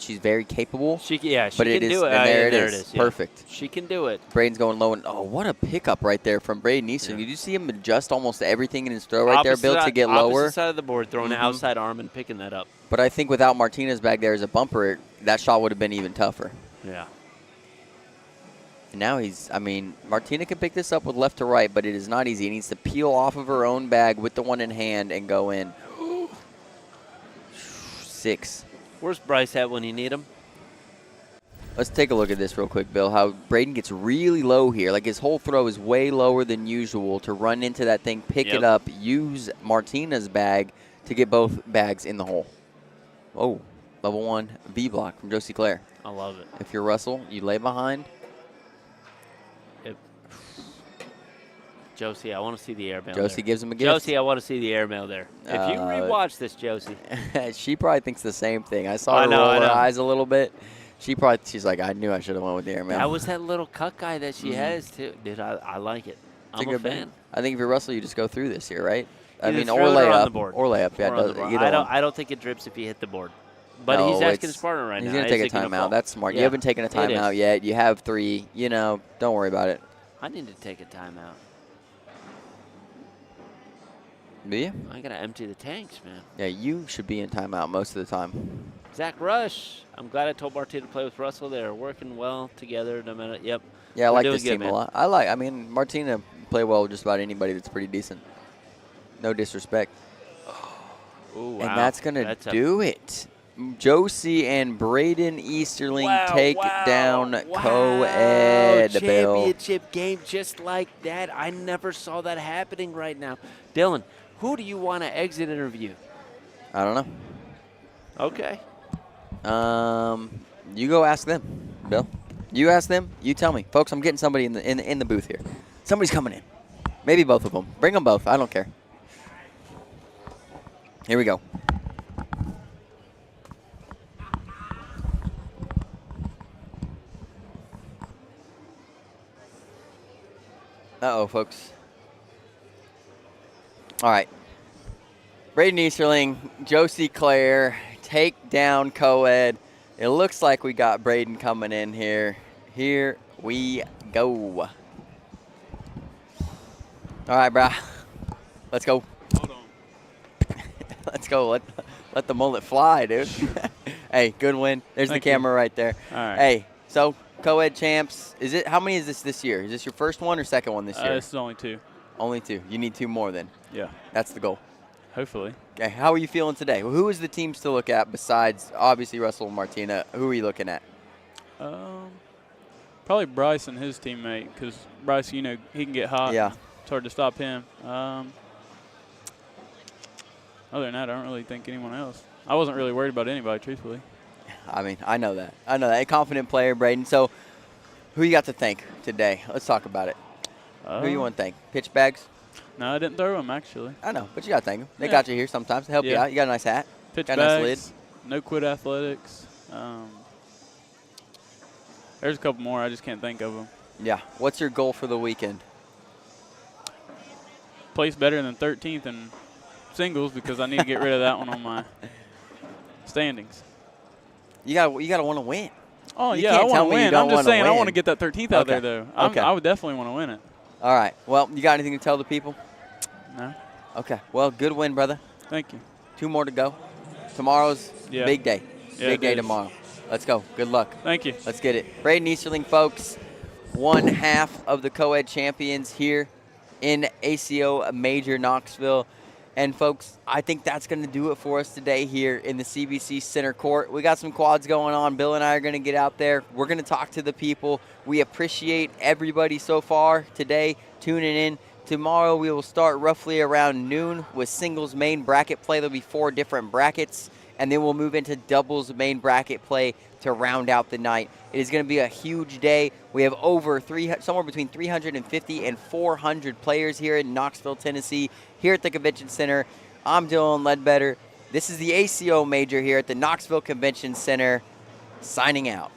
She's very capable. She can do it. And there it is. Perfect. She can do it. Braden's going low. And what a pickup right there from Braden Easterling. Did you see him adjust almost everything in his throw right there, Bill, to get lower? Opposite side of the board, throwing an outside arm and picking that up. But I think without Martina's bag there as a bumper, that shot would have been even tougher. Yeah. And now Martina can pick this up with left to right, but it is not easy. He needs to peel off of her own bag with the one in hand and go in. 6. Where's Bryce at when you need him? Let's take a look at this real quick, Bill, how Braden gets really low here. Like his whole throw is way lower than usual to run into that thing, pick it up, use Martina's bag to get both bags in the hole. Oh, level 1 V block from Josie Clair. I love it. If you're Russell, you lay behind. Josie, I want to see the airmail Josie there. Gives him a gift. Josie, I want to see the airmail there. If you rewatch this, Josie. She probably thinks the same thing. I saw her roll her eyes a little bit. She's like, I knew I should have went with the airmail. That was that little cut guy that she has, too. Dude, I like it. I'm a fan. I think if you're Russell, you just go through this here, right? Or lay up. Or lay up, yeah. I don't think it drips if you hit the board. But he's asking his partner right now. He's going to take a timeout. That's smart. Yeah. You haven't taken a timeout yet. You have 3. Don't worry about it. I need to take a timeout. Do you? I got to empty the tanks, man. Yeah, you should be in timeout most of the time. Zach Rush. I'm glad I told Martina to play with Russell. They're working well together. No matter. Yep. Yeah, I like this team a lot. I mean, Martina play well with just about anybody that's pretty decent. No disrespect. Ooh, wow. And that's going to do it. Josie and Braden Easterling take down co-ed. Championship game just like that. I never saw that happening right now. Dylan, who do you want to exit interview? I don't know. Okay. You go ask them, Bill. You ask them. You tell me, folks. I'm getting somebody in the booth here. Somebody's coming in. Maybe both of them. Bring them both. I don't care. Here we go. Uh-oh, folks. All right. Braden Easterling, Josie Clair, take down co-ed. It looks like we got Braden coming in here. Here we go. All right, brah. Let's go. Hold on. Let's go. Let the mullet fly, dude. Hey, good win. There's Thank the camera right there. All right. Hey, so co-ed champs. How many is this year? Is this your first one or second one this year? This is only 2. Only 2. You need 2 more then. Yeah. That's the goal. Hopefully. Okay, how are you feeling today? Who is the teams to look at besides, obviously, Russell and Martina? Who are you looking at? Probably Bryce and his teammate, because Bryce, he can get hot. Yeah. It's hard to stop him. Other than that, I don't really think anyone else. I wasn't really worried about anybody, truthfully. I mean, I know that. A confident player, Braden. So, who you got to thank today? Let's talk about it. Who you want to thank? Pitch bags? No, I didn't throw them, actually. I know, but you got to thank them. They got you here sometimes to help you out. You got a nice hat. Pitch got bags, a nice lid. No quit athletics. There's a couple more. I just can't think of them. Yeah. What's your goal for the weekend? Place better than 13th in singles because I need to get rid of that one on my standings. You got to want to win. Oh, yeah, I want to win. I'm just saying I want to get that 13th out there, though. Okay. I would definitely want to win it. All right. Well, you got anything to tell the people? No. Okay. Well, good win, brother. Thank you. 2 more to go. Tomorrow's big day. Yeah, big day tomorrow. Let's go. Good luck. Thank you. Let's get it. Braden Easterling, folks, 1/2 of the co-ed champions here in ACO Major Knoxville. And, folks, I think that's going to do it for us today here in the CBC Center Court. We got some quads going on. Bill and I are going to get out there. We're going to talk to the people. We appreciate everybody so far today tuning in. Tomorrow we will start roughly around noon with singles main bracket play. There'll be 4 different brackets, and then we'll move into doubles main bracket play to round out the night. It is going to be a huge day. We have somewhere between 350 and 400 players here in Knoxville, Tennessee, here at the Convention Center. I'm Dylan Ledbetter. This is the ACO Major here at the Knoxville Convention Center, signing out.